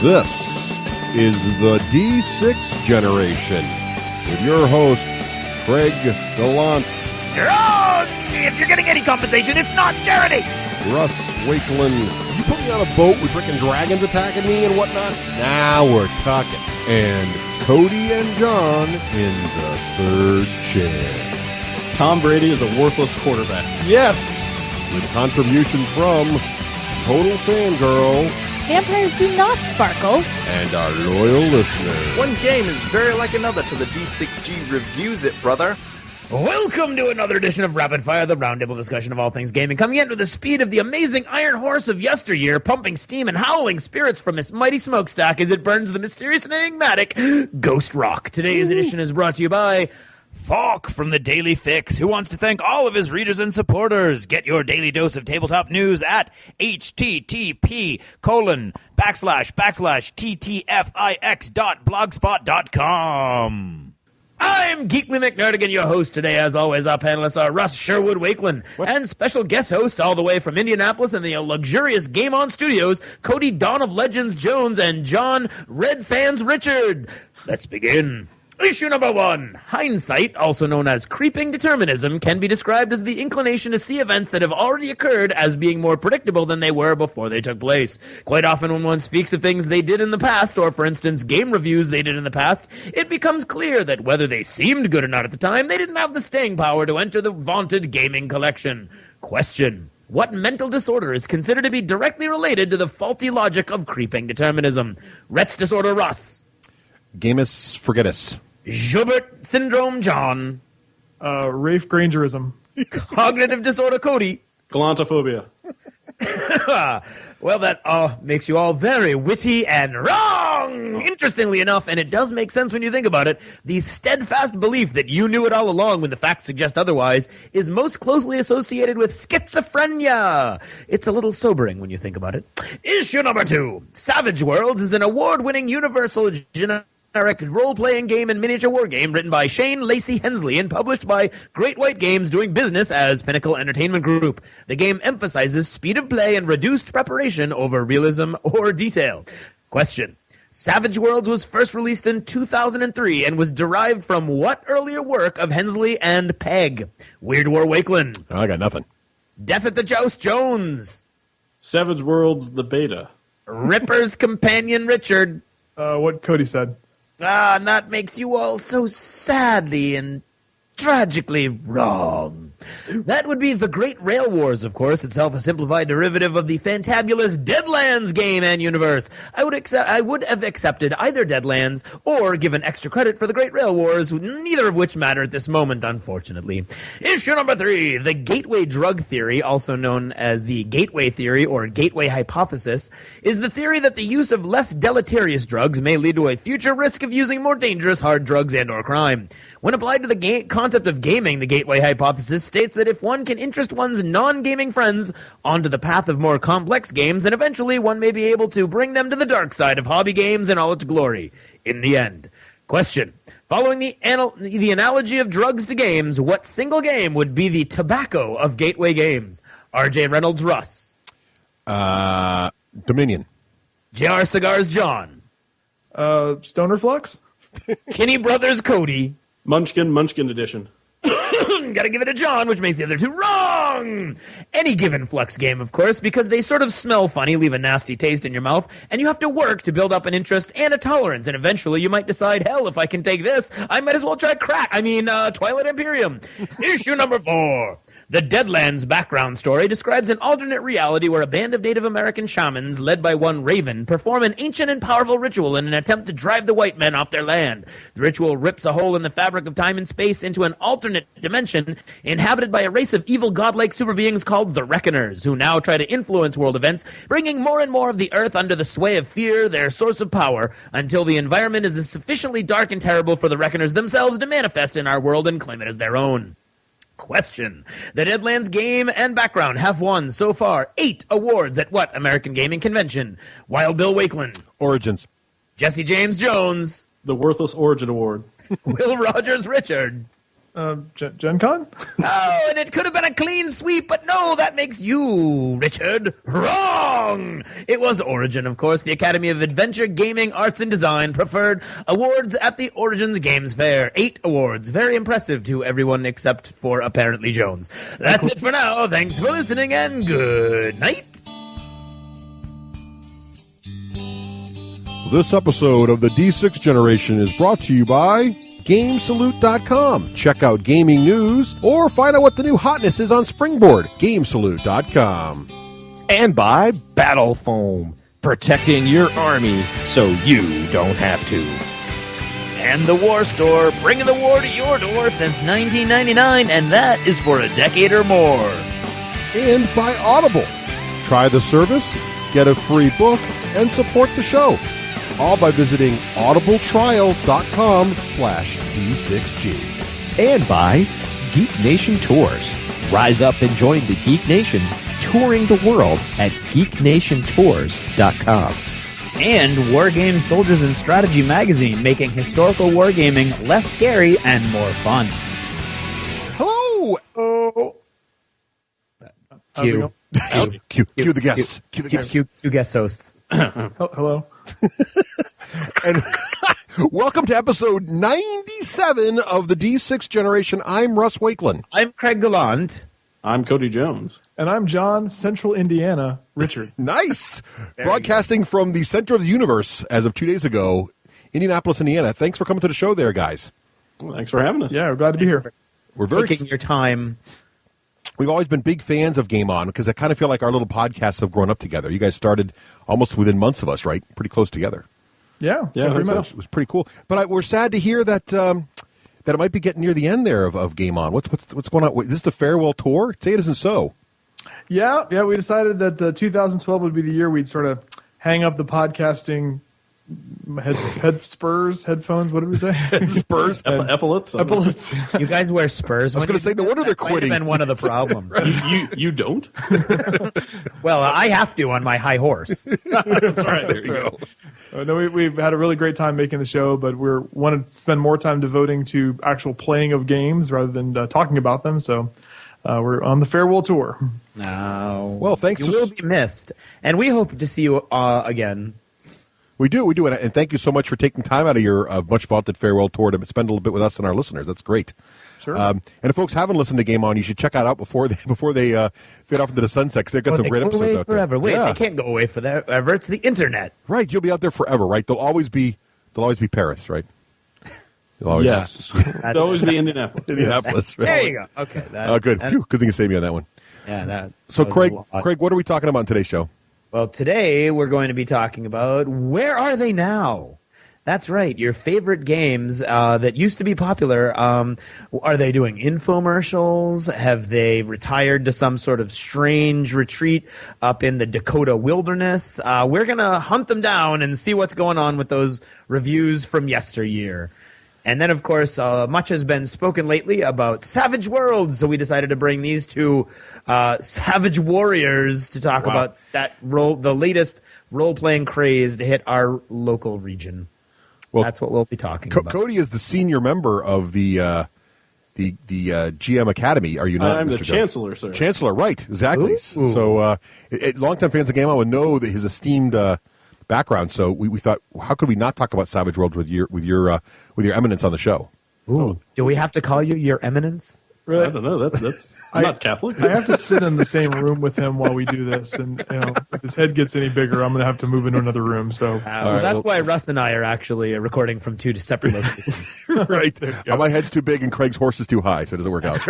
This is the D6 generation with your hosts, Craig Gallant. If you're getting any compensation, it's not charity. Russ Wakeland. You put me on a boat with frickin' dragons attacking me and whatnot? Now we're talking. And Cody and John in the third chair. Tom Brady is a worthless quarterback. Yes. With contribution from Total Fangirl. Vampires do not sparkle. And our loyal listeners. One game is very like another till the D6G reviews it, brother. Welcome to another edition of Rapid Fire, the roundtable discussion of all things gaming, coming in with the speed of the amazing iron horse of yesteryear, pumping steam and howling spirits from its mighty smokestack as it burns the mysterious and enigmatic Ghost Rock. Today's edition is brought to you by Falk from the Daily Fix, who wants to thank all of his readers and supporters. Get your daily dose of tabletop news at http://ttfix.blogspot.com. I'm Geekly McNerdigan, your host today. As always, our panelists are Russ Sherwood Wakeland and special guest hosts all the way from Indianapolis in the luxurious Game On Studios, Cody Dawn of Legends Jones and John Red Sands Richard. Let's begin. Issue number 1. Hindsight, also known as creeping determinism, can be described as the inclination to see events that have already occurred as being more predictable than they were before they took place. Quite often when one speaks of things they did in the past, or for instance, game reviews they did in the past, it becomes clear that whether they seemed good or not at the time, they didn't have the staying power to enter the vaunted gaming collection. Question. What mental disorder is considered to be directly related to the faulty logic of creeping determinism? Rhett's disorder, Russ. Gamus Forgetus. Joubert syndrome, John. Rafe Grangerism. Cognitive disorder, Cody. Galantophobia. Well, that makes you all very witty and wrong. Interestingly enough, and it does make sense when you think about it, the steadfast belief that you knew it all along when the facts suggest otherwise is most closely associated with schizophrenia. It's a little sobering when you think about it. Issue number 2. Savage Worlds is an award-winning universal generic role-playing game and miniature war game written by Shane Lacey Hensley and published by Great White Games, doing business as Pinnacle Entertainment Group. The game emphasizes speed of play and reduced preparation over realism or detail. Question. Savage Worlds was first released in 2003 and was derived from what earlier work of Hensley and Pegg? Weird War Wakeland. I got nothing. Death at the Joust Jones. Savage Worlds, the beta. Ripper's Companion Richard. What Cody said. And that makes you all so sadly and tragically wrong. That would be The Great Rail Wars, of course, itself a simplified derivative of the fantabulous Deadlands game and universe. I would have accepted either Deadlands or given extra credit for The Great Rail Wars, neither of which matter at this moment, unfortunately. Issue number 3. The gateway drug theory, also known as the gateway theory or gateway hypothesis, is the theory that the use of less deleterious drugs may lead to a future risk of using more dangerous hard drugs and or crime. When applied to the concept of gaming, the gateway hypothesis states that if one can interest one's non-gaming friends onto the path of more complex games, then eventually one may be able to bring them to the dark side of hobby games in all its glory. In the end. Question. Following the analogy of drugs to games, what single game would be the tobacco of gateway games? RJ Reynolds Russ. Dominion. JR Cigars John. Stoner Flux? Kinney Brothers Cody. Munchkin edition. Gotta give it to John, which makes the other two wrong. Any given Flux game, of course, because they sort of smell funny, leave a nasty taste in your mouth, and you have to work to build up an interest and a tolerance, and eventually you might decide, hell, if I can take this, I might as well try Twilight Imperium. Issue number 4. The Deadlands background story describes an alternate reality where a band of Native American shamans, led by one Raven, perform an ancient and powerful ritual in an attempt to drive the white men off their land. The ritual rips a hole in the fabric of time and space into an alternate dimension inhabited by a race of evil godlike superbeings called the Reckoners, who now try to influence world events, bringing more and more of the earth under the sway of fear, their source of power, until the environment is sufficiently dark and terrible for the Reckoners themselves to manifest in our world and claim it as their own. Question. The Deadlands game and background have won, so far, 8 awards at what American Gaming Convention? Wild Bill Wakeland. Origins. Jesse James Jones. The Worthless Origin Award. Will Rogers Richard. Gen Con? Oh, and it could have been a clean sweep, but no, that makes you, Richard, wrong. It was Origin, of course. The Academy of Adventure, Gaming, Arts, and Design preferred awards at the Origins Games Fair. 8 awards. Very impressive to everyone except for apparently Jones. That's it for now. Thanks for listening, and good night. This episode of the D6 Generation is brought to you by GameSalute.com. Check out gaming news or find out what the new hotness is on Springboard. GameSalute.com. And by Battle Foam, protecting your army so you don't have to. And the War Store, bringing the war to your door since 1999, and that is for a decade or more. And by Audible. Try the service, get a free book, and support the show. All by visiting audibletrial.com/D6G. And by Geek Nation Tours. Rise up and join the Geek Nation, touring the world at geeknationtours.com. And Wargame Soldiers and Strategy Magazine, making historical wargaming less scary and more fun. Hello! How's it going? Cue the guests. Cue the guests. Cue guest hosts. Hello. And welcome to episode 97 of the D6 Generation. I'm Russ Wakeland. I'm Craig Gallant. I'm Cody Jones. And I'm John, Central Indiana, Richard. Nice. Broadcasting from the center of the universe as of 2 days ago, Indianapolis, Indiana. Thanks for coming to the show there, guys. Well, thanks for having us. Yeah, we're glad to be here. We're very Taking your time. We've always been big fans of Game On because I kind of feel like our little podcasts have grown up together. You guys started almost within months of us, right? Pretty close together. Yeah, Yeah, pretty so. much. It was pretty cool. But we're sad to hear that that it might be getting near the end there of Game On. What's going on? Wait, this is the farewell tour? Say it isn't so. Yeah, we decided that 2012 would be the year we'd sort of hang up the podcasting headphones. What did we say? Spurs. Epaulets. Epaulets. You guys wear Spurs. I was going to say, no wonder they're quitting. Been one of the problems. You don't? Well, I have to on my high horse. That's right. There you go. No, we've had a really great time making the show, but we want to spend more time devoting to actual playing of games rather than talking about them. So we're on the farewell tour. No. Well, thanks. You will be missed. And we hope to see you again. We do, and thank you so much for taking time out of your much vaunted farewell tour to spend a little bit with us and our listeners. That's great. Sure. And if folks haven't listened to Game On, you should check it out before they fade off into the sunset because they've got some They great go episodes away out there. forever. Wait, Yeah. they can't go away forever. It's the internet. Right, you'll be out there forever, right? They'll always be Paris, right? They'll always Yes. It'll always be Indianapolis. Indianapolis. Right? There you go. Okay. Good. Phew, good thing you saved me on that one. Yeah. So, that was a lot. Craig, what are we talking about in today's show? Well, today we're going to be talking about Where Are They Now? That's right. Your favorite games that used to be popular. Are they doing infomercials? Have they retired to some sort of strange retreat up in the Dakota wilderness? We're going to hunt them down and see what's going on with those reviews from yesteryear. And then, of course, much has been spoken lately about Savage Worlds, so we decided to bring these two Savage Warriors to talk about the latest role-playing craze to hit our local region. Well, that's what we'll be talking about. Cody is the senior member of the GM Academy. Are you not? I'm Mr. the Jones? chancellor, sir. Chancellor, right? Exactly. Ooh. So, longtime fans of Game On would know that his esteemed background. So we thought, how could we not talk about Savage Worlds with your eminence on the show? Ooh. Do we have to call you Your Eminence? Really? I don't know. That's I'm not Catholic. I have to sit in the same room with him while we do this, and if his head gets any bigger, I'm going to have to move into another room. So That's why Russ and I are actually recording from two separate locations. Right. My head's too big and Craig's horse is too high, so it doesn't work out.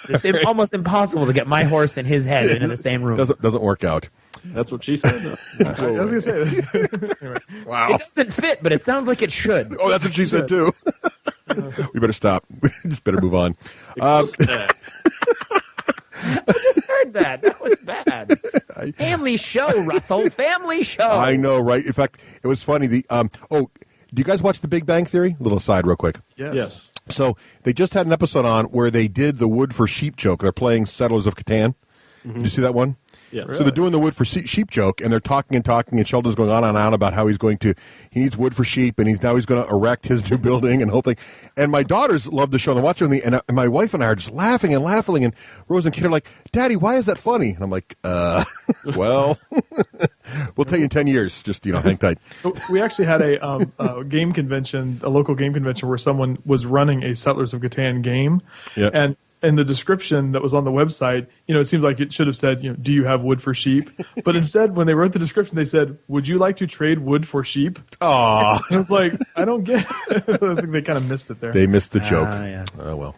It's almost impossible to get my horse and his head into the same room. Doesn't work out. That's what she said. I was going to say that. Anyway. Wow. It doesn't fit, but it sounds like it should. Oh, that's what she said too. We better stop. We just better move on. I just heard that. That was bad. Family show, Russell. Family show. I know, right? In fact, it was funny. Do you guys watch The Big Bang Theory? Little aside, real quick. Yes. So they just had an episode on where they did the wood for sheep joke. They're playing Settlers of Catan. Did you see that one? Yes. So they're doing the wood for sheep joke, and they're talking, and Sheldon's going on and on about how he needs wood for sheep, and he's going to erect his new building and whole thing. And my daughters love the show, and they're watching it, and my wife and I are just laughing, and Rose and Kid are like, Daddy, why is that funny? And I'm like, well, we'll tell you in 10 years. Just, hang tight. We actually had a game convention, a local game convention, where someone was running a Settlers of Catan game, and in the description that was on the website, it seems like it should have said, do you have wood for sheep? But instead, when they wrote the description, they said, would you like to trade wood for sheep? Oh, I was like, I don't get it. I think they kind of missed it there. They missed the joke. Yes. Oh, well.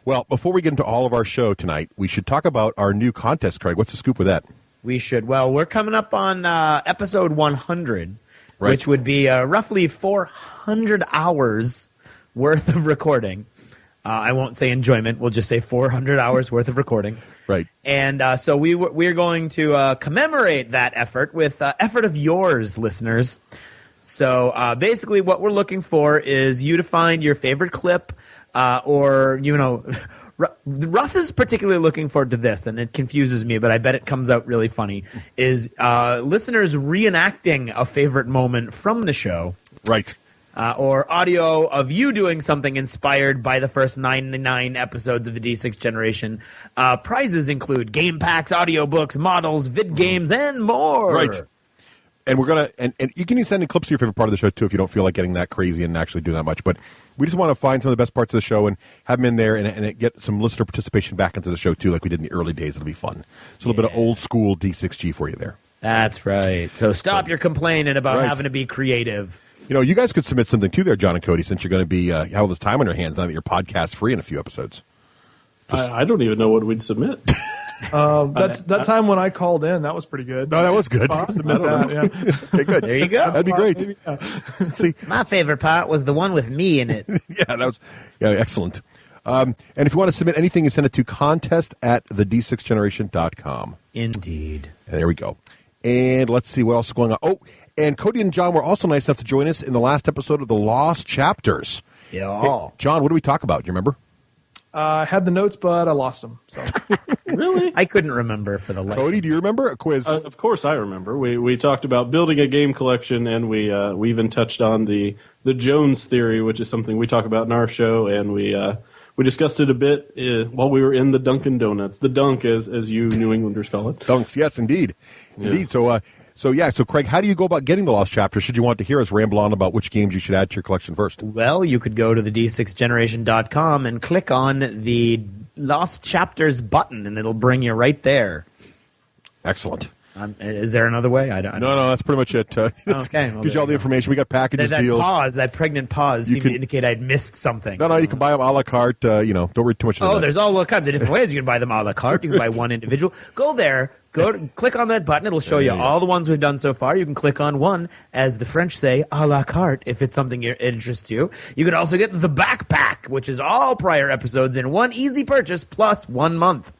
Well, before we get into all of our show tonight, we should talk about our new contest, Craig. What's the scoop with that? We should. Well, we're coming up on episode 100, Right. which would be roughly 400 hours worth of recording. I won't say enjoyment. We'll just say 400 hours worth of recording. Right. And so we're going to commemorate that effort with effort of yours, listeners. So basically what we're looking for is you to find your favorite clip or, Russ is particularly looking forward to this, and it confuses me, but I bet it comes out really funny, is listeners reenacting a favorite moment from the show. Right. Or audio of you doing something inspired by the first 99 episodes of the D6 generation. Prizes include game packs, audiobooks, models, vid games, and more. Right. And we're going to, and you can send in clips of your favorite part of the show, too, if you don't feel like getting that crazy and actually doing that much. But we just want to find some of the best parts of the show and have them in there and get some listener participation back into the show, too, like we did in the early days. It'll be fun. It's a little bit of old school D6G for you there. That's right. So stop your complaining about having to be creative. You guys could submit something, too, there, John and Cody, since you're going to be have all this time on your hands now that you're podcast free in a few episodes. I don't even know what we'd submit. That time when I called in, that was pretty good. No, that was good. Submit that, yeah. Okay, good. There you go. That'd be great. Maybe, See, My favorite part was the one with me in it. that was excellent. And if you want to submit anything, you send it to contest@the d6generation.com. Indeed. And there we go. And let's see what else is going on. Oh, and Cody and John were also nice enough to join us in the last episode of The Lost Chapters. Yeah. Hey, John, what did we talk about? Do you remember? I had the notes, but I lost them. So. Really? I couldn't remember for the life. Cody, do you remember? A quiz. Of course I remember. We talked about building a game collection, and we even touched on the Jones theory, which is something we talk about in our show, and we discussed it a bit while we were in the Dunkin' Donuts. The Dunk, as you New Englanders call it. Dunks, yes, indeed. Yeah. Indeed. So Craig, how do you go about getting the Lost Chapter? Should you want to hear us ramble on about which games you should add to your collection first? Well, you could go to the d6generation.com and click on the Lost Chapters button, and it'll bring you right there. Excellent. Is there another way? I don't know. No, that's pretty much it. Okay. Well, gives you all the information. We got packages, that deals. pause, that pregnant pause seemed to indicate I'd missed something. No, you can buy them a la carte. Don't read too much into that. There's all kinds of different ways you can buy them a la carte. You can buy one individual. Go there. Click on that button. It'll show you all the ones we've done so far. You can click on one, as the French say, a la carte, if it's something that interests you. You could also get the backpack, which is all prior episodes in one easy purchase plus 1 month.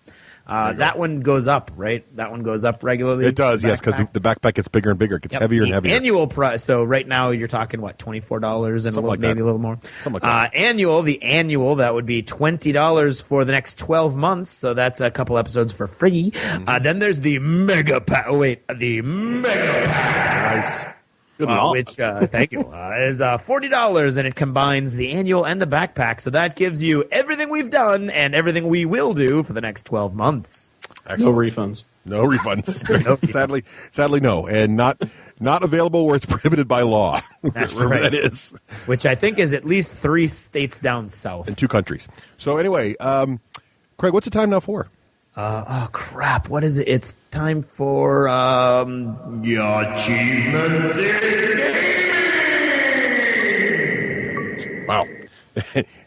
That one goes up, right? That one goes up regularly. It does, yes, because the backpack gets bigger and bigger. It gets heavier and heavier. Annual price. So right now you're talking what, $24 and maybe a little more. Something like that. The annual that would be $20 for the next 12 months. So that's a couple episodes for free. Mm-hmm. Then there's the mega pack. The mega pack. Nice. Which, thank you, is $40, and it combines the annual and the backpack. So that gives you everything we've done and everything we will do for the next 12 months. Excellent. No refunds. No refunds. Sadly, no, and not available where it's prohibited by law. That's Wherever right. that is. Which I think is at least 3 states down south. In 2 countries. So anyway, Craig, what's the time now for? Crap. What is it? It's time for your achievements in gaming. Wow.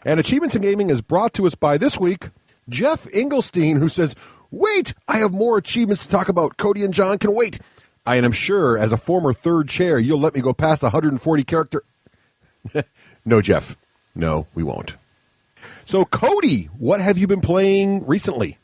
And Achievements in Gaming is brought to us by this week, Jeff Engelstein, who says, "Wait, I have more achievements to talk about. Cody and John can wait. I am sure, as a former third chair, you'll let me go past the 140 character." No, Jeff. No, we won't. So, Cody, what have you been playing recently?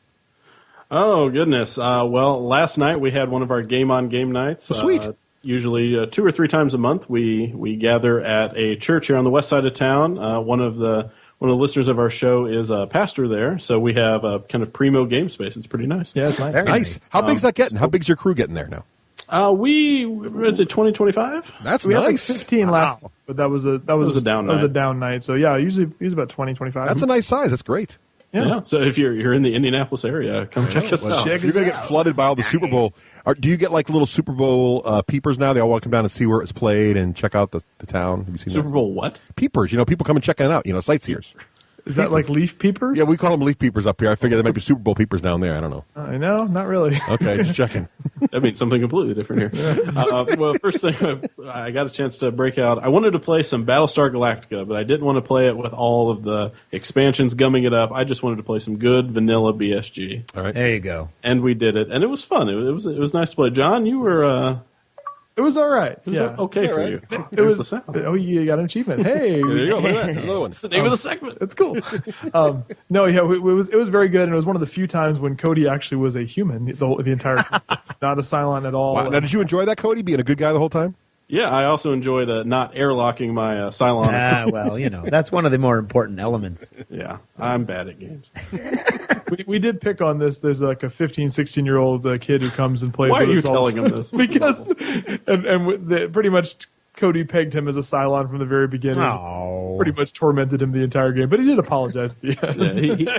Oh, goodness. Well, last night we had one of our Game on Game nights. Oh, sweet. Usually 2 or 3 times a month we gather at a church here on the west side of town. One of the one of the listeners of our show is a pastor there, so we have a kind of primo game space. It's pretty nice. Yeah, it's nice. Very Nice. How big's that getting? How big's your crew getting there now? Is it 2025? That's We had like nice. 15 last, but that was a down night. So yeah, usually about 20, 25. That's a nice size. That's great. Yeah. So if you're in the Indianapolis area, come check us out. You're going to get flooded by all the Super Bowl. Do you get like little Super Bowl peepers now? They all want to come down and see where it's played and check out the town. Have you seen Super that? Bowl what? Peepers. People come and check it out. Sightseers. Is that like leaf peepers? Yeah, we call them leaf peepers up here. I figure there might be Super Bowl peepers down there. I don't know. I know, not really. Okay, just checking. That means something completely different here. Well, first thing, I got a chance to break out. I wanted to play some Battlestar Galactica, but I didn't want to play it with all of the expansions gumming it up. I just wanted to play some good vanilla BSG. All right. There you go. And we did it, and it was fun. It was nice to play. John, you were. It was all right. It was okay for you. It was the sound. Oh, you got an achievement. Hey, There you go. Look at that. There's another one. That's the name of the segment. That's cool. No, yeah, it was very good, and it was one of the few times when Cody actually was a human. The entire not a Cylon at all. Wow. Now, did you enjoy that, Cody, being a good guy the whole time? Yeah, I also enjoyed not airlocking my Cylon. Well, that's one of the more important elements. Yeah, I'm bad at games. We did pick on this. There's like a 15, 16-year-old kid who comes and plays Why are with you us all the telling him time. this? Because pretty much Cody pegged him as a Cylon from the very beginning. Oh. Pretty much tormented him the entire game, but he did apologize at the end. Yeah,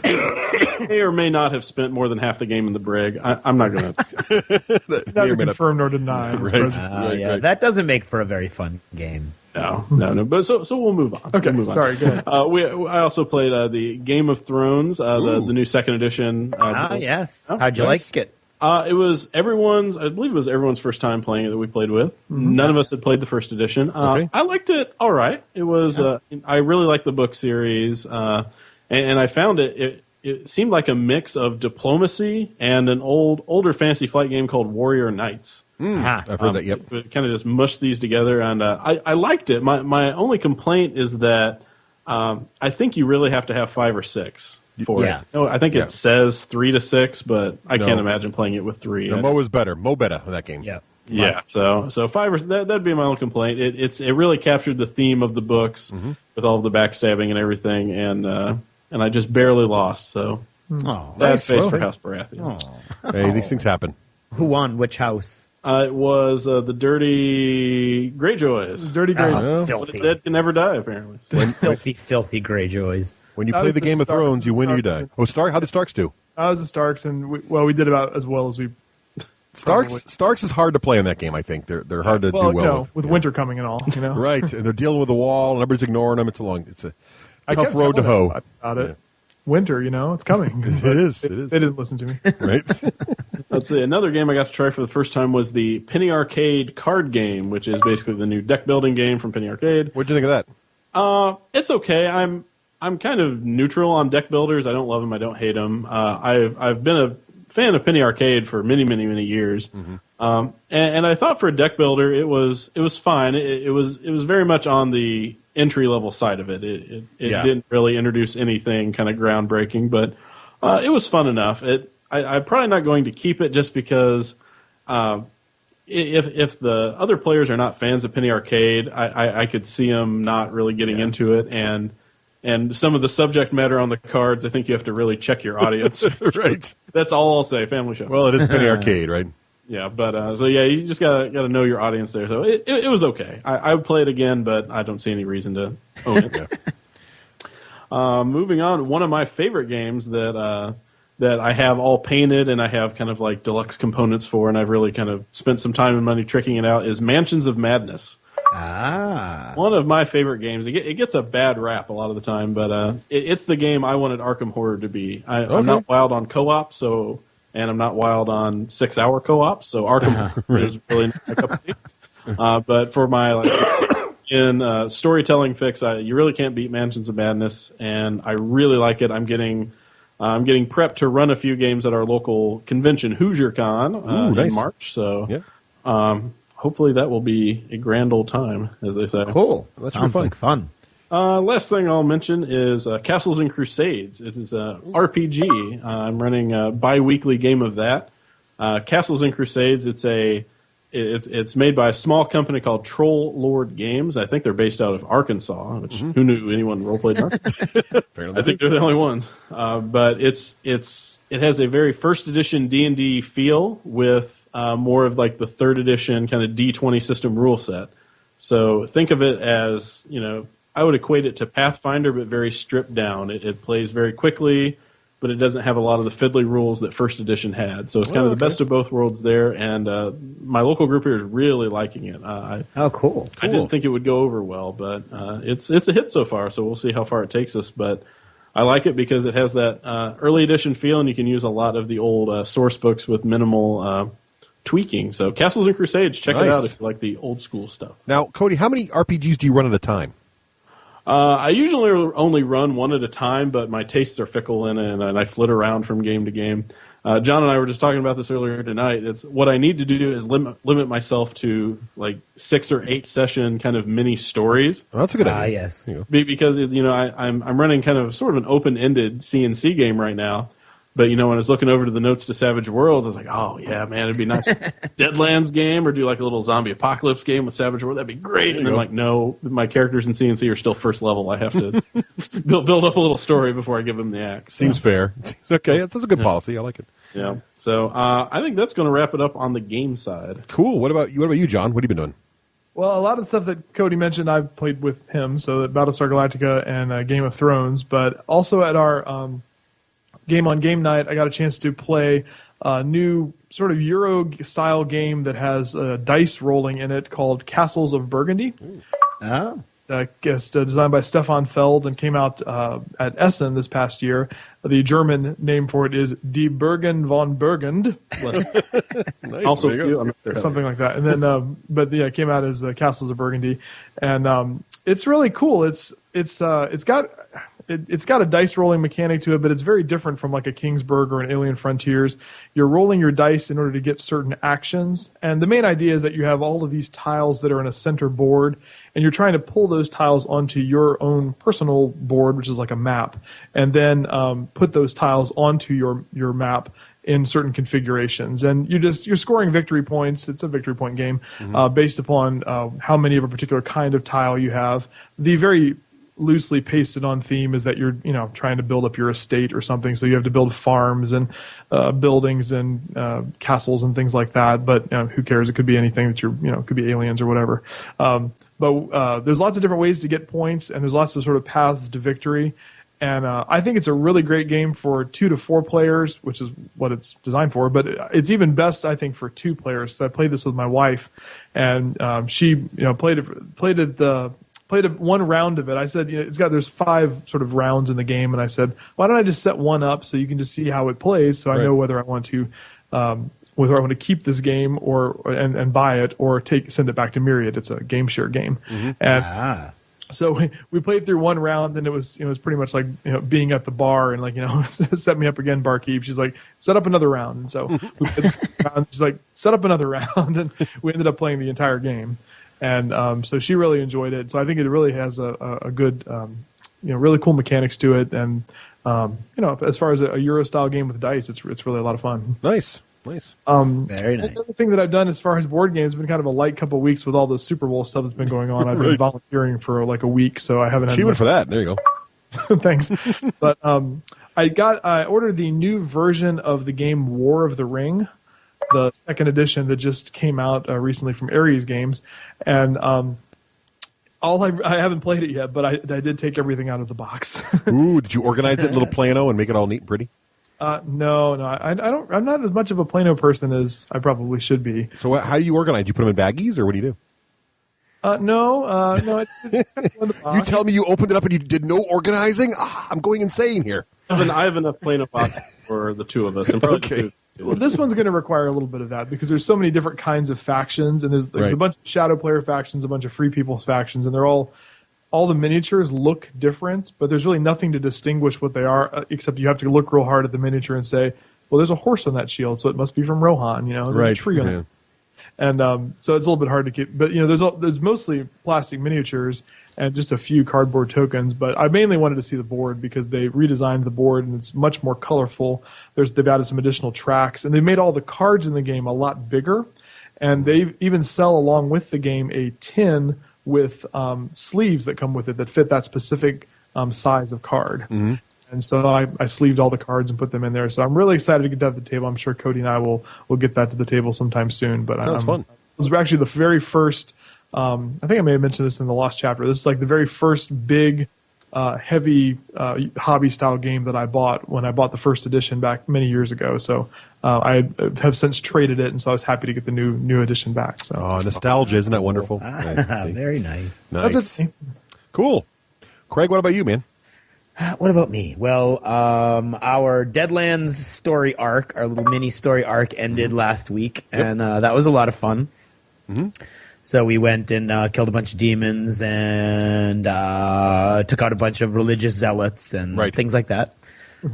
he may or may not have spent more than half the game in the brig. I'm not going to. Neither confirm nor deny. Right. That doesn't make for a very fun game. No. But so we'll move on. Okay, we'll move on. sorry, go ahead. I also played the Game of Thrones, the new second edition. Yes. Oh, How'd you nice. like it? It was I believe it was everyone's first time playing it that we played with. Mm-hmm. None of us had played the first edition. Okay. I liked it all right. It was, I really liked the book series, and I found it seemed like a mix of diplomacy and an older Fantasy Flight game called Warrior Knights. I've heard that, yep. It kind of just mushed these together, and I liked it. My only complaint is that I think you really have to have 5 or 6 for it. No, I think it says 3 to 6, but I can't imagine playing it with 3. No, Mo is better. Mo better in that game. Yeah. Yeah, so 5 or that'd be my only complaint. It really captured the theme of the books with all of the backstabbing and everything, and I just barely lost. So sad face for House Baratheon. Hey, these things happen. Who won? Which house? It was the Dirty Greyjoys. Dirty Grey. The Filthy. dead can never die, apparently. Filthy Greyjoys. When you That play was the the Game of Starks Thrones, you and win or you Starks die. and- Oh, Stark? How'd the Starks do? I was the Starks, and we did about as well as we. Starks is hard to play in that game, I think. They're hard to do well with winter coming and all, Right, and they're dealing with the wall, and everybody's ignoring them. It's a I tough kept road to telling hoe. them about it. Winter, it's coming. It is. They didn't listen to me. Right? Let's see. Another game I got to try for the first time was the Penny Arcade card game, which is basically the new deck building game from Penny Arcade. What'd you think of that? It's okay. I'm kind of neutral on deck builders. I don't love them. I don't hate them. I've been a fan of Penny Arcade for many, many, many years. And I thought for a deck builder, it was fine. It was very much on the entry level side of it. It didn't really introduce anything kind of groundbreaking, but it was fun enough. I'm probably not going to keep it just because if the other players are not fans of Penny Arcade, I could see them not really getting into it, and some of the subject matter on the cards, I think you have to really check your audience. Right. That's all I'll say. Family show. Well, it is Penny Arcade, right? Yeah, but you just gotta know your audience there. So it was okay. I would play it again, but I don't see any reason to own it. Moving on, one of my favorite games that I have all painted and I have kind of like deluxe components for, and I've really kind of spent some time and money tricking it out, is Mansions of Madness. One of my favorite games. It gets a bad rap a lot of the time, but it's the game I wanted Arkham Horror to be. I'm not wild on co-op, and I'm not wild on 6-hour co-op, so Arkham is really not my cup of tea. But for my in storytelling fix, you really can't beat Mansions of Madness, and I really like it. I'm getting prepped to run a few games at our local convention, HoosierCon, in March. So hopefully that will be a grand old time, as they say. Cool. Sounds like fun. Last thing I'll mention is Castles and Crusades. It is a RPG. I'm running a bi-weekly game of that. Castles and Crusades, it's a It's made by a small company called Troll Lord Games. I think they're based out of Arkansas, which who knew anyone roleplayed in Arkansas? I think they're the only ones. But it has a very first edition D&D feel with more of like the third edition kind of D20 system rule set. So think of it as, I would equate it to Pathfinder, but very stripped down. It plays very quickly, but it doesn't have a lot of the fiddly rules that first edition had. So it's kind of the best of both worlds there, and my local group here is really liking it. Cool. I didn't think it would go over well, but it's a hit so far, so we'll see how far it takes us. But I like it because it has that early edition feel, and you can use a lot of the old source books with minimal tweaking. So Castles and Crusades, check it out if you like the old school stuff. Now, Cody, how many RPGs do you run at a time? I usually only run one at a time, but my tastes are fickle in it, and I flit around from game to game. John and I were just talking about this earlier tonight. It's what I need to do is limit myself to like 6 or 8 session kind of mini stories. Oh, that's a good idea. Yes. Because I'm running kind of sort of an open-ended C&C game right now. But, when I was looking over to the notes to Savage Worlds, I was like, oh, yeah, man, it'd be nice. Deadlands game or do like a little zombie apocalypse game with Savage World. That'd be great. And then, no, my characters in C&C are still first level. I have to build up a little story before I give them the axe. Seems fair. Okay, that's a good policy. I like it. Yeah. So I think that's going to wrap it up on the game side. Cool. What about you, John? What have you been doing? Well, a lot of the stuff that Cody mentioned, I've played with him. So Battlestar Galactica and Game of Thrones. But also at our game on game night, I got a chance to play a new sort of Euro-style game that has dice rolling in it called Castles of Burgundy. Oh. Designed by Stefan Feld and came out at Essen this past year. The German name for it is Die Burgen von Burgund. Nice. Also, something like that. And then, it came out as the Castles of Burgundy, and it's really cool. It's got a dice rolling mechanic to it, but it's very different from like a Kingsburg or an Alien Frontiers. You're rolling your dice in order to get certain actions, and the main idea is that you have all of these tiles that are in a center board, and you're trying to pull those tiles onto your own personal board, which is like a map, and then put those tiles onto your map in certain configurations, and you're scoring victory points. It's a victory point game based upon how many of a particular kind of tile you have. The very loosely pasted on theme is that you're trying to build up your estate or something, so you have to build farms and buildings and castles and things like that. But who cares? It could be anything that it could be aliens or whatever. But there's lots of different ways to get points, and there's lots of sort of paths to victory. And I think it's a really great game for 2 to 4 players, which is what it's designed for. But it's even best, I think, for 2 players. So I played this with my wife, and she played one round of it. I said, there's 5 sort of rounds in the game, and I said, why don't I just set one up so you can just see how it plays, so I know whether I want to keep this game and buy it or send it back to Myriad. It's a game share game, and so we played through one round, and it was pretty much like being at the bar and set me up again, barkeep. She's like, set up another round, and so we played this round. She's like, set up another round, and we ended up playing the entire game. And so she really enjoyed it. So I think it really has a good, really cool mechanics to it. And as far as a Euro style game with dice, it's really a lot of fun. Nice. Very nice. Another thing that I've done as far as board games has been kind of a light couple of weeks with all the Super Bowl stuff that's been going on. I've been volunteering for like a week, so I haven't had achievement for that. There you go. Thanks. But I ordered the new version of the game War of the Ring, the second edition that just came out recently from Ares Games, and I haven't played it yet, but I did take everything out of the box. Ooh, did you organize it in a little plano and make it all neat and pretty? No, I don't. I'm not as much of a plano person as I probably should be. So how do you organize? Do you put them in baggies, or what do you do? No. It's kind of in the box. You tell me you opened it up and you did no organizing? I'm going insane here. I have enough plano boxes for the 2 of us, and probably Well, this one's going to require a little bit of that because there's so many different kinds of factions, and there's a bunch of shadow player factions, a bunch of free people's factions, and they're all the miniatures look different, but there's really nothing to distinguish what they are, except you have to look real hard at the miniature and say, well, there's a horse on that shield, so it must be from Rohan. There's a tree on it. And so it's a little bit hard to keep. But, there's mostly plastic miniatures and just a few cardboard tokens. But I mainly wanted to see the board because they redesigned the board, and it's much more colorful. They've added some additional tracks, and they made all the cards in the game a lot bigger. And they even sell along with the game a tin with sleeves that come with it that fit that specific size of card. Mm-hmm. And so I sleeved all the cards and put them in there. So I'm really excited to get that to the table. I'm sure Cody and I will get that to the table sometime soon. But sounds fun. It was actually the very first. I think I may have mentioned this in the Lost Chapter. This is like the very first big, heavy hobby style game that I bought when I bought the first edition back many years ago. So I have since traded it, and so I was happy to get the new edition back. So nostalgia, isn't that wonderful? Very nice. That's it. Cool. Craig, what about you, man? What about me? Well, our Deadlands story arc, our little mini story arc, ended last week, and that was a lot of fun. Mm-hmm. So we went and killed a bunch of demons and took out a bunch of religious zealots and things like that.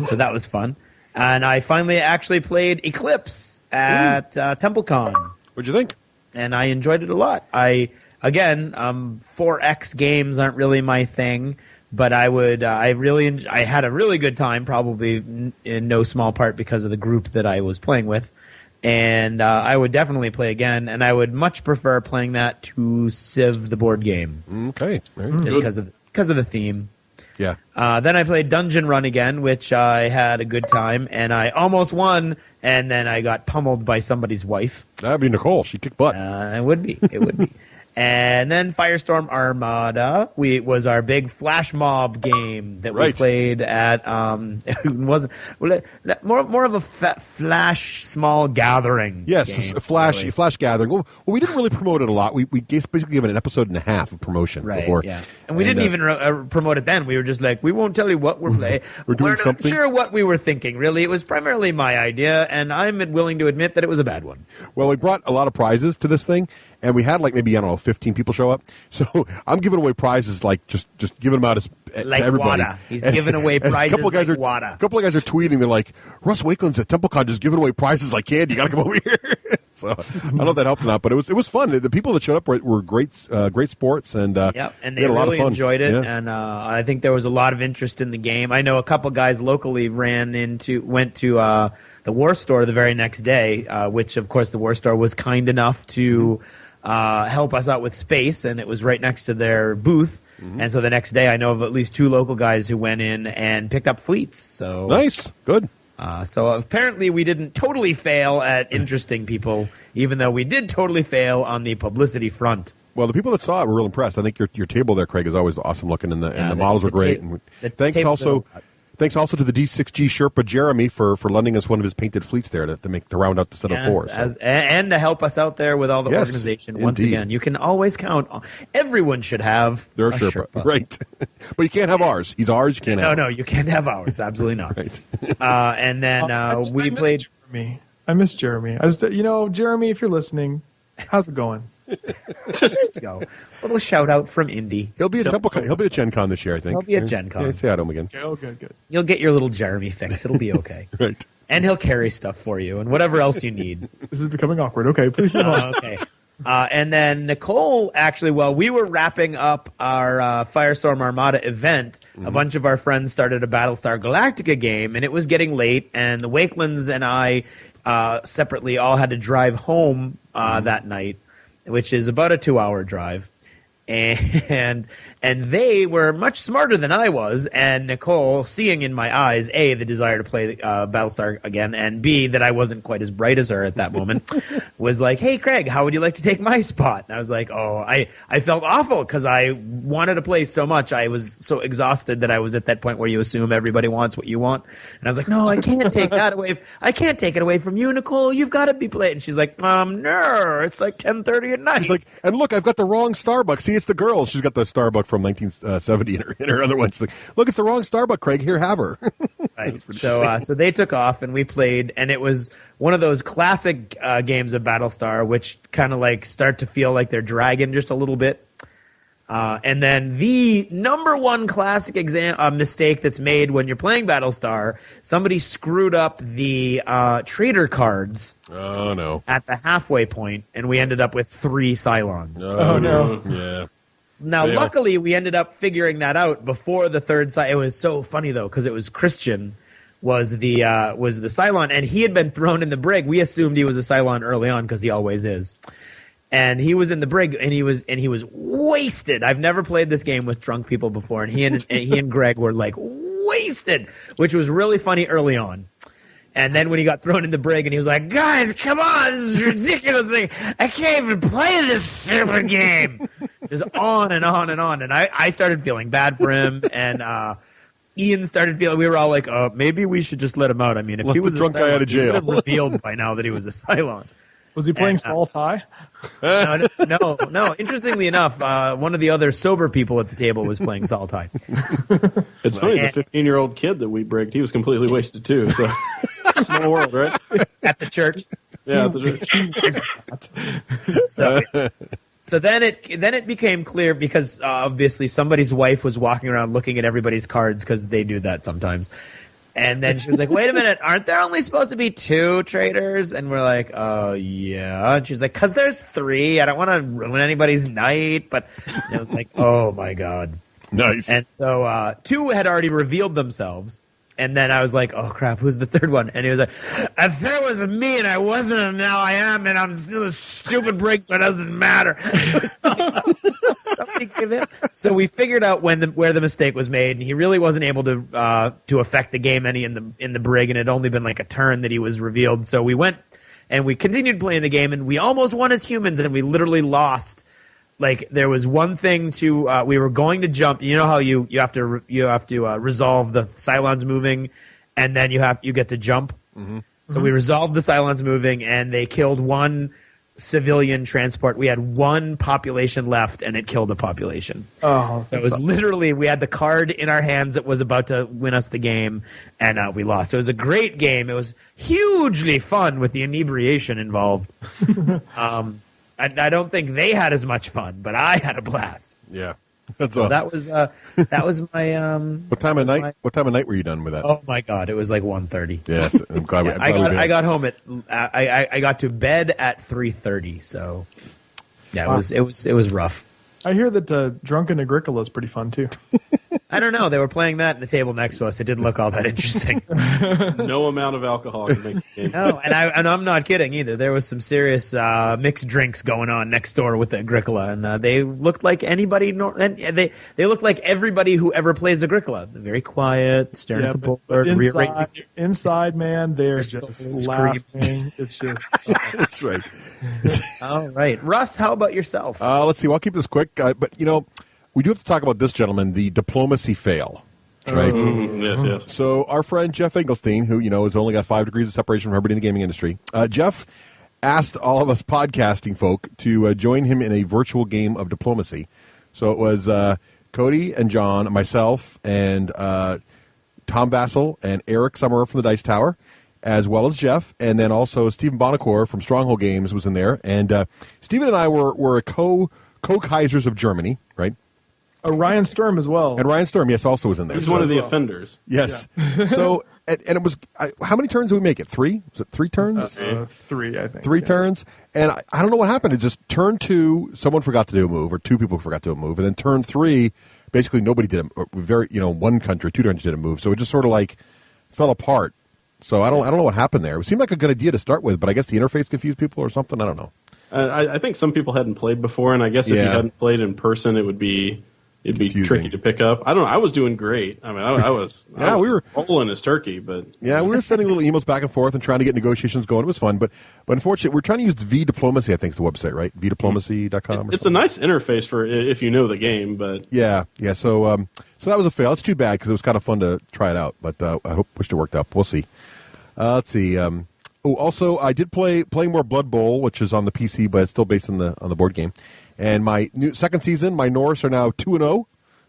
So that was fun. And I finally actually played Eclipse at TempleCon. What'd you think? And I enjoyed it a lot. 4X games aren't really my thing, but I had a really good time, probably in no small part because of the group that I was playing with. And I would definitely play again, and I would much prefer playing that to Civ, the board game. Okay. Just because of the theme. Yeah. Then I played Dungeon Run again, which I had a good time, and I almost won, and then I got pummeled by somebody's wife. That'd be Nicole. She kicked butt. It would be. And then Firestorm Armada was our big flash mob game that we played at more of a flash small gathering. Yes, game, a flash gathering. Well, we didn't really promote it a lot. We basically given an episode and a half of promotion before. Yeah. And we didn't even promote it then. We were just like, we won't tell you what we're playing. We're not sure what we were thinking, really. It was primarily my idea, and I'm willing to admit that it was a bad one. Well, we brought a lot of prizes to this thing, and we had maybe, 15 people show up. So I'm giving away prizes just giving them out to everybody. Water. He's giving away prizes water. A couple of guys are tweeting. They're like, Russ Wakeland's at TempleCon just giving away prizes like candy. You got to come over here. So I don't know if that helped or not, but it was fun. The people that showed up were great sports, and and they really enjoyed it. Yeah. And I think there was a lot of interest in the game. I know a couple guys locally went to the War Store the very next day, which of course the War Store was kind enough to help us out with space, and it was right next to their booth. Mm-hmm. And so the next day, I know of at least 2 local guys who went in and picked up fleets. So nice, good. So apparently we didn't totally fail at interesting people, even though we did totally fail on the publicity front. Well, the people that saw it were real impressed. I think your table there, Craig, is always awesome looking, and the models were great. Thanks also to the D6G Sherpa Jeremy for lending us one of his painted fleets there to round out the set of 4. And to help us out there with all the organization. Once again, you can always count on, everyone should have their Sherpa. Right. But you can't have ours. He's ours. You can't have No, you can't have ours. Absolutely not. Right. And then we played. Jeremy. I miss Jeremy. Jeremy, if you're listening, how's it going? There you go. A little shout out from Indy. He'll be at TempleCon. He'll be at Gen Con this year, I think. He'll be at Gen Con. Yeah, say hi to him again. Oh, good. You'll get your little Jeremy fix. It'll be okay. Right. And he'll carry stuff for you and whatever else you need. This is becoming awkward. Okay, please move on. Okay. And then Nicole, actually, while we were wrapping up our Firestorm Armada event, a bunch of our friends started a Battlestar Galactica game, and it was getting late, and the Wakelands and I separately all had to drive home that night, which is about a 2-hour drive. And they were much smarter than I was, and Nicole, seeing in my eyes, A, the desire to play Battlestar again, and B, that I wasn't quite as bright as her at that moment, was like, hey, Craig, how would you like to take my spot? And I was like, I felt awful because I wanted to play so much. I was so exhausted that I was at that point where you assume everybody wants what you want. And I was like, no, I can't take that away. I can't take it away from you, Nicole. You've got to be playing. And she's like, no, it's like 10:30 at night. She's like, and look, I've got the wrong Starbucks. See, it's the girl. She's got the Starbucks from 1970 in her other one. She's like, look, it's the wrong Starbucks, Craig. Here, have her. Right. So they took off and we played, and it was one of those classic games of Battlestar, which kind of start to feel like they're dragging just a little bit. And then the number one classic mistake that's made when you're playing Battlestar, somebody screwed up the trader cards. Oh no! At the halfway point, and we ended up with 3 Cylons. Oh no! Yeah. Now, luckily, we ended up figuring that out before the third side. It was so funny, though, because it was Christian, was the Cylon, and he had been thrown in the brig. We assumed he was a Cylon early on because he always is. And he was in the brig, and he was wasted. I've never played this game with drunk people before, and he and Greg were like wasted, which was really funny early on. And then when he got thrown in the brig, and he was like, "Guys, come on, this is ridiculous! I can't even play this stupid game." Just on and on and on, and I started feeling bad for him, and Ian started feeling. We were all like, maybe we should just let him out. I mean, if he was a drunk guy out of jail, he would have revealed by now that he was a Cylon. Was he playing Salt High? No. Interestingly enough, one of the other sober people at the table was playing Salt High. It's funny, the 15-year-old kid that we brigged, he was completely wasted too. So, small world, right? At the church. Yeah, at the church. So then it became clear because obviously somebody's wife was walking around looking at everybody's cards because they do that sometimes. And then she was like, "Wait a minute, aren't there only supposed to be 2 traders?" And we're like, yeah. And she's like, "'Cause there's 3. I don't want to ruin anybody's night." But it was like, oh my God. Nice. And so 2 had already revealed themselves. And then I was like, "Oh crap, who's the third one?" And he was like, "If there was me and I wasn't, and now I am, and I'm still a stupid break, so it doesn't matter." So we figured out where the mistake was made, and he really wasn't able to affect the game any in the brig, and it had only been like a turn that he was revealed. So we went and we continued playing the game, and we almost won as humans, and we literally lost. Like there was one thing to we were going to jump. You know how you have to resolve the Cylons moving, and then you get to jump. Mm-hmm. So we resolved the Cylons moving, and they killed one civilian transport. We had 1 population left, and it killed a population. Oh, so it was literally we had the card in our hands that was about to win us the game, and we lost. So it was a great game. It was hugely fun with the inebriation involved. I don't think they had as much fun, but I had a blast. Yeah, so that was my. What time of night? What time of night were you done with that? Oh my God, it was like 1:30. Yes, I'm glad. I got home at. I got to bed at 3:30. So yeah, wow. It was rough. I hear that Drunken Agricola is pretty fun too. I don't know. They were playing that at the table next to us. It didn't look all that interesting. No amount of alcohol can make the game. No, and I'm not kidding either. There was some serious mixed drinks going on next door with the Agricola, and they looked like anybody. And they looked like everybody who ever plays Agricola. They're very quiet, staring at the board. Inside, man, they're just laughing. It's just that's right. All right, Russ, how about yourself? Let's see. Well, I'll keep this quick, but we do have to talk about this gentleman, the diplomacy fail. Right. Yes. So our friend Jeff Engelstein, who has only got 5 degrees of separation from everybody in the gaming industry, Jeff asked all of us podcasting folk to join him in a virtual game of diplomacy. So it was Cody and John, myself, and Tom Vassell and Eric Summerer from the Dice Tower, as well as Jeff, and then also Stephen Bonacore from Stronghold Games was in there, and Stephen and I were co-Kaisers of Germany, right? Ryan Sturm as well. And Ryan Sturm, yes, also was in there. He's one of the offenders. Yes. Yeah. So, and it was, how many turns did we make it? 3? Was it 3 turns? 3, I think. 3 turns. And I don't know what happened. It just turn 2, someone forgot to do a move, or 2 people forgot to do a move. And then turn 3, basically nobody did a one country, 2 turns did a move. So it just sort of like fell apart. So I don't know what happened there. It seemed like a good idea to start with, but I guess the interface confused people or something. I don't know. I think some people hadn't played before, and I guess if you hadn't played in person, it'd be confusing. Tricky to pick up. I don't know. I was doing great. I mean, I was we were rolling as turkey, but yeah, we were sending little emails back and forth and trying to get negotiations going. It was fun, but unfortunately, we're trying to use V Diplomacy. I think is the website, right? vdiplomacy.com. It's a nice interface for if you know the game, but yeah. So that was a fail. It's too bad because it was kind of fun to try it out, but I wished it worked out. We'll see. Let's see. Also, I did playing more Blood Bowl, which is on the PC, but it's still based on the board game. And my new second season, my Norse are now 2-0.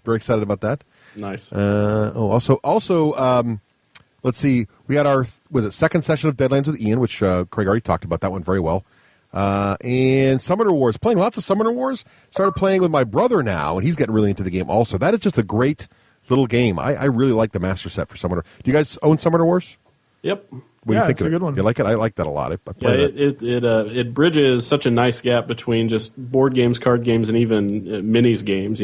Very excited about that. Nice. Also, let's see. We had our second session of Deadlands with Ian, which Craig already talked about. That went very well. And Summoner Wars, playing lots of Summoner Wars. Started playing with my brother now, and he's getting really into the game also. That is just a great little game. I really like the master set for Summoner. Do you guys own Summoner Wars? Yep. What do you think it's a good one. You like it? I like that a lot. It bridges such a nice gap between just board games, card games, and even minis games.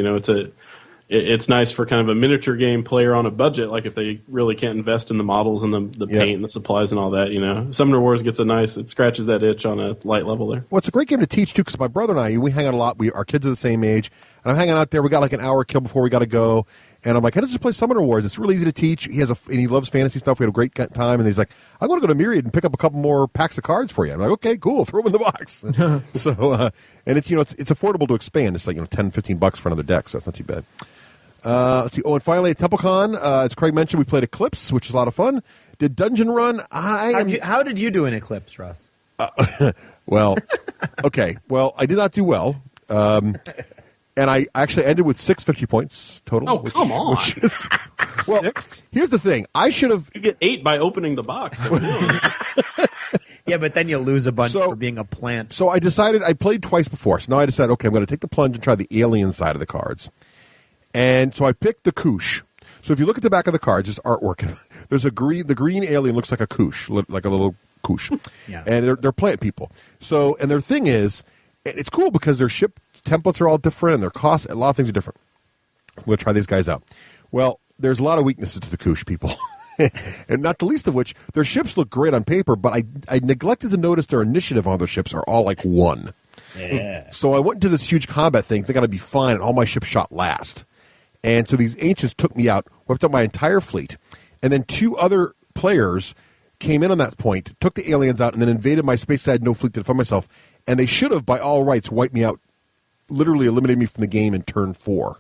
it's nice for kind of a miniature game player on a budget. Like if they really can't invest in the models and the paint and the supplies and all that, Summoner Wars gets it scratches that itch on a light level there. Well, it's a great game to teach too, because my brother and I, we hang out a lot. Our kids are the same age, and I'm hanging out there. We got like an hour kill before we got to go, and I'm like, "Hey, let's just play Summoner Wars. It's really easy to teach." And he loves fantasy stuff. We had a great time, and he's like, "I'm going to go to Myriad and pick up a couple more packs of cards for you." I'm like, "Okay, cool. Throw them in the box." So, and it's it's affordable to expand. It's like $10-15 for another deck, so it's not too bad. Let's see. Oh, and finally at TempleCon, as Craig mentioned, we played Eclipse, which is a lot of fun. Did Dungeon Run. How did you do in Eclipse, Russ? Well, okay. Well, I did not do well. And I actually ended with 6 victory points total. Oh, come on. Which is, well, 6? Here's the thing. I should have... You get 8 by opening the box. Yeah, but then you lose a bunch for being a plant. So I decided... I played twice before, so now I decided, okay, I'm going to take the plunge and try the alien side of the cards. And so I picked the Koosh. So if you look at the back of the cards, there's artwork. There's the green alien looks like a Koosh, like a little Koosh. Yeah. And they're plant people. So, and their thing is, it's cool because their ship templates are all different and their costs, a lot of things are different. I'm going to try these guys out. Well, there's a lot of weaknesses to the Koosh people. And not the least of which, their ships look great on paper, but I neglected to notice their initiative on their ships are all like 1. Yeah. So I went into this huge combat thing thinking I'd be fine, and all my ships shot last. And so these ancients took me out, wiped out my entire fleet, and then 2 other players came in on that point, took the aliens out, and then invaded my space. I had no fleet to defend myself, and they should have, by all rights, wiped me out, literally eliminated me from the game in turn 4.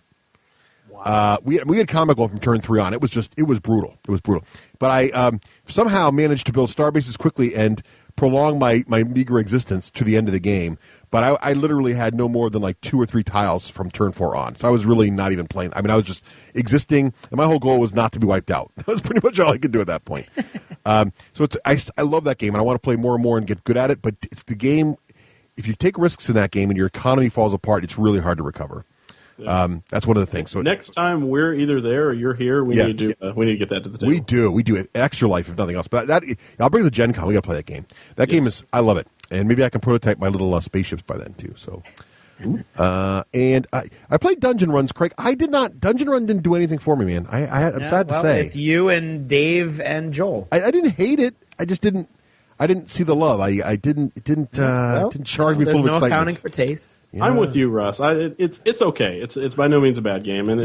Wow. We had combat going from turn 3 on. It was brutal. It was brutal. But I somehow managed to build star bases quickly and prolong my meager existence to the end of the game. But I literally had no more than like 2 or 3 tiles from turn 4 on. So I was really not even playing. I mean, I was just existing, and my whole goal was not to be wiped out. That was pretty much all I could do at that point. So I love that game, and I want to play more and more and get good at it. But it's the game, if you take risks in that game and your economy falls apart, it's really hard to recover. Yeah. That's one of the things. So next time we're either there or you're here, we need to get that to the table. We do Extra Life if nothing else. But I'll bring the Gen Con. We got to play that game. That game I love it, and maybe I can prototype my little spaceships by then too. So, and I played Dungeon Runs, Craig. Dungeon Run didn't do anything for me, man. I'm sad to say it's you and Dave and Joel. I didn't hate it. I just didn't. I didn't see the love. It didn't charge me full of excitement. There's no accounting for taste. Yeah. I'm with you, Russ. It's okay. It's by no means a bad game, and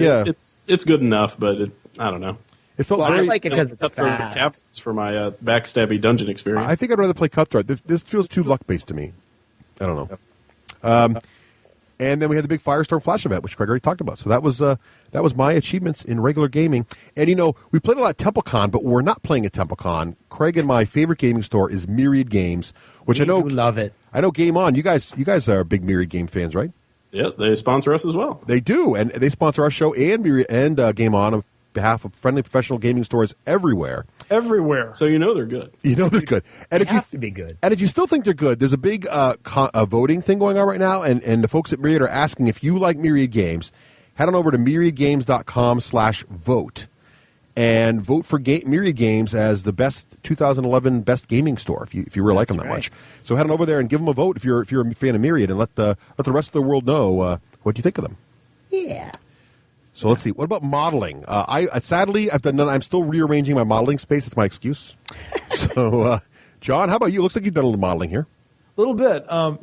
it's good enough. But I don't know. It felt I like it because it's fast. For my backstabby dungeon experience, I think I'd rather play Cutthroat. This feels too luck based to me. I don't know. And then we had the big Firestorm Flash event, which Craig already talked about. So that was my achievements in regular gaming. And we played a lot at TempleCon, but we're not playing at TempleCon. Craig and my favorite gaming store is Myriad Games, which I know love it. I know Game On. You guys are big Myriad Game fans, right? Yeah, they sponsor us as well. They do, and they sponsor our show and Myriad and Game On behalf of friendly professional gaming stores everywhere. Everywhere. So they're good. They're good. And they have to be good. And if you still think they're good, there's a big voting thing going on right now, and the folks at Myriad are asking if you like Myriad Games, head on over to myriadgames.com/vote and vote for Myriad Games as the best 2011 best gaming store if you really like them that much. So head on over there and give them a vote if you're a fan of Myriad, and let the rest of the world know what you think of them. Yeah. So let's see. What about modeling? Sadly, I'm still rearranging my modeling space. It's my excuse. So, John, how about you? Looks like you've done a little modeling here. A little bit. And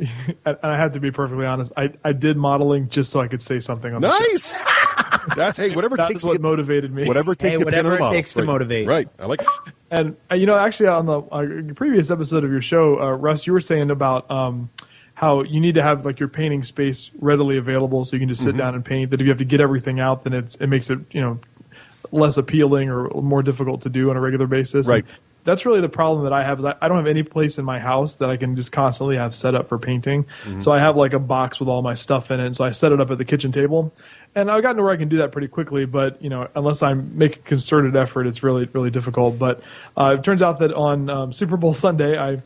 I have to be perfectly honest. I did modeling just so I could say something on the show. Nice. That's whatever that takes is what motivated me. Whatever it takes to motivate. Right. I like it. And actually, on the previous episode of your show, Russ, you were saying about how you need to have like your painting space readily available so you can just sit down and paint. That if you have to get everything out, then it makes it less appealing or more difficult to do on a regular basis. Right. And that's really the problem that I have. Is I don't have any place in my house that I can just constantly have set up for painting. Mm-hmm. So I have like a box with all my stuff in it. And so I set it up at the kitchen table, and I've gotten to where I can do that pretty quickly. But unless I make a concerted effort, it's really, really difficult. But it turns out that on Super Bowl Sunday, I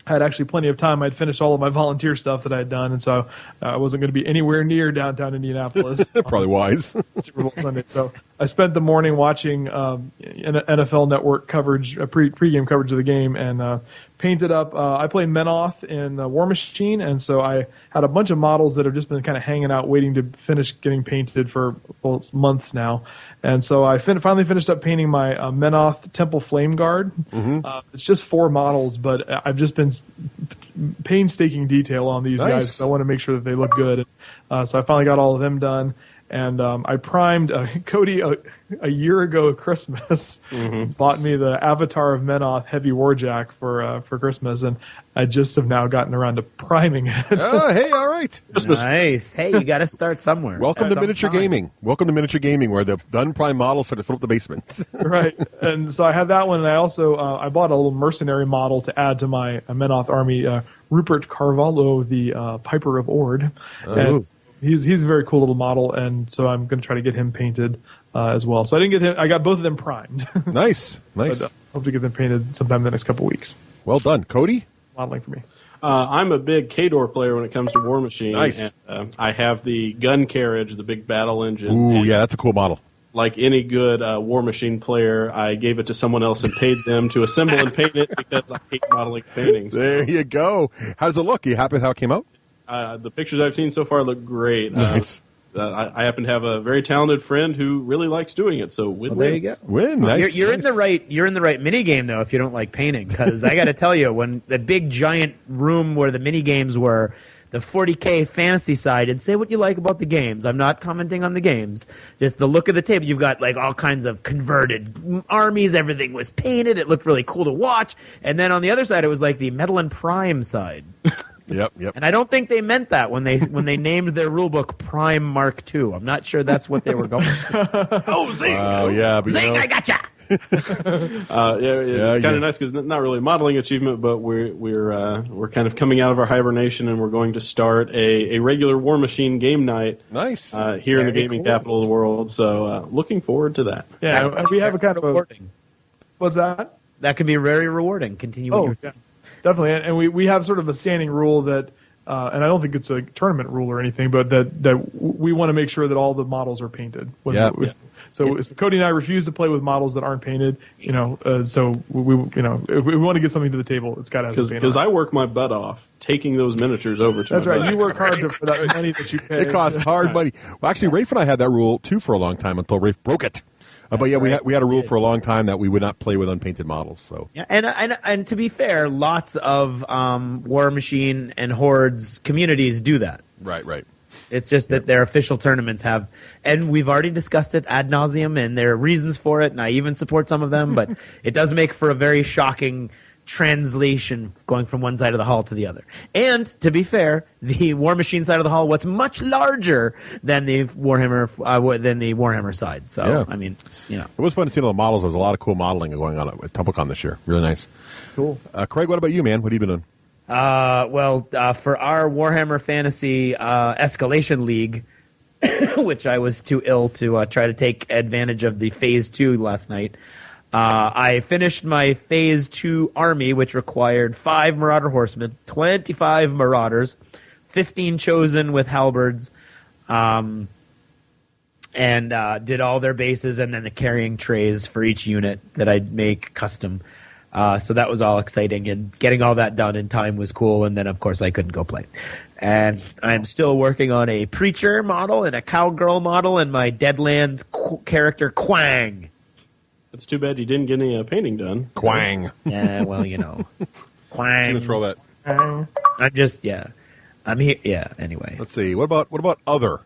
had actually plenty of time. I'd finished all of my volunteer stuff that I had done, and so I wasn't going to be anywhere near downtown Indianapolis. Probably wise. Super Bowl Sunday. So I spent the morning watching NFL Network coverage, pregame coverage of the game, and painted up. I play Menoth in War Machine, and so I had a bunch of models that have just been kind of hanging out, waiting to finish getting painted for months now. And so I finally finished up painting my Menoth Temple Flame Guard. It's just 4 models, but I've just been painstaking detail on these guys. Because I want to make sure that they look good. So I finally got all of them done. And I primed Cody a year ago at Christmas. Bought me the Avatar of Menoth Heavy Warjack for Christmas, and I just have now gotten around to priming it. Oh, hey, all right. Nice. Hey, you got to start somewhere. Welcome to miniature gaming. Welcome to miniature gaming, where the unprimed models sort of fill up the basement. Right. And so I had that one, and I also I bought a little mercenary model to add to my Menoth army, Rupert Carvalho, the Piper of Ord. And he's a very cool little model, and so I'm going to try to get him painted as well. So I didn't get him. I got both of them primed. Nice. But, hope to get them painted sometime in the next couple of weeks. Well done. Cody? Modeling for me. I'm a big K-Door player when it comes to War Machine. Nice. And, I have the gun carriage, the big battle engine. Ooh, yeah, that's a cool model. Like any good War Machine player, I gave it to someone else and paid them to assemble and paint it because I hate modeling paintings. There you go. How does it look? Are you happy with how it came out? The pictures I've seen so far look great. Nice. I happen to have a very talented friend who really likes doing it. So win-win. There you go. Win. Nice. You're in the right. You're in the right mini game though. If you don't like painting, because I got to tell you, when the big giant room where the mini games were, the 40K fantasy side, and say what you like about the games. I'm not commenting on the games. Just the look of the table. You've got like all kinds of converted armies. Everything was painted. It looked really cool to watch. And then on the other side, it was like the Metal and Prime side. Yep. And I don't think they meant that when they named their rulebook Prime Mark II. I'm not sure that's what they were going for. Oh, zing! Yeah, but Zing! I gotcha. It's kind of nice because not really a modeling achievement, but we're kind of coming out of our hibernation and we're going to start a regular War Machine game night. Nice. Here in the gaming capital of the world. So looking forward to that. Yeah, and we have a kind of rewarding. What's that? That can be very rewarding. Continue. What you were saying. Definitely, and we have sort of a standing rule that, and I don't think it's a tournament rule or anything, but that we want to make sure that all the models are painted. So Cody and I refuse to play with models that aren't painted. So we if we want to get something to the table, it's got to have some paint. Because I work my butt off taking those miniatures over to. That's right. You work hard for that money that you pay. It costs hard money. Well, actually, Rafe and I had that rule too for a long time until Rafe broke it. But yeah, we had a rule for a long time that we would not play with unpainted models. So yeah, and to be fair, lots of War Machine and Hordes communities do that. Right. It's just that their official tournaments have, and we've already discussed it ad nauseum, and there are reasons for it, and I even support some of them. But it does make for a very shocking translation going from one side of the hall to the other. And to be fair, the War Machine side of the hall was much larger than the Warhammer side. So yeah. I mean, it was fun to see all the models. There was a lot of cool modeling going on at TumbleCon this year. Really nice. Cool. Craig, what about you, man? What have you been doing? For our Warhammer Fantasy Escalation League, which I was too ill to try to take advantage of the Phase 2 last night, I finished my Phase 2 army, which required 5 Marauder Horsemen, 25 Marauders, 15 Chosen with Halberds, and did all their bases and then the carrying trays for each unit that I'd make custom. So that was all exciting, and getting all that done in time was cool, and then, of course, I couldn't go play. And I'm still working on a Preacher model and a Cowgirl model and my Deadlands character, Quang. It's too bad you didn't get any painting done. Quang. Yeah, well, Quang. I'm gonna throw that. I'm just, I'm here. Yeah, anyway. Let's see. What about other?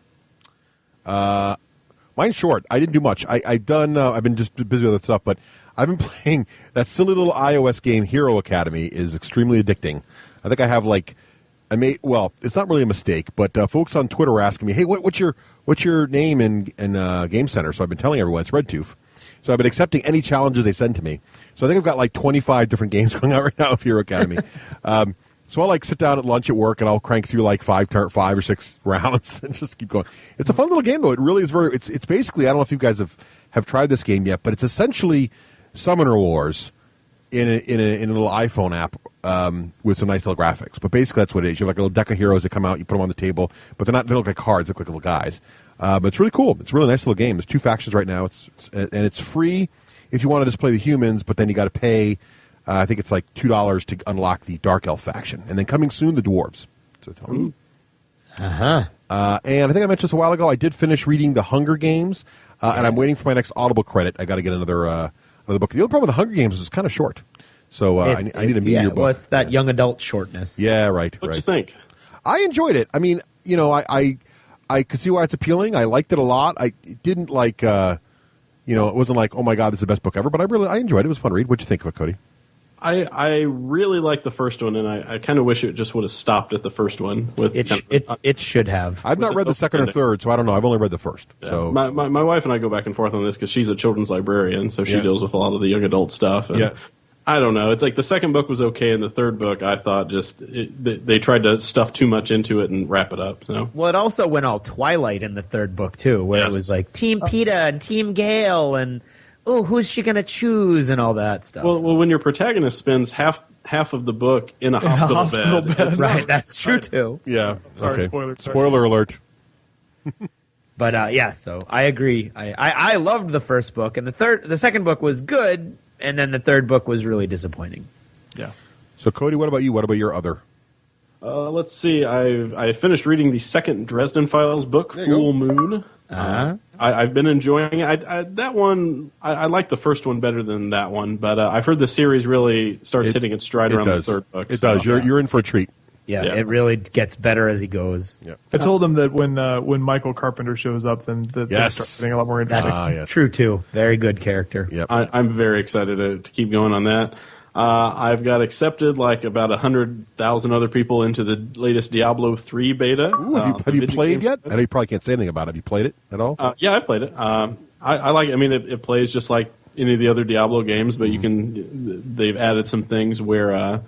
Mine's short. I didn't do much. I've been just busy with other stuff, but I've been playing that silly little iOS game, Hero Academy, is extremely addicting. I think I have it's not really a mistake, but folks on Twitter are asking me, hey, what's your name in Game Center? So I've been telling everyone it's RedTooth. So I've been accepting any challenges they send to me. So I think I've got 25 different games going on right now with Hero Academy. So I'll sit down at lunch at work and I'll crank through 5 or 6 rounds and just keep going. It's a fun little game though. It really is it's basically, I don't know if you guys have tried this game yet, but it's essentially Summoner Wars in a little iPhone app. with some nice little graphics. But basically, that's what it is. You have like a little deck of heroes that come out, you put them on the table, but they don't look like cards, they look like little guys. But it's really cool. It's a really nice little game. There's 2 factions right now, and it's free if you want to just play the humans, but then you got to pay, I think it's like $2 to unlock the Dark Elf faction. And then coming soon, the Dwarves. So tell me. And I think I mentioned this a while ago, I did finish reading The Hunger Games, and I'm waiting for my next Audible credit. I got to get another book. The only problem with The Hunger Games is it's kind of short. So I need a meteor book. Well, it's that young adult shortness. Yeah, right. What'd you think? I enjoyed it. I mean, I could see why it's appealing. I liked it a lot. I didn't like, it wasn't like, oh my God, this is the best book ever. But I enjoyed it. It was a fun read. What'd you think of it, Cody? I really liked the first one, and I kind of wish it just would have stopped at the first one. It should have. I've not read the second or third, so I don't know. I've only read the first. Yeah. So my wife and I go back and forth on this because she's a children's librarian, so she deals with a lot of the young adult stuff. And I don't know. It's like the second book was okay, and the third book I thought they tried to stuff too much into it and wrap it up. So. Well, it also went all Twilight in the third book too, where it was like Team PETA and Team Gale and who's she going to choose and all that stuff. Well, when your protagonist spends half of the book in a hospital bed. Right, that's true too. Yeah. Sorry, okay. Spoiler alert. But so I agree. I loved the first book, and the second book was good. And then the third book was really disappointing. Yeah. So, Cody, what about you? What about your other? Let's see. I finished reading the second Dresden Files book, Full Moon. I've been enjoying it. That one, I like the first one better than that one, but I've heard the series really starts hitting its stride around the third book. It does. You're in for a treat. Yeah, it really gets better as he goes. Yep. I told him that when Michael Carpenter shows up, then they start getting a lot more interesting. That's true, too. Very good character. Yep. I'm very excited to keep going on that. I've got accepted like about 100,000 other people into the latest Diablo 3 beta. Ooh, have you played yet? I know you probably can't say anything about it. Have you played it at all? Yeah, I've played it. I like it. I mean, it plays just like any of the other Diablo games, but they've added some things where...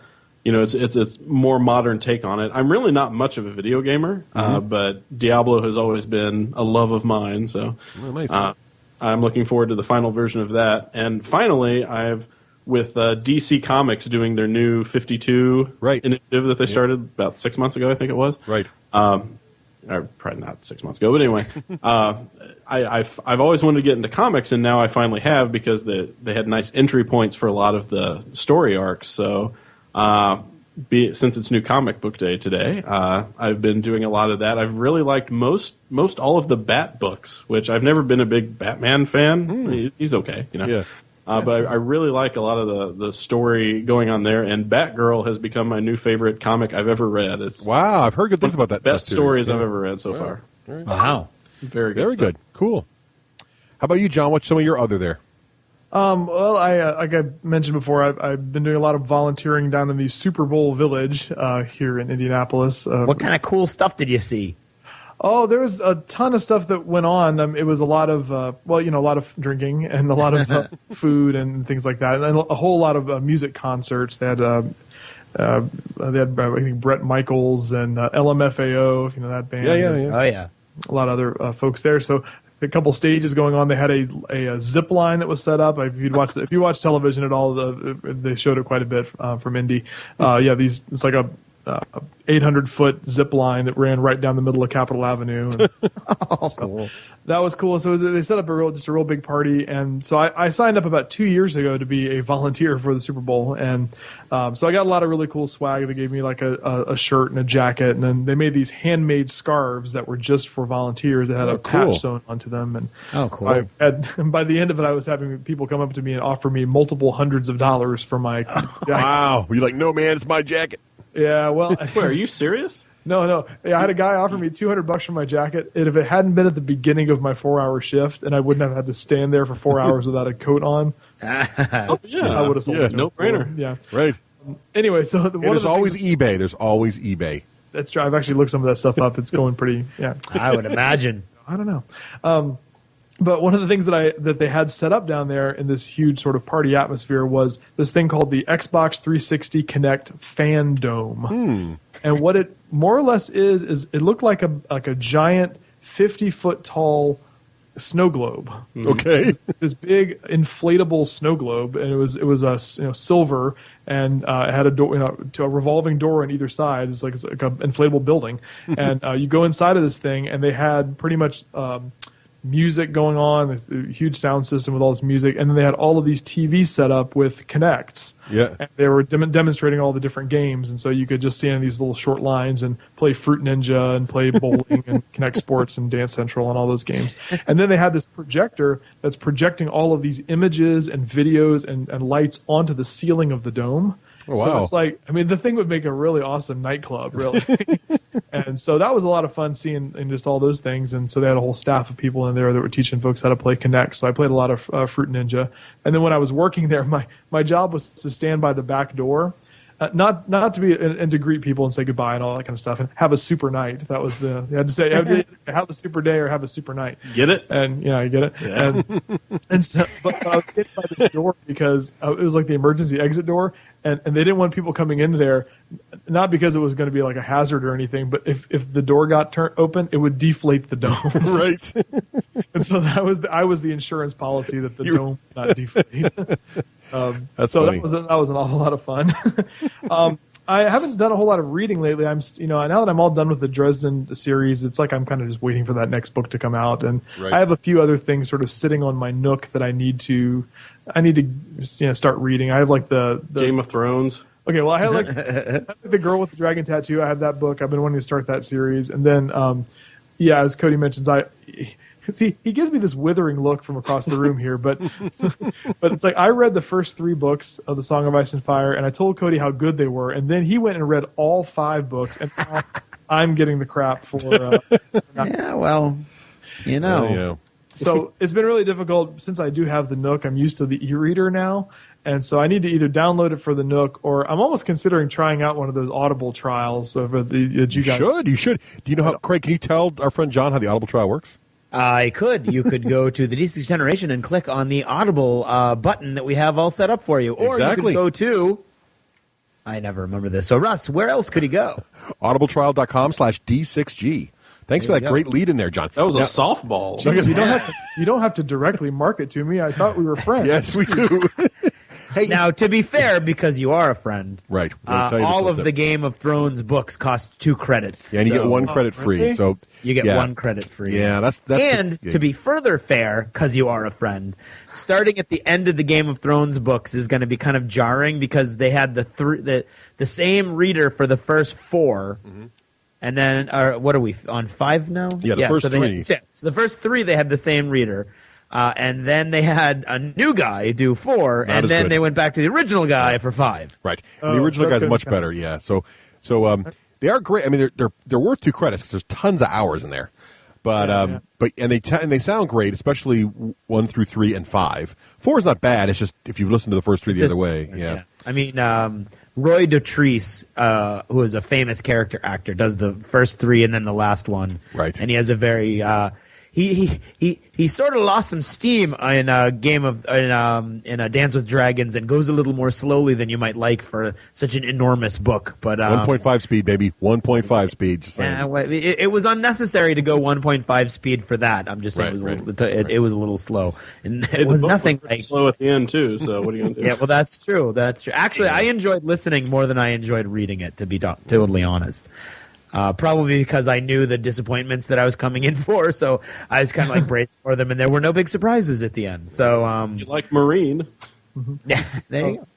it's more modern take on it. I'm really not much of a video gamer, but Diablo has always been a love of mine. So nice. I'm looking forward to the final version of that. And finally, with DC Comics doing their new 52 initiative that they started about 6 months ago, I think it was. Right. Or probably not 6 months ago, but anyway, I've always wanted to get into comics, and now I finally have because they had nice entry points for a lot of the story arcs. So. Since it's New Comic Book Day today, I've been doing a lot of that. I've really liked most all of the Bat books, which I've never been a big Batman fan. He's okay, Yeah. But I really like a lot of the story going on there. And Batgirl has become my new favorite comic I've ever read. Wow, I've heard good things about that. Best stories I've ever read so far. Wow, very good. Very good. Cool. How about you, John? What's some of your other there? Well, like I mentioned before, I've been doing a lot of volunteering down in the Super Bowl Village here in Indianapolis. What kind of cool stuff did you see? Oh, there was a ton of stuff that went on. It was a lot of, a lot of drinking and a lot of food and things like that, and a whole lot of music concerts. They had, I think, Bret Michaels and LMFAO, if you know that band. Yeah. Oh yeah, a lot of other folks there. So. A couple stages going on. They had a zip line that was set up. If you watch television at all, they showed it quite a bit from Indy. It's like a 800-foot zip line that ran right down the middle of Capitol Avenue. Cool. That was cool. So they set up a real big party, and so I signed up about 2 years ago to be a volunteer for the Super Bowl, and so I got a lot of really cool swag. They gave me like a shirt and a jacket, and then they made these handmade scarves that were just for volunteers that had a patch sewn onto them. And cool. So and by the end of it, I was having people come up to me and offer me multiple hundreds of dollars for my jacket. Wow. Were you like, no, man, it's my jacket? Yeah, well... Wait, are you serious? No. Yeah, I had a guy offer me $200 for my jacket, and if it hadn't been at the beginning of my 4-hour shift, and I wouldn't have had to stand there for 4 hours without a coat on, I would have sold it. No brainer. Yeah. Right. Anyway, so there's always eBay. There's always eBay. That's true. I've actually looked some of that stuff up. It's going pretty. Yeah. I would imagine. I don't know. But one of the things that they had set up down there in this huge sort of party atmosphere was this thing called the Xbox 360 Connect Fan Dome. And what it more or less is it looked like a giant 50-foot tall snow globe. Okay. This big inflatable snow globe, and it was silver, and it had a door, to a revolving door on either side. It's like an inflatable building, and you go inside of this thing, and they had pretty much music going on, this huge sound system with all this music, and then they had all of these TVs set up with Kinects. Yeah. And they were demonstrating all the different games, and so you could just see in these little short lines and play Fruit Ninja and play bowling and Kinect Sports and Dance Central and all those games. And then they had this projector that's projecting all of these images and videos and lights onto the ceiling of the dome. Oh, wow. So it's like, I mean, the thing would make a really awesome nightclub, really. And so that was a lot of fun seeing and just all those things. And so they had a whole staff of people in there that were teaching folks how to play Kinect. So I played a lot of Fruit Ninja. And then when I was working there, my job was to stand by the back door, not to be and to greet people and say goodbye and all that kind of stuff, and have a super night. That was you had to say have a super day or have a super night. Get it? And yeah, I get it. Yeah. And so, but I was standing by this door because it was like the emergency exit door. And they didn't want people coming into there, not because it was going to be like a hazard or anything, but if the door got open, it would deflate the dome. Right. And so I was the insurance policy that the dome would not deflate. That's so funny. that was an awful lot of fun. I haven't done a whole lot of reading lately. I'm now that I'm all done with the Dresden series, it's like I'm kind of just waiting for that next book to come out, and Right. I have a few other things sort of sitting on my Nook that I need to start reading. I have like the Game of Thrones. Okay, well, I had like the Girl with the Dragon Tattoo. I have that book. I've been wanting to start that series, and then as Cody mentions, he gives me this withering look from across the room here, but it's like I read the first 3 books of the Song of Ice and Fire, and I told Cody how good they were, and then he went and read all 5 books, and now I'm getting the crap for. Yeah, well, Yeah. So it's been really difficult since I do have the Nook. I'm used to the e-reader now, and so I need to either download it for the Nook, or I'm almost considering trying out one of those Audible trials. You should. Do you know how, Craig? Can you tell our friend John how the Audible trial works? I could. You could go to the D6 Generation and click on the Audible button that we have all set up for you. Or Exactly. you could go to... I never remember this. So, Russ, where else could he go? audibletrial.com/D6G. Thanks for that great lead in there, John. That was a softball. you don't have to directly market to me. I thought we were friends. Yes, we do. Hey, Now, to be fair, because you are a friend, right. We're gonna tell you all this of little the tip. Game of Thrones books cost 2 credits. Yeah, and you get So 1 credit free. really? So You get yeah. 1 credit free. Yeah, that's and the- to be further fair, because you are a friend, starting at the end of the Game of Thrones books is going to be kind of jarring because they had the same reader for the first 4. Mm-hmm. And then, what are we on 5 now? Yeah, the first so 3. So the first 3 they had the same reader, and then they had a new guy do 4, Not and as then good. they went back to the original guy for 5. Right. And the original that's guy's good. much better. Yeah. So they are great. I mean, they're worth 2 credits because there's tons of hours in there. But they sound great, especially 1 through 3 and 5. 4 is not bad. It's just if you listen to the first 3 the other way. Yeah. I mean, Roy Dotrice, who is a famous character actor, does the first 3 and then the last one. Right. And he has a very he sort of lost some steam in a game of in a Dance with Dragons and goes a little more slowly than you might like for such an enormous book. But 1.5 speed, baby. 1.5 speed. Just saying. it was unnecessary to go 1.5 speed for that. I'm just saying Right, it was a little slow, and Hey, it the was book nothing pretty like. slow at the end too. So what are you gonna do? Yeah, well, that's true. That's true. Actually, I enjoyed listening more than I enjoyed reading it, to be totally honest. Probably because I knew the disappointments that I was coming in for, so I was kind of like braced for them, and there were no big surprises at the end. So, You like Marine? yeah, there you go.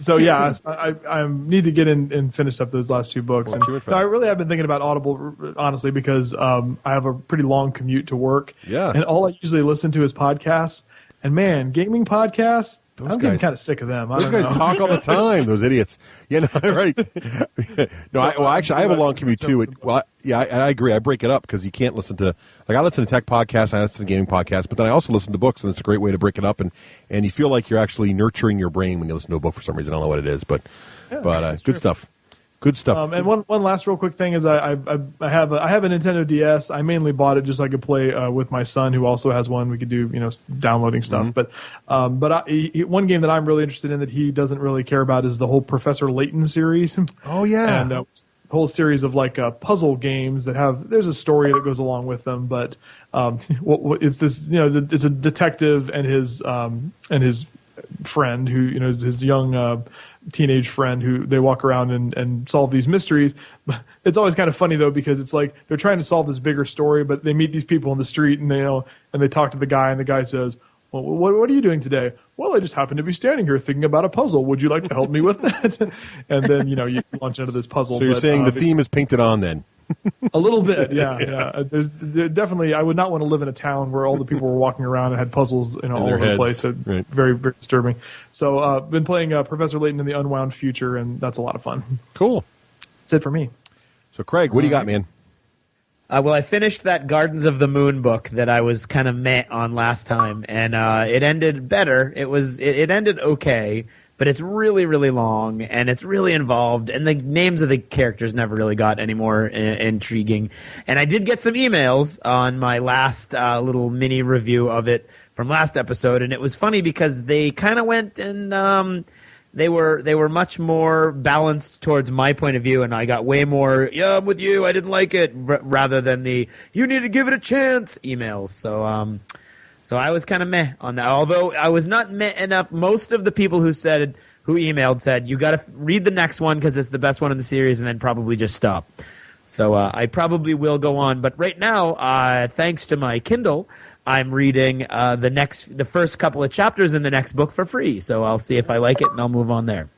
So yeah, I need to get in and finish up those last 2 books. And, I really have been thinking about Audible, honestly, because I have a pretty long commute to work. Yeah. And all I usually listen to is podcasts. And man, gaming podcasts, Those I'm getting guys- kind of sick of them. Those guys talk all the time. Those idiots. Yeah, no, right. No, actually, I have a long commute too. I agree. I break it up because you can't listen to I listen to tech podcasts, I listen to gaming podcasts, but then I also listen to books, and it's a great way to break it up, and you feel like you're actually nurturing your brain when you listen to a book for some reason. I don't know what it is, but good stuff. Good stuff. And one last real quick thing is I have a Nintendo DS. I mainly bought it just so I could play with my son, who also has one. We could do downloading stuff. Mm-hmm. But one game that I'm really interested in that he doesn't really care about is the whole Professor Layton series. Oh yeah. And whole series of like puzzle games that there's a story that goes along with them, but it's this, it's a detective and his friend who, is his young teenage friend who they walk around and solve these mysteries. It's always kind of funny though, because it's like they're trying to solve this bigger story, but they meet these people in the street and they talk to the guy, and the guy says, well, what are you doing today? Well, I just happen to be standing here thinking about a puzzle. Would you like to help me with that? And then, you launch into this puzzle. So you're saying the theme is painted on then? A little bit, yeah. There's definitely, I would not want to live in a town where all the people were walking around and had puzzles, all over the place. Right. Very, very disturbing. So, been playing Professor Layton in the Unwound Future, and that's a lot of fun. Cool. That's it for me. So, Craig, what do you got, man? Well, I finished that Gardens of the Moon book that I was kind of meh on last time, and it ended better. It ended okay, but it's really, really long, and it's really involved, and the names of the characters never really got any more intriguing. And I did get some emails on my last little mini review of it from last episode, and it was funny because they kind of went and they were much more balanced towards my point of view, and I got way more, yeah, I'm with you, I didn't like it, rather than the, you need to give it a chance emails. So I was kind of meh on that, although I was not meh enough. Most of the people who emailed said, you got to read the next one because it's the best one in the series, and then probably just stop. So I probably will go on. But right now, thanks to my Kindle, I'm reading the first couple of chapters in the next book for free. So I'll see if I like it, and I'll move on there.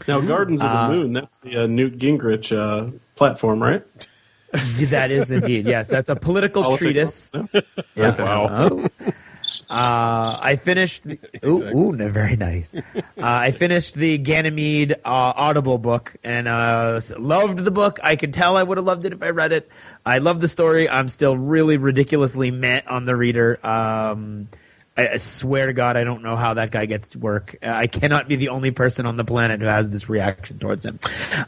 Now, Gardens of the Moon, that's the Newt Gingrich platform, right? That is indeed, yes. That's a political treatise. Yeah. Wow. I finished. Very nice. I finished the Ganymede Audible book and loved the book. I could tell I would have loved it if I read it. I love the story. I'm still really ridiculously meh on the reader. I swear to God, I don't know how that guy gets to work. I cannot be the only person on the planet who has this reaction towards him.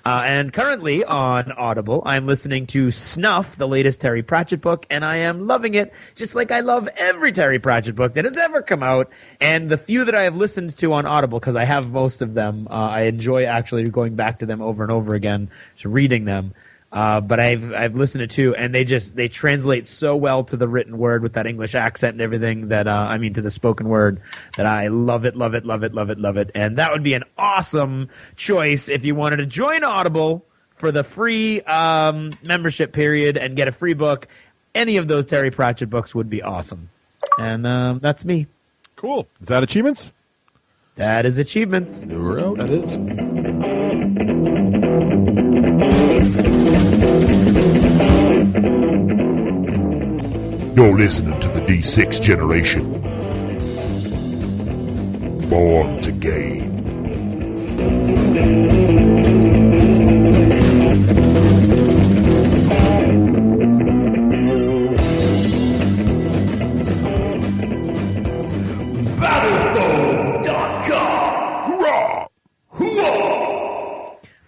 And currently on Audible, I'm listening to Snuff, the latest Terry Pratchett book, and I am loving it, just like I love every Terry Pratchett book that has ever come out. And the few that I have listened to on Audible, because I have most of them, I enjoy actually going back to them over and over again, just reading them. But I've listened to two, and they translate so well to the written word with that English accent and everything that to the spoken word, that I love it. And that would be an awesome choice if you wanted to join Audible for the free membership period and get a free book. Any of those Terry Pratchett books would be awesome. And that's me. Cool. Is that achievements? That is achievements. We're out. That is. You're listening to the D6 generation. Born to game.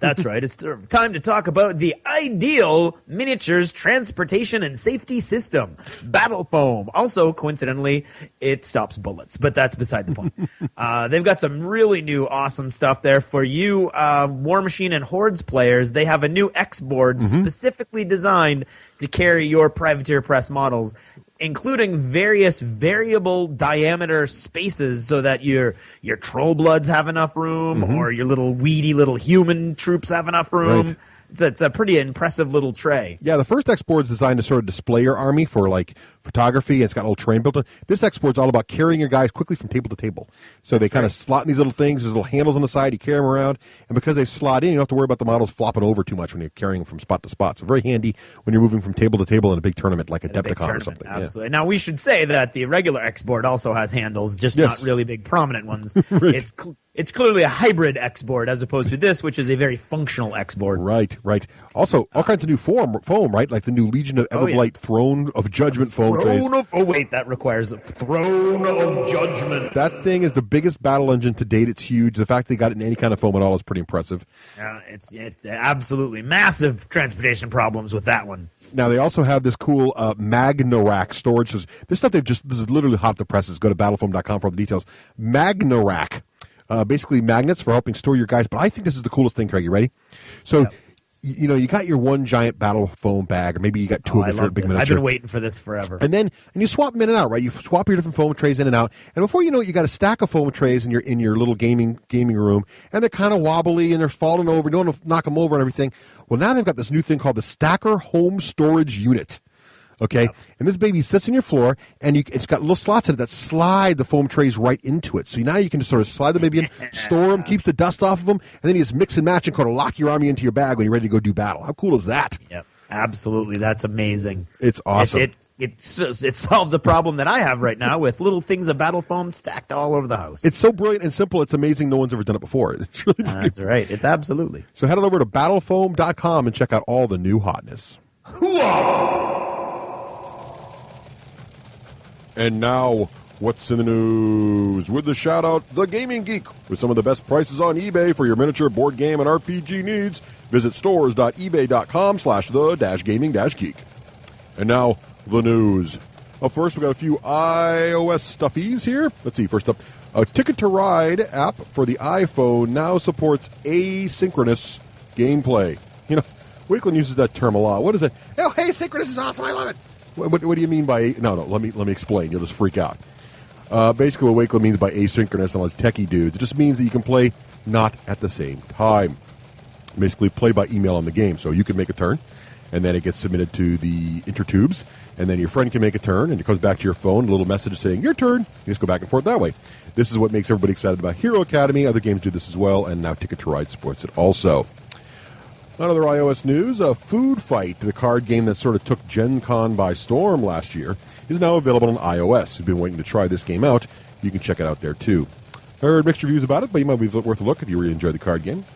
That's right. It's time to talk about the ideal miniatures transportation and safety system, Battle Foam. Also, coincidentally, it stops bullets, but that's beside the point. They've got some really new, awesome stuff there for you, War Machine and Hordes players. They have a new X board specifically designed to carry your Privateer Press models, including various variable diameter spaces so that your troll bloods have enough room or your little weedy little human troops have enough room. Right. It's a pretty impressive little tray. Yeah, the first X board is designed to sort of display your army for like photography, and it's got a little terrain built in. This X board's all about carrying your guys quickly from table to table. So they kind of slot in these little things. There's little handles on the side. You carry them around, and because they slot in, you don't have to worry about the models flopping over too much when you're carrying them from spot to spot. So very handy when you're moving from table to table in a big tournament like Adepticon or something. Absolutely. Yeah. Now we should say that the regular X board also has handles, just not really big prominent ones. Right. It's clearly a hybrid X board as opposed to this, which is a very functional X board. Right. Also, all kinds of new foam, right? Like the new Legion of Everblight Throne of Judgment foam trays. That requires a Throne of Judgment. That thing is the biggest battle engine to date. It's huge. The fact they got it in any kind of foam at all is pretty impressive. It's absolutely massive transportation problems with that one. Now, they also have this cool Magna-Rack storage. This stuff this is literally hot off the presses. Go to battlefoam.com for all the details. Magna-Rack. Basically magnets for helping store your guys. But I think this is the coolest thing, Craig. You ready? So you got your one giant battle foam bag, or maybe you got two of I them for a love big this. miniature. I've been waiting for this forever. And you swap them in and out, right? You swap your different foam trays in and out, and before you know it, you got a stack of foam trays in your little gaming room, and they're kind of wobbly and they're falling over. You don't want to knock them over and everything. Well, now they've got this new thing called the Stacker Home Storage Unit. Okay, yep. And this baby sits on your floor, and it's got little slots in it that slide the foam trays right into it. So now you can just sort of slide the baby in, store them, keeps the dust off of them, and then you just mix and match and kind of lock your army into your bag when you're ready to go do battle. How cool is that? Yep, absolutely. That's amazing. It's awesome. It solves a problem that I have right now with little things of battle foam stacked all over the house. It's so brilliant and simple. It's amazing. No one's ever done it before. It's really That's right. It's absolutely. So head on over to battlefoam.com and check out all the new hotness. And now, what's in the news? With the shout-out, The Gaming Geek. With some of the best prices on eBay for your miniature, board game, and RPG needs, visit stores.ebay.com/the-gaming-geek. And now, the news. Up first, we got a few iOS stuffies here. Let's see, first up, a Ticket to Ride app for the iPhone now supports asynchronous gameplay. You know, Wakeland uses that term a lot. What is it? Oh, asynchronous is awesome. I love it. What do you mean by no? Let me explain. You'll just freak out. Basically, what Wakeland means by asynchronous, unless techie dudes, it just means that you can play not at the same time. Basically, play by email on the game. So you can make a turn, and then it gets submitted to the intertubes, and then your friend can make a turn, and it comes back to your phone, a little message saying your turn. You just go back and forth that way. This is what makes everybody excited about Hero Academy. Other games do this as well, and now Ticket to Ride supports it also. Another iOS news, Food Fight, the card game that sort of took Gen Con by storm last year, is now available on iOS. If you've been waiting to try this game out, you can check it out there too. I heard mixed reviews about it, but you might be worth a look if you really enjoy the card game.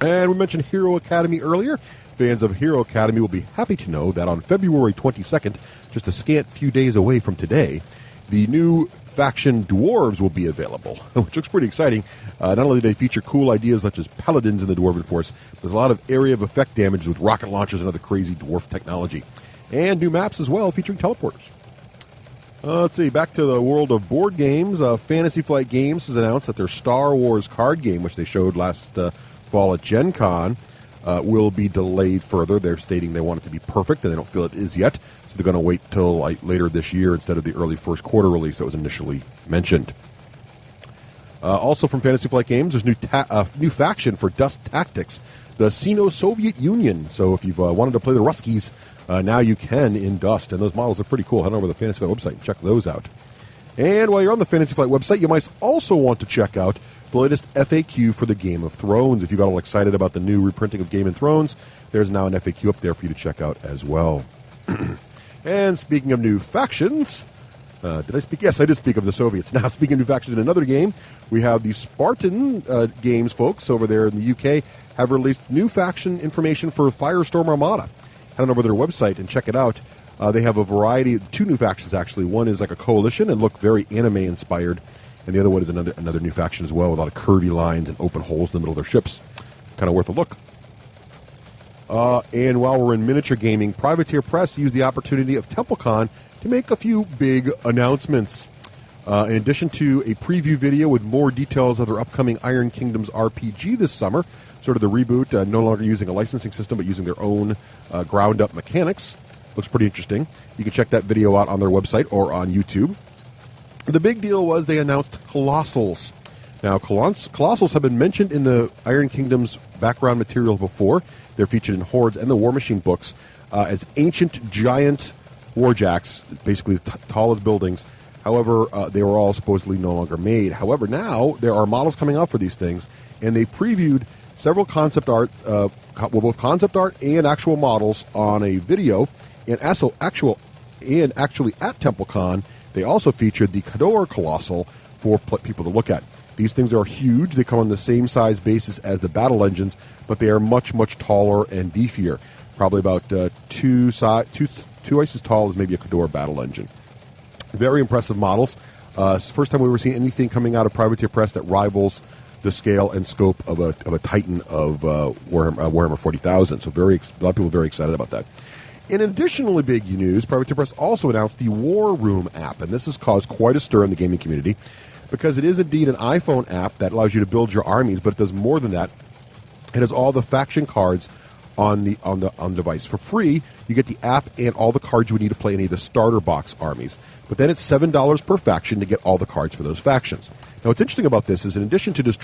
And we mentioned Hero Academy earlier. Fans of Hero Academy will be happy to know that on February 22nd, just a scant few days away from today, the new faction Dwarves will be available, which looks pretty exciting. Not only do they feature cool ideas such as paladins in the Dwarven Force, there's a lot of area of effect damage with rocket launchers and other crazy dwarf technology. And new maps as well, featuring teleporters. Let's see, back to the world of board games. Fantasy Flight Games has announced that their Star Wars card game, which they showed last fall at Gen Con, will be delayed further. They're stating they want it to be perfect, and they don't feel it is yet. So they're going to wait till later this year instead of the early first quarter release that was initially mentioned. Also from Fantasy Flight Games, there's new faction for Dust Tactics, the Sino-Soviet Union. So if you've wanted to play the Ruskies, now you can in Dust. And those models are pretty cool. Head over to the Fantasy Flight website and check those out. And while you're on the Fantasy Flight website, you might also want to check out the latest FAQ for the Game of Thrones. If you got all excited about the new reprinting of Game of Thrones, there's now an FAQ up there for you to check out as well. And speaking of new factions, did I speak? Yes, I did speak of the Soviets. Now, speaking of new factions in another game, we have the Spartan Games folks over there in the UK have released new faction information for Firestorm Armada. Head on over to their website and check it out. They have a variety, two new factions actually. One is like a coalition and look very anime-inspired, and the other one is another new faction as well with a lot of curvy lines and open holes in the middle of their ships. Kind of worth a look. And while we're in miniature gaming, Privateer Press used the opportunity of TempleCon to make a few big announcements. In addition to a preview video with more details of their upcoming Iron Kingdoms RPG this summer, sort of the reboot, no longer using a licensing system but using their own ground-up mechanics. Looks pretty interesting. You can check that video out on their website or on YouTube. The big deal was they announced Colossals. Now, Colossals have been mentioned in the Iron Kingdoms background material before. They're featured in Hordes and the War Machine books as ancient giant warjacks, basically tall as buildings. However, they were all supposedly no longer made. However, now there are models coming out for these things, and they previewed several concept art, both concept art and actual models on a video. And actually at TempleCon, they also featured the Khador Colossal for people to look at. These things are huge. They come on the same size basis as the battle engines, but they are much, much taller and beefier. Probably about twice as tall as maybe a Khador battle engine. Very impressive models. It's the first time we've ever seen anything coming out of Privateer Press that rivals the scale and scope of a Titan of Warhammer 40,000. So a lot of people are very excited about that. In additionally big news, Privateer Press also announced the War Room app, and this has caused quite a stir in the gaming community because it is indeed an iPhone app that allows you to build your armies, but it does more than that. It has all the faction cards on the device for free. You get the app and all the cards you would need to play any of the starter box armies. But then it's $7 per faction to get all the cards for those factions. Now, what's interesting about this is, in addition to just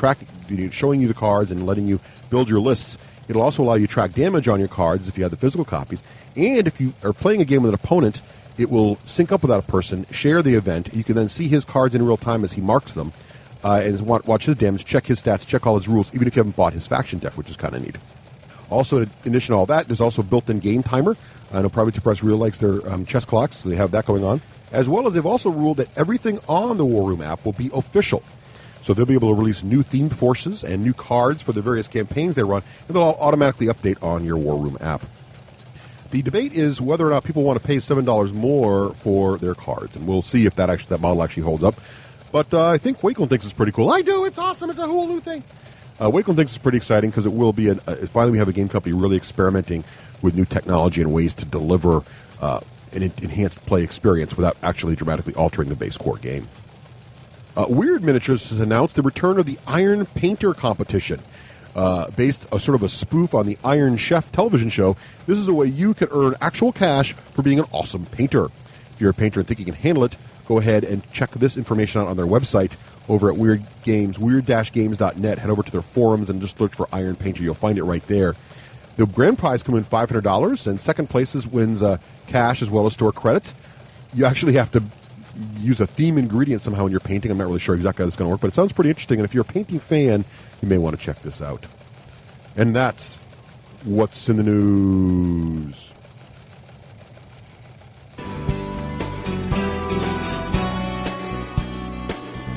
showing you the cards and letting you build your lists, it'll also allow you to track damage on your cards if you have the physical copies. And if you are playing a game with an opponent, it will sync up with that person, share the event. You can then see his cards in real time as he marks them, and watch his damage, check his stats, check all his rules, even if you haven't bought his faction deck, which is kind of neat. Also, in addition to all that, there's also a built-in game timer. I know Private Press Real likes their chess clocks, so they have that going on. As well as they've also ruled that everything on the War Room app will be official. So they'll be able to release new themed forces and new cards for the various campaigns they run, and they'll all automatically update on your War Room app. The debate is whether or not people want to pay $7 more for their cards, and we'll see if that model actually holds up. But I think Wakeland thinks it's pretty cool. I do. It's awesome. It's a whole new thing. Wakeland thinks it's pretty exciting because it will be finally we have a game company really experimenting with new technology and ways to deliver an enhanced play experience without actually dramatically altering the base core game. Weird Miniatures has announced the return of the Iron Painter competition. Based sort of a spoof on the Iron Chef television show, this is a way you can earn actual cash for being an awesome painter. If you're a painter and think you can handle it, go ahead and check this information out on their website over at weird-games.net. Head over to their forums and just look for Iron Painter. You'll find it right there. The grand prize can win $500, and second place wins cash as well as store credits. You actually have to use a theme ingredient somehow in your painting. I'm not really sure exactly how this is going to work, but it sounds pretty interesting, and if you're a painting fan, you may want to check this out. And that's what's in the news.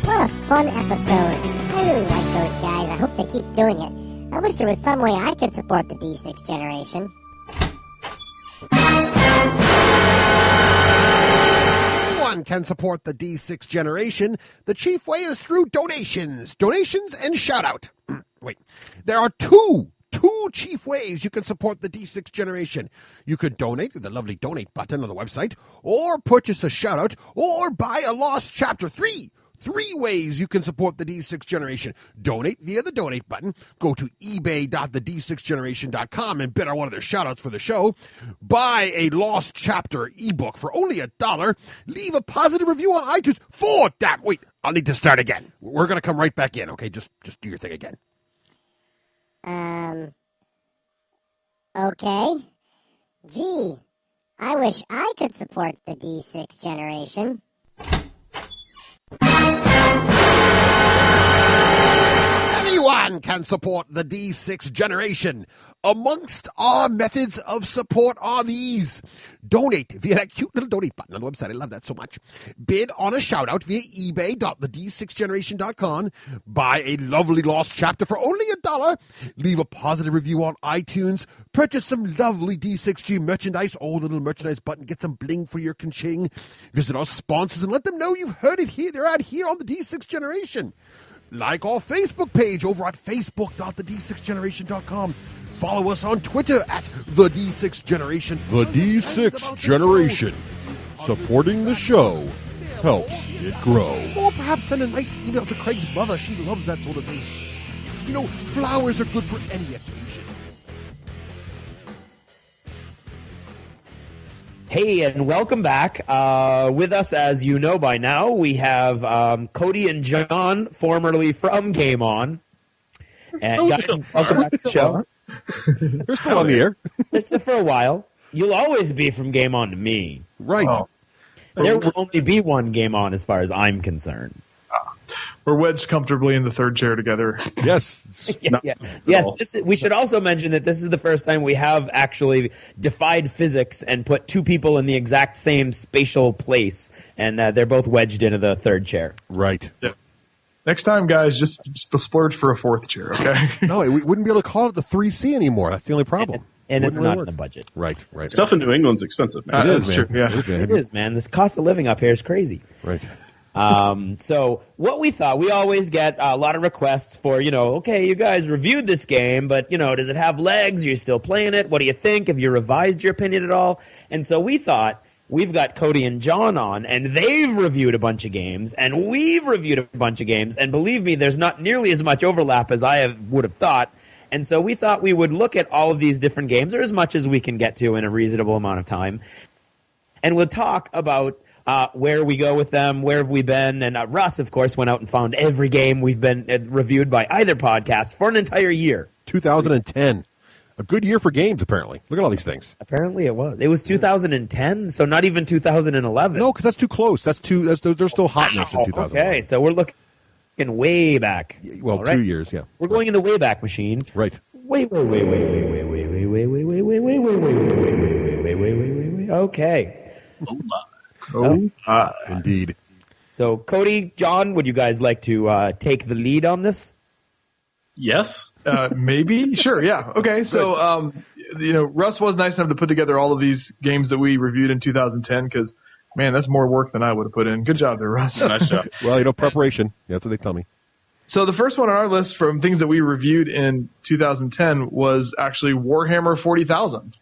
What a fun episode. I really like those guys. I hope they keep doing it. I wish there was some way I could support the D6 generation. Anyone can support the D6 generation. The chief way is through donations. Donations and shout-out. Wait. There are two chief ways you can support the D6 generation. You could donate with the lovely donate button on the website, or purchase a shout-out, or buy a Lost Chapter 3. 3 ways you can support the D6 generation. Donate via the donate button. Go to ebay.the-d6generation.com and bid on one of their shoutouts for the show. Buy a Lost Chapter ebook for only $1. Leave a positive review on iTunes for that. Wait, I'll need to start again. We're going to come right back in, okay? Just do your thing again. Okay. Gee, I wish I could support the D6 generation. Anyone can support the D6 generation. Amongst our methods of support are these. Donate via that cute little donate button on the website. I love that so much. Bid on a shout-out via ebay.the-d6generation.com. Buy a lovely Lost Chapter for only $1. Leave a positive review on iTunes. Purchase some lovely D6G merchandise. Oh, the little merchandise button. Get some bling for your ka-ching. Visit our sponsors and let them know you've heard it here. They're out here on the D6 generation. Like our Facebook page over at facebook.the-d6generation.com. Follow us on Twitter at the D6 Generation. The D6 Generation. Supporting the show helps it grow. Or perhaps send a nice email to Craig's mother. She loves that sort of thing. You know, flowers are good for any occasion. Hey, and welcome back. With us, as you know by now, we have Cody and John, formerly from Game On. And guys, welcome back to the show. They're still on the air. Just for a while. You'll always be from Game On to me. Right. Oh. There will only be one Game On as far as I'm concerned. We're wedged comfortably in the third chair together. Yes. Yes. We should also mention that this is the first time we have actually defied physics and put two people in the exact same spatial place, and they're both wedged into the third chair. Right. Yeah. Next time, guys, just splurge for a fourth chair, okay? No, we wouldn't be able to call it the 3C anymore. That's the only problem. And it's not in the budget. Right. Stuff in New England's expensive, man. It is, man. True, yeah. It is, man. This cost of living up here is crazy. Right. So what we thought, we always get a lot of requests for, okay, you guys reviewed this game, but, does it have legs? Are you still playing it? What do you think? Have you revised your opinion at all? And so we thought, we've got Cody and John on, and they've reviewed a bunch of games, and we've reviewed a bunch of games, and believe me, there's not nearly as much overlap as I would have thought. And so we thought we would look at all of these different games, or as much as we can get to in a reasonable amount of time, and we'll talk about where we go with them, where have we been, and Russ, of course, went out and found every game we've been reviewed by either podcast for an entire year. 2010. A good year for games, apparently. Look at all these things. Apparently it was. It was 2010, so not even 2011. No, because that's too close. There's still hotness in 2011. Okay, so we're looking way back. Well, 2 years, yeah. We're going in the Wayback Machine. Right. Wait. Okay. Oh my. Indeed. So, Cody, John, would you guys like to take the lead on this? Yes. Maybe. Sure. Yeah. Okay. So, Russ was nice enough to put together all of these games that we reviewed in 2010 because, man, that's more work than I would have put in. Good job there, Russ. Nice job. Well, preparation. That's what they tell me. So the first one on our list from things that we reviewed in 2010 was actually Warhammer 40,000.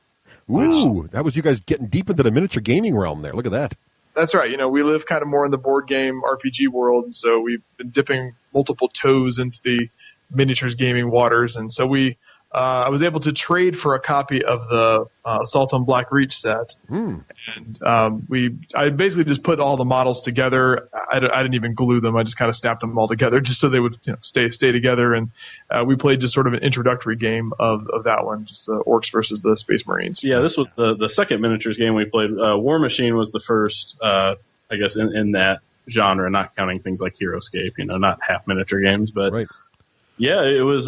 Ooh, that was you guys getting deep into the miniature gaming realm there. Look at that. That's right. We live kind of more in the board game RPG world, and so we've been dipping multiple toes into the miniatures gaming waters, and so I was able to trade for a copy of the Assault on Black Reach set, and I basically just put all the models together. I didn't even glue them. I just kind of snapped them all together just so they would stay together, and we played just sort of an introductory game of that one, just the Orcs versus the Space Marines. Yeah, this was the second miniatures game we played. War Machine was the first, I guess, in that genre, not counting things like HeroScape, not half miniature games, but right. Yeah, it was.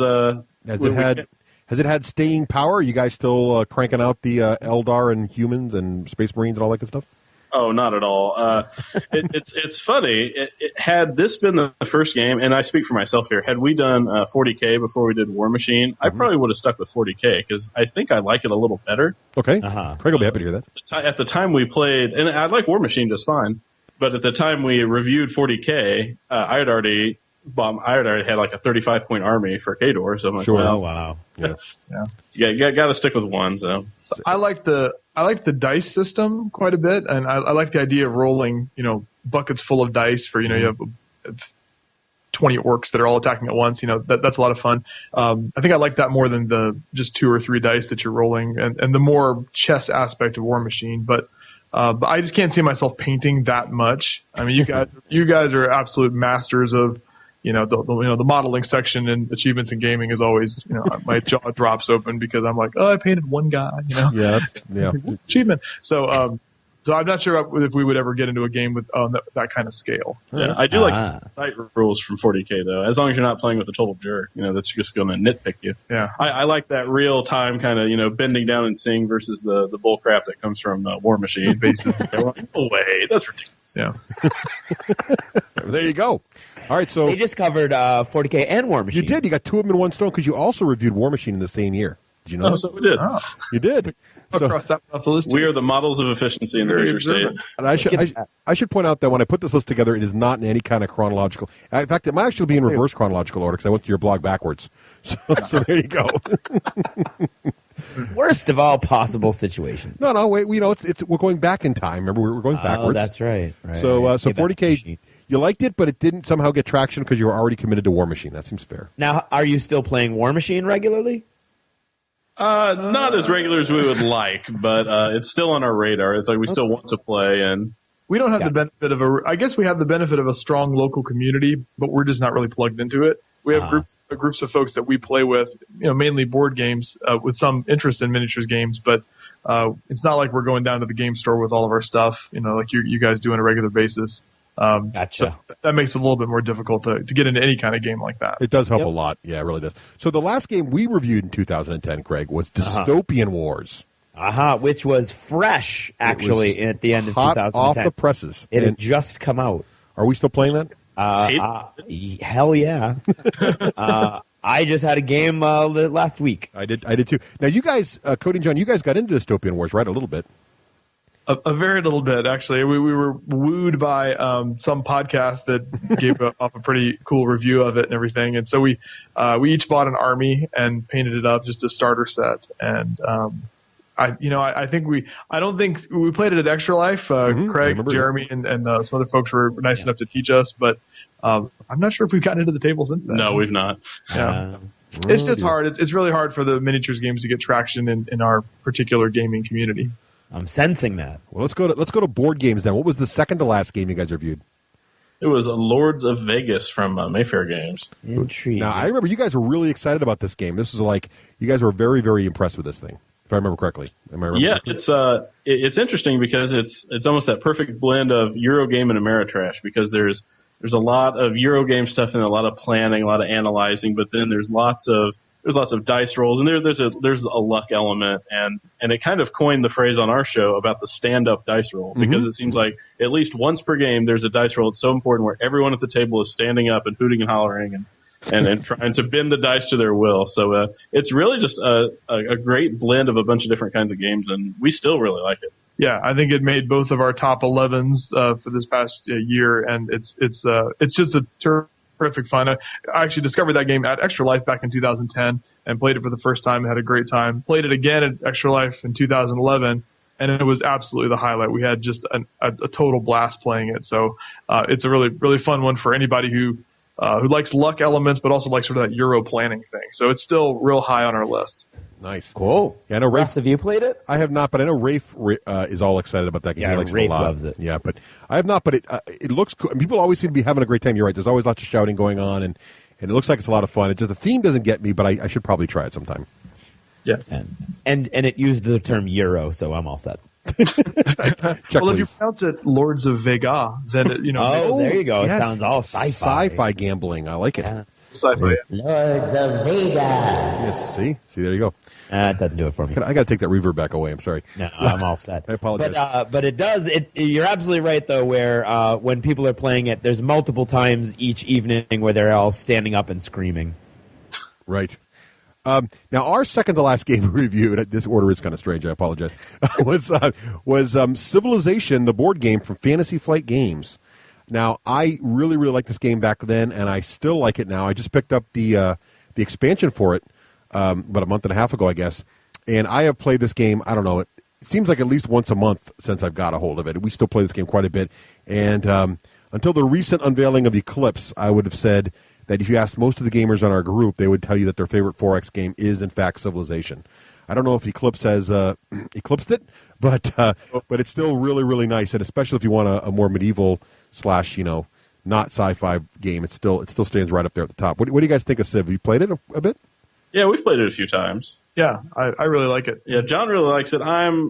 Has it had staying power? Are you guys still cranking out the Eldar and humans and Space Marines and all that good stuff? Oh, not at all. It's funny. Had this been the first game, and I speak for myself here, had we done 40K before we did War Machine, I probably would have stuck with 40K because I think I like it a little better. Okay. Craig will be happy to hear that. At the time we played, and I like War Machine just fine, but at the time we reviewed 40K, I had already had like a 35-point army for Khador, so I'm like, sure. well, wow. Yeah. You got to stick with one. So I like the dice system quite a bit, and I like the idea of rolling, buckets full of dice for, you have 20 orcs that are all attacking at once. That's a lot of fun. I think I like that more than the just 2 or 3 dice that you're rolling, and the more chess aspect of War Machine, but I just can't see myself painting that much. I mean, you guys are absolute masters of. The modeling section in achievements in gaming is always, my jaw drops open because I'm like, oh, I painted one guy, Yeah. Achievement. So I'm not sure if we would ever get into a game with that kind of scale. Yeah, I do like site rules from 40K though, as long as you're not playing with a total jerk, that's just going to nitpick you. Yeah. I like that real time kind of, bending down and seeing versus the bullcrap that comes from War Machine. Basically, no way, that's ridiculous. Yeah. There you go. All right, so they just covered 40K and War Machine. You did. You got 2 of them in one stone because you also reviewed War Machine in the same year. Did you know? Oh, so we did. Oh. You did. Cross that off the list. We are the models of efficiency in the future state. And I should point out that when I put this list together, it is not in any kind of chronological. In fact, it might actually be in reverse chronological order because I went to your blog backwards. So there you go. Worst of all possible situations. No, wait. We're going back in time. Remember, we're going backwards. Oh, that's right. So 40K, you liked it, but it didn't somehow get traction because you were already committed to War Machine. That seems fair. Now, are you still playing War Machine regularly? Not as regular as we would like, but it's still on our radar. It's like we still want to play, and we don't have the benefit of I guess we have the benefit of a strong local community, but we're just not really plugged into it. We have groups of folks that we play with, mainly board games, with some interest in miniatures games, but it's not like we're going down to the game store with all of our stuff, like you guys do on a regular basis. Gotcha. So that makes it a little bit more difficult to get into any kind of game like that. It does help a lot. Yeah, it really does. So the last game we reviewed in 2010, Craig, was Dystopian Wars. Which was fresh, actually, at the end of 2010. Off the presses. It had just come out. Are we still playing that? Hell yeah. I just had a game last week. I did too. Now, you guys, Cody and John, you guys got into Dystopian Wars, right? A little bit. A very little bit, actually. We were wooed by some podcast that gave off a pretty cool review of it and everything. And so we each bought an army and painted it up, just a starter set. And I think I don't think we played it at Extra Life. Craig, Jeremy, and some other folks were nice enough to teach us, but I'm not sure if we've gotten into the table since then. No, we've not. Yeah. It's just hard. It's really hard for the miniatures games to get traction in our particular gaming community. I'm sensing that. Well, let's go to board games then. What was the second to last game you guys reviewed? It was Lords of Vegas from Mayfair Games. Intriguing. Now, I remember you guys were really excited about this game. This was like, you guys were very, very impressed with this thing, if I remember correctly. Yeah, it's interesting because it's almost that perfect blend of Eurogame and Ameritrash, because there's a lot of Eurogame stuff and a lot of planning, a lot of analyzing, but then there's lots of dice rolls, and there's a luck element, and it kind of coined the phrase on our show about the stand-up dice roll, because it seems like at least once per game there's a dice roll. It's so important where everyone at the table is standing up and hooting and hollering and trying to bend the dice to their will. So it's really just a great blend of a bunch of different kinds of games, and we still really like it. Yeah, I think it made both of our top 11s for this past year, and it's just a terrific fun. I actually discovered that game at Extra Life back in 2010 and played it for the first time and had a great time. Played it again at Extra Life in 2011, and it was absolutely the highlight. We had just a total blast playing it. So it's a really, really fun one for anybody who likes luck elements but also likes sort of that Euro planning thing. So it's still real high on our list. Nice. Cool. Yeah, I know Russ, have you played it? I have not, but I know Rafe is all excited about that game. Yeah, he likes Rafe it a lot. loves it. Yeah, but I have not, but it looks cool. And people always seem to be having a great time. You're right. There's always lots of shouting going on, and it looks like it's a lot of fun. It just, the theme doesn't get me, but I should probably try it sometime. Yeah. And it used the term Euro, so I'm all set. Well, if you pronounce it Lords of Vega, then it, Oh, there you go. Yes. It sounds all sci-fi. Sci-fi gambling. I like it. Yeah. sci-fi. Lords of Vegas. Yes, see, there you go. It doesn't do it for me. I got to take that reverb back away. I'm sorry. No, I'm all set. I apologize. But it does. You're absolutely right, though. Where when people are playing it, there's multiple times each evening where they're all standing up and screaming. Right. Now, our second to last game we reviewed, this order is kind of strange, I apologize, was Civilization, the board game from Fantasy Flight Games. Now, I really, really liked this game back then, and I still like it now. I just picked up the expansion for it about a month and a half ago, I guess, and I have played this game, I don't know, it seems like at least once a month since I've got a hold of it. We still play this game quite a bit, and until the recent unveiling of Eclipse, I would have said that if you asked most of the gamers on our group, they would tell you that their favorite 4X game is, in fact, Civilization. I don't know if Eclipse has eclipsed it, but it's still really, really nice, and especially if you want a more medieval / not sci-fi game, it still stands right up there at the top. What do you guys think of Civ? Have you played it a bit? Yeah, we've played it a few times. Yeah, I really like it. Yeah, John really likes it.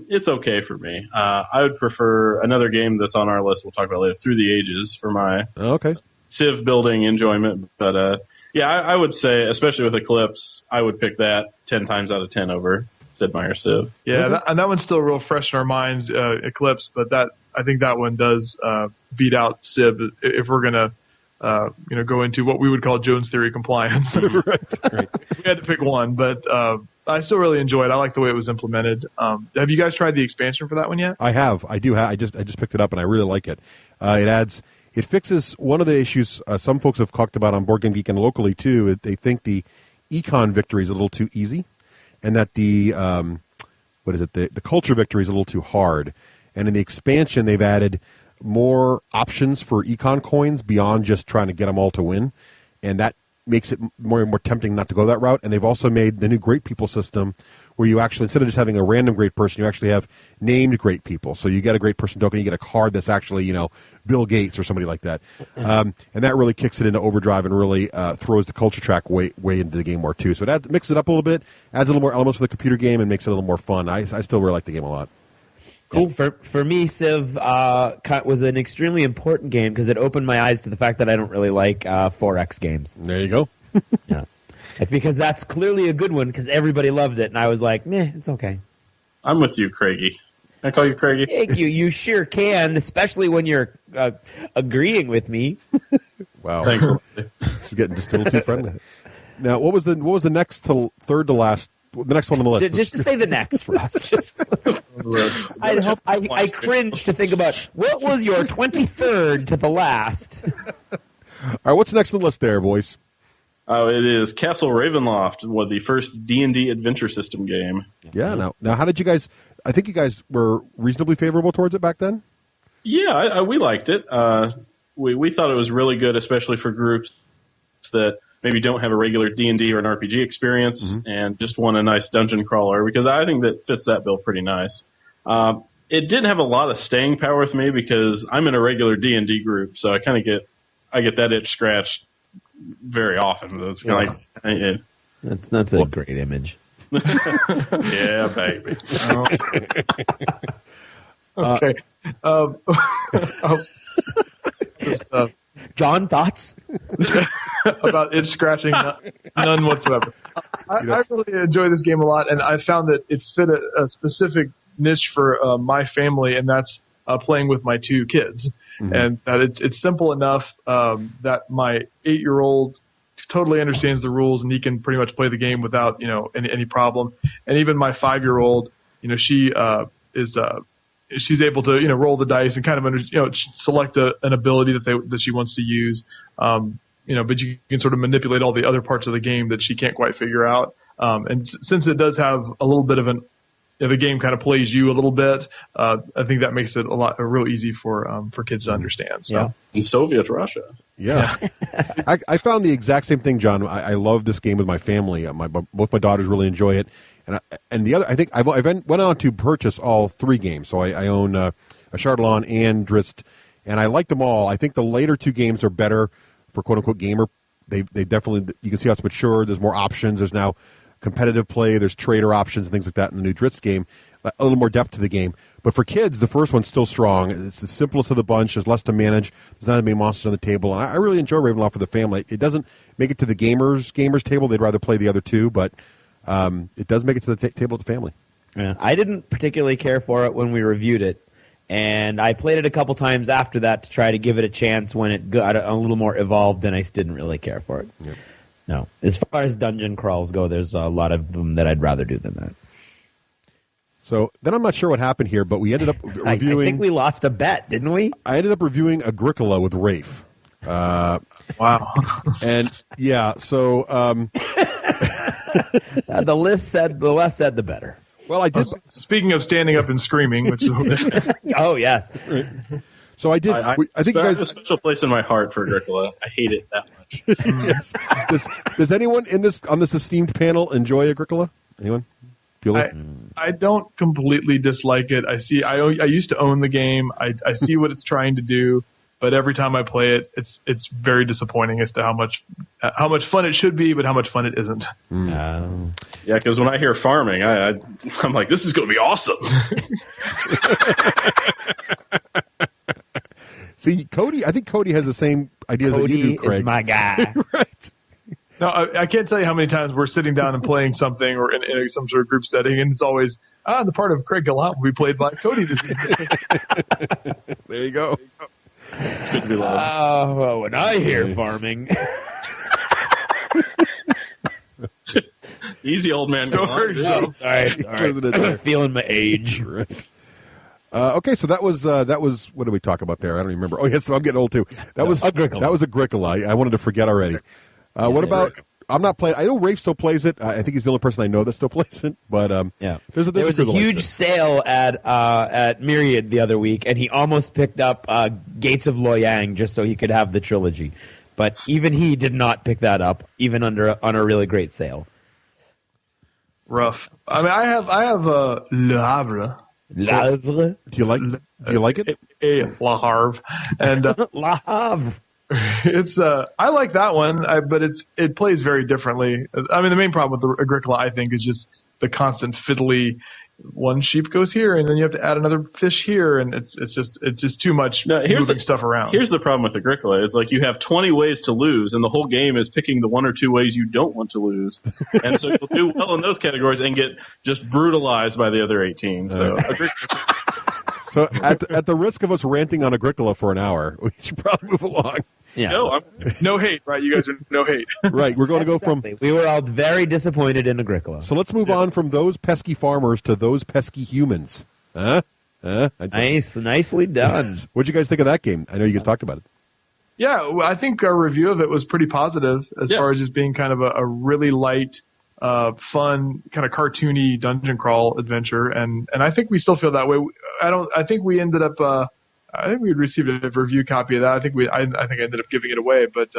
It's okay for me. I would prefer another game that's on our list. We'll talk about later, Through the Ages, for my Civ building enjoyment. But I would say, especially with Eclipse, I would pick that 10 times out of 10 over Sid Meier's Civ. Yeah, and that one's still real fresh in our minds, Eclipse. But I think that one does beat out Civ if we're gonna go into what we would call Jones theory compliance. Right. We had to pick one, but I still really enjoy it. I like the way it was implemented. Have you guys tried the expansion for that one yet? I have. I do have. I just picked it up, and I really like it. It fixes one of the issues some folks have talked about on Board Game Geek and locally too. They think the econ victory is a little too easy, and that the culture victory is a little too hard. And in the expansion, they've added more options for econ coins beyond just trying to get them all to win, and that makes it more and more tempting not to go that route. And they've also made the new Great People system where you actually, instead of just having a random great person, you actually have named great people. So you get a great person token, you get a card that's actually, Bill Gates or somebody like that. And that really kicks it into overdrive and really throws the culture track way into the game more too. So it mixes it up a little bit, adds a little more elements for the computer game, and makes it a little more fun. I still really like the game a lot. Cool. For me, Civ was an extremely important game because it opened my eyes to the fact that I don't really like 4X games. There you go. Yeah, it's because that's clearly a good one because everybody loved it, and I was like, meh, it's okay. I'm with you, Craigie. Can I call you Craigie? Thank you. You sure can, especially when you're agreeing with me. Wow. Thanks. This is getting just a little too friendly. Now, what was the next to third to last? The next one on the list. Just to say the next, Russ. I cringe to think about what was your 23rd to the last. All right, what's next on the list there, boys? It is Castle Ravenloft, the first D&D adventure system game. Yeah. Now, how did you guys? I think you guys were reasonably favorable towards it back then. Yeah, we liked it. We thought it was really good, especially for groups that maybe don't have a regular D&D or an RPG experience and just want a nice dungeon crawler, because I think that fits that bill pretty nice. It didn't have a lot of staying power with me because I'm in a regular D&D group, so I kind of get that itch scratched very often. It's kind of That's a great image. yeah, baby. Okay. John, thoughts? About itch scratching? None whatsoever. I really enjoy this game a lot, and I found that it's fit a specific niche for my family, and that's playing with my 2 kids. And that it's simple enough that my 8-year-old totally understands the rules, and he can pretty much play the game without any problem. And even my 5-year-old, she she's able to roll the dice and kind of select an ability that she wants to use. But you can sort of manipulate all the other parts of the game that she can't quite figure out. And since it does have a little bit of the game kind of plays you a little bit, I think that makes it real easy for kids to understand. So. Yeah. In Soviet Russia. Yeah. I found the exact same thing, John. I love this game with my family. Both my daughters really enjoy it. And the other, I think I went on to purchase all 3 games. So I own a Chardalon and Drizzt, and I like them all. I think the later 2 games are better for quote-unquote gamer. They definitely, you can see how it's matured. There's more options. There's now competitive play. There's trader options and things like that in the new Drizzt game. A little more depth to the game. But for kids, the first one's still strong. It's the simplest of the bunch. There's less to manage. There's not as many monsters on the table. And I really enjoy Ravenloft for the family. It doesn't make it to the gamers table. They'd rather play the other 2, but it does make it to the table with the family. Yeah. I didn't particularly care for it when we reviewed it, and I played it a couple times after that to try to give it a chance when it got a little more evolved, and I didn't really care for it. Yeah. No. As far as dungeon crawls go, there's a lot of them that I'd rather do than that. So then I'm not sure what happened here, but we ended up reviewing... I think we lost a bet, didn't we? I ended up reviewing Agricola with Rafe. Wow. And, yeah, so... The less said, the better. Well, I did... Speaking of standing up and screaming, which is... Oh, yes. Right. So I did... I think you guys... have a special place in my heart for Agricola. I hate it that much. Yes. Does anyone on this esteemed panel enjoy Agricola? Anyone? I don't completely dislike it. I used to own the game. I see what it's trying to do, but every time I play it, it's very disappointing as to how much fun it should be, but how much fun it isn't. Yeah, because when I hear farming, I'm like, this is going to be awesome. See, Cody, I think Cody has the same ideas that you do, Craig. Cody is my guy. Right. No, I can't tell you how many times we're sitting down and playing something or in some sort of group setting, and it's always, the part of Craig Gallant will be played by Cody this evening. There you go. It's good to be loved. Well, when I hear farming... Easy, old man. Go sorry. I'm feeling my age. Right. Okay, so that was what did we talk about there? I don't remember. Oh yes, so I'm getting old too. That was Agricola. I wanted to forget already. What about? I'm not playing. I know Rafe still plays it. I think he's the only person I know that still plays it. But there was a huge sale at Myriad the other week, and he almost picked up Gates of Loyang just so he could have the trilogy. But even he did not pick that up, even on a really great sale. Rough. I mean, I have Le Havre. Le Havre. Do you like it? Le Havre. And Le Havre. It's I like that one, but it plays very differently. I mean, the main problem with the Agricola, I think, is just the constant fiddly. One sheep goes here, and then you have to add another fish here, and it's just too much moving stuff around. Here's the problem with Agricola: it's like you have 20 ways to lose, and the whole game is picking the 1 or 2 ways you don't want to lose, and so you'll do well in those categories and get just brutalized by the other 18. So. So at the risk of us ranting on Agricola for an hour, we should probably move along. Yeah. No hate, right? You guys are no hate. Right. We're going to go from... We were all very disappointed in Agricola. So let's move on from those pesky farmers to those pesky humans. Nicely done. What'd you guys think of that game? I know you guys talked about it. Yeah, I think our review of it was pretty positive as far as just being kind of a really light, fun, kind of cartoony dungeon crawl adventure, and I think we still feel that way. I think we ended up. I think we received a review copy of that. I think I ended up giving it away, but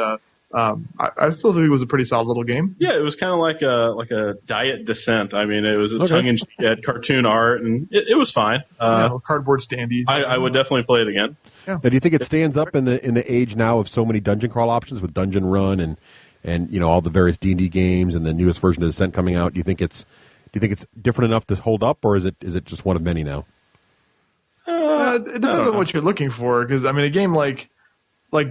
I still think it was a pretty solid little game. Yeah, it was kind of like a diet Descent. I mean, it was a tongue-in-cheek cartoon art, and it was fine. Cardboard standees. I would definitely play it again. Yeah. Now, do you think it stands up in the age now of so many dungeon crawl options with Dungeon Run and all the various D&D games and the newest version of Descent coming out? Do you think it's different enough to hold up, or is it just one of many now? It depends on what you're looking for, because I mean, a game like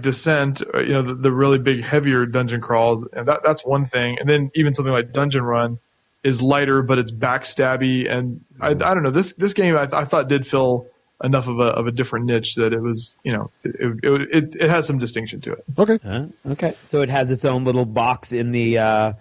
Descent, the really big, heavier dungeon crawls, and that's one thing. And then even something like Dungeon Run is lighter, but it's backstabby, and I don't know. This game I thought did fill enough of a different niche that it was, it has some distinction to it. Okay. Okay. So it has its own little box in the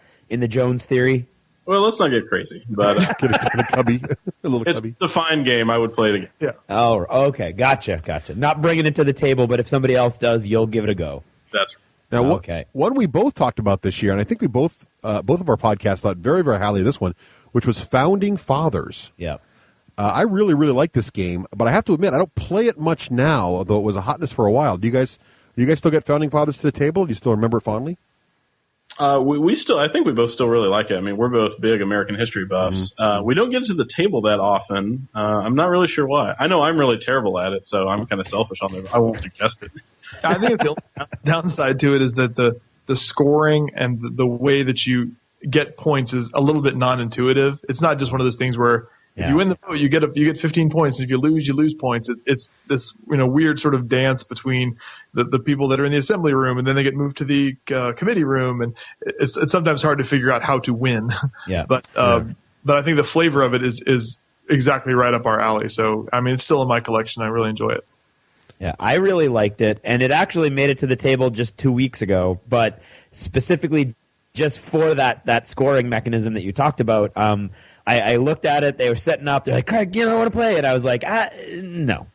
Jones theory. Well, let's not get crazy, but get a cubby, a little cubby. It's a fine game. I would play it again. Yeah. Oh, okay. Gotcha. Not bringing it to the table, but if somebody else does, you'll give it a go. That's right. Now, one we both talked about this year, and I think we both of our podcasts thought very, very highly of this one, which was Founding Fathers. Yeah. I really, really like this game, but I have to admit I don't play it much now, although it was a hotness for a while. Do you guys still get Founding Fathers to the table? Do you still remember it fondly? We still, I think we both still really like it. I mean, we're both big American history buffs. Mm-hmm. We don't get to the table that often. I'm not really sure why. I know I'm really terrible at it, so I'm kind of selfish on it. I won't suggest it. I think it's the only downside to it is that the scoring and the way that you get points is a little bit non-intuitive. It's not just one of those things where if you win the vote, you get 15 points. If you lose points. It's this weird sort of dance between the people that are in the assembly room, and then they get moved to the committee room, and it's sometimes hard to figure out how to win. Yeah. But I think the flavor of it is exactly right up our alley. So I mean, it's still in my collection. I really enjoy it. Yeah, I really liked it, and it actually made it to the table just 2 weeks ago. But specifically, just for that scoring mechanism that you talked about. I looked at it. They were setting up. They're like, Craig, I want to play. And I was like, no.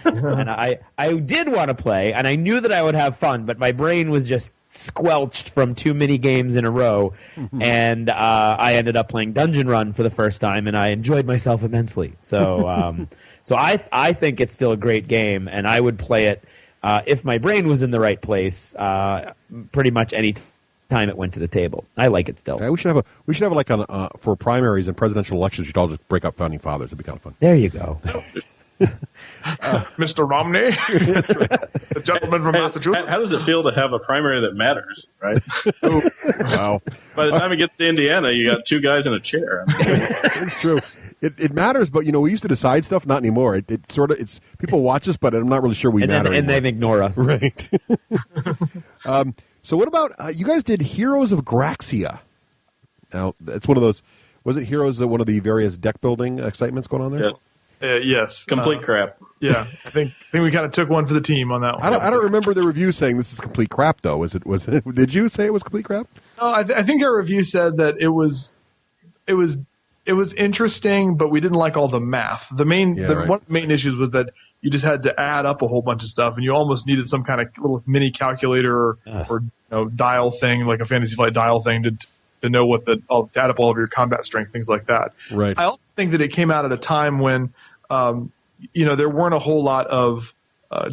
And I did want to play, and I knew that I would have fun, but my brain was just squelched from too many games in a row. And I ended up playing Dungeon Run for the first time, and I enjoyed myself immensely. So so I think it's still a great game, and I would play it if my brain was in the right place pretty much any time it went to the table. I like it still. Yeah, we should have like for primaries and presidential elections. We should all just break up Founding Fathers. It'd be kind of fun. There you go. Mr. Romney, the gentleman from Massachusetts. How does it feel to have a primary that matters, right? Wow. By the time it gets to Indiana, you got two guys in a chair. It's true. It matters, but we used to decide stuff. Not anymore. It's people watch us, but I'm not really sure we matter. And they ignore us. Right. So what about you guys did Heroes of Graxia? Now it's one of those. Was it Heroes one of the various deck building excitements going on there? Yes. Yes. Complete crap. Yeah, I think we kind of took one for the team on that one. I don't remember the review saying this is complete crap though. Was it? Did you say it was complete crap? No, I think our review said that it was interesting, but we didn't like all the math. One of the main issues was that you just had to add up a whole bunch of stuff, and you almost needed some kind of little mini calculator or dial thing, like a Fantasy Flight dial thing, to know what to add up all of your combat strength, things like that. Right. I also think that it came out at a time when, there weren't a whole lot of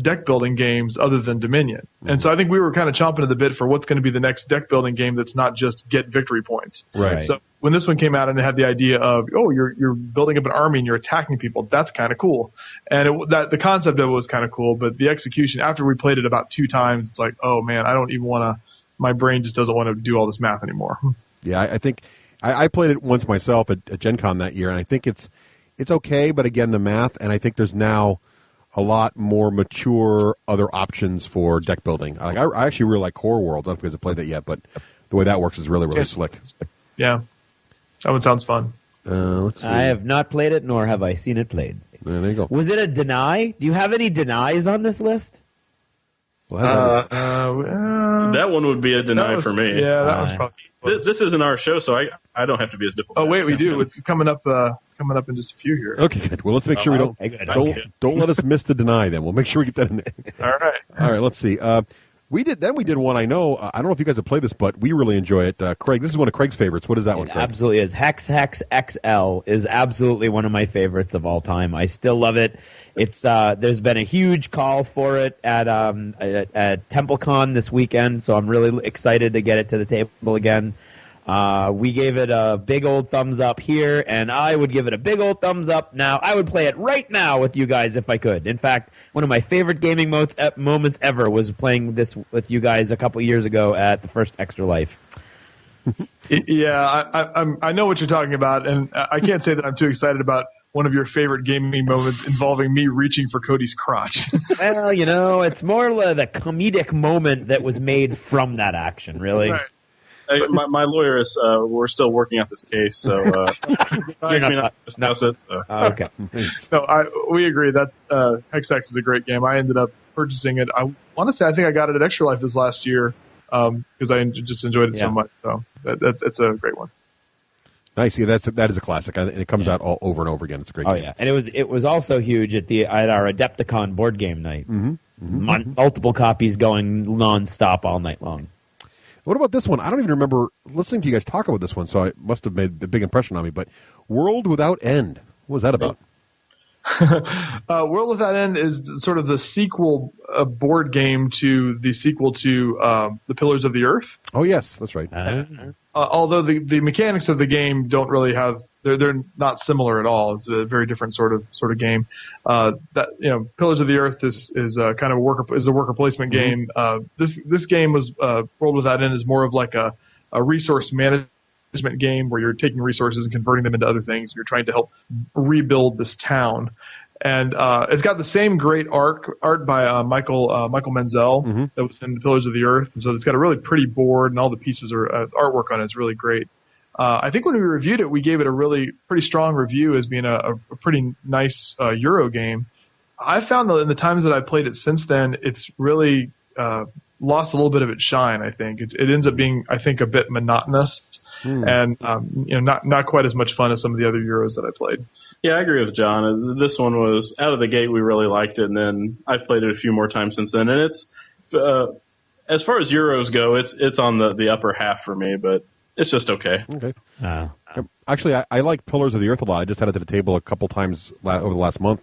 deck building games other than Dominion. And so I think we were kind of chomping at the bit for what's going to be the next deck building game that's not just get victory points. Right. So when this one came out and it had the idea of, you're building up an army and you're attacking people, that's kind of cool. And the concept of it was kind of cool, but the execution, after we played it about 2 times, it's like, oh man, I don't even want to, my brain just doesn't want to do all this math anymore. Yeah, I think I played it once myself at Gen Con that year, and I think it's okay, but again, the math, and I think there's now a lot more mature other options for deck building. I actually really like Core Worlds. I don't know if you guys have played that yet, but the way that works is really, really slick. Yeah, that one sounds fun. Let's see. I have not played it, nor have I seen it played. There you go. Was it a deny? Do you have any denies on this list? Well, that one would be a deny for me. Yeah, that one's probably. This isn't our show, so I don't have to be as diplomatic. Oh wait, we do. It's coming up in just a few here. Okay, good. Well, let's make sure we don't let us miss the deny. Then we'll make sure we get that in there. All right. All right. Let's see. We did one. I know. I don't know if you guys have played this, but we really enjoy it. Craig, this is one of Craig's favorites. What is that one, Craig? Absolutely is. Hex XL is absolutely one of my favorites of all time. I still love it. It's there's been a huge call for it at TempleCon this weekend, so I'm really excited to get it to the table again. We gave it a big old thumbs up here, and I would give it a big old thumbs up now. I would play it right now with you guys if I could. In fact, one of my favorite gaming moments ever was playing this with you guys a couple years ago at the first Extra Life. Yeah, I know what you're talking about, and I can't say that I'm too excited about one of your favorite gaming moments involving me reaching for Cody's crotch. Well, it's more like the comedic moment that was made from that action, really. Right. My lawyer is. We're still working out this case, so You're not discuss it. Okay. No, we agree that Hexx is a great game. I ended up purchasing it. I want to say I think I got it at Extra Life this last year because I just enjoyed it so much. So it's a great one. Nice. Yeah, that is a classic, and it comes out all over and over again. It's a great game. Oh yeah, and it was also huge at our Adepticon board game night. Multiple copies going nonstop all night long. What about this one? I don't even remember listening to you guys talk about this one, so it must have made a big impression on me. But World Without End, what was that about? World Without End is sort of the sequel board game to the sequel to The Pillars of the Earth. Oh, yes, that's right. Although the mechanics of the game don't really have they're not similar at all. It's a very different sort of game. Pillars of the Earth is kind of a worker placement game. This game was World Without End is more of like a resource management game where you're taking resources and converting them into other things. You're trying to help rebuild this town. And it's got the same great art by Michael Menzel that was in Pillars of the Earth. And so it's got a really pretty board, and all the pieces are artwork on it is really great. I think when we reviewed it, we gave it a really pretty strong review as being a pretty nice Euro game. I found that in the times that I've played it since then, it's really lost a little bit of its shine. I think it ends up being, I think, a bit monotonous and not quite as much fun as some of the other Euros that I played. Yeah, I agree with John. This one was out of the gate. We really liked it, and then I've played it a few more times since then. And it's as far as Euros go, it's on the upper half for me, but it's just okay. Okay. Actually, I like Pillars of the Earth a lot. I just had it to the table a couple times over the last month,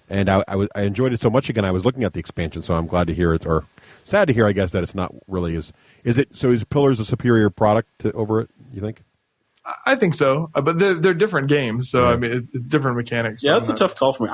and I enjoyed it so much again. I was looking at the expansion, so I'm glad to hear it, or sad to hear, I guess, that it's not really as. Is it? So is Pillars a superior product over it? You think? I think so, but they're different games, so I mean, it's different mechanics. Yeah, it's a tough call for me.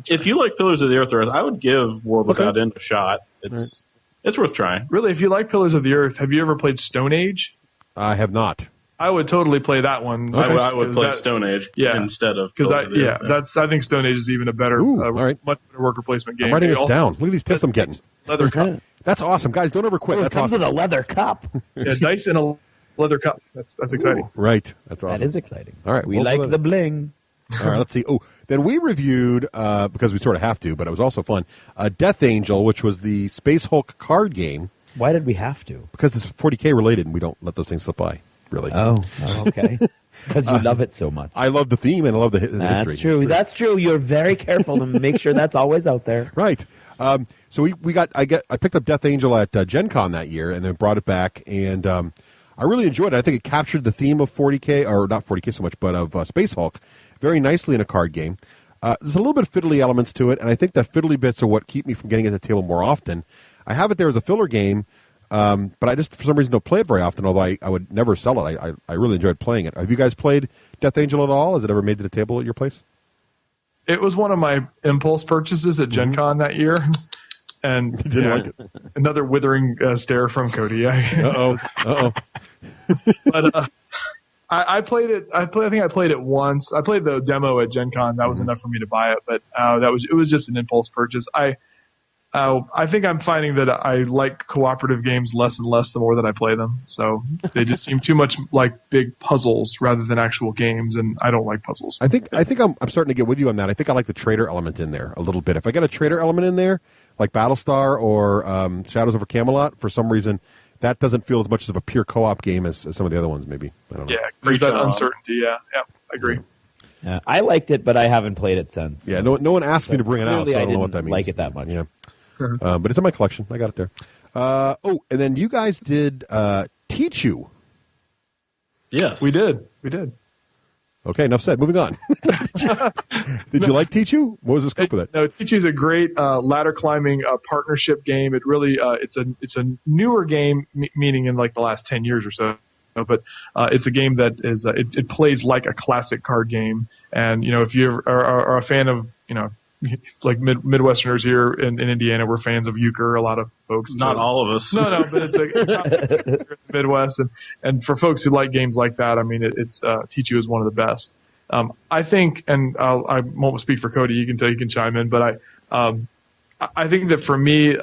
If you like Pillars of the Earth, I would give World Without End a shot. It's worth trying. Really, if you like Pillars of the Earth, have you ever played Stone Age? I have not. I would totally play that one. Okay. I would play Stone Age instead of I think Stone Age is even a better, much better worker placement game. I'm writing this down. Look at these tips I'm getting. Leather cup. That's awesome, guys. Don't ever quit. It That's comes awesome. with a leather cup. Yeah, dice in a leather cup. That's exciting. Right. That's awesome. That is exciting. All right. We like the bling. All right. Let's see. Oh, then we reviewed because we sort of have to, but it was also fun. Death Angel, which was the Space Hulk card game. Why did we have to? Because it's 40K related, and we don't let those things slip by. Really? Oh, okay. Because you love it so much. I love the theme and I love the history. That's true. That's true. You're very careful to make sure that's always out there. Right. So I picked up Death Angel at Gen Con that year and then brought it back, and I really enjoyed it. I think it captured the theme of 40K, or not 40K so much, but of Space Hulk very nicely in a card game. There's a little bit of fiddly elements to it, and I think that fiddly bits are what keep me from getting at the table more often. I have it there as a filler game, but I just, for some reason, don't play it very often, although I would never sell it. I really enjoyed playing it. Have you guys played Death Angel at all? Has it ever made to the table at your place? It was one of my impulse purchases at Gen Con that year. And didn't like it. Another withering stare from Cody. Uh-oh. But I played it. I think I played it once. I played the demo at Gen Con. That was enough for me to buy it, but it was just an impulse purchase. I think I'm finding that I like cooperative games less and less the more that I play them. So they just seem too much like big puzzles rather than actual games, and I don't like puzzles. I think I'm starting to get with you on that. I think I like the trader element in there a little bit. If I get a trader element in there, like Battlestar or Shadows over Camelot, for some reason, that doesn't feel as much of a pure co-op game as some of the other ones, maybe. I don't know. Yeah, there's that uncertainty. Yeah, I agree. Yeah, I liked it, but I haven't played it since. Yeah, no one asked me to bring it out, so I don't know what that means. Like it that much. Yeah. But it's in my collection. I got it there. And then you guys did Teach You. Yes. We did. Okay, enough said. Moving on. Did you like Teach You? What was the scope of that? No, Teach You is a great ladder climbing partnership game. It really it's a newer game, meaning in like the last 10 years or so. But it's a game that is it plays like a classic card game. And if you are a fan of like Midwesterners here in Indiana, we're fans of euchre. A lot of folks. Not all of us. No, but it's the Midwest, and for folks who like games like that, I mean, it's Teach You is one of the best. I think, and I won't speak for Cody. You can chime in, but I think that for me,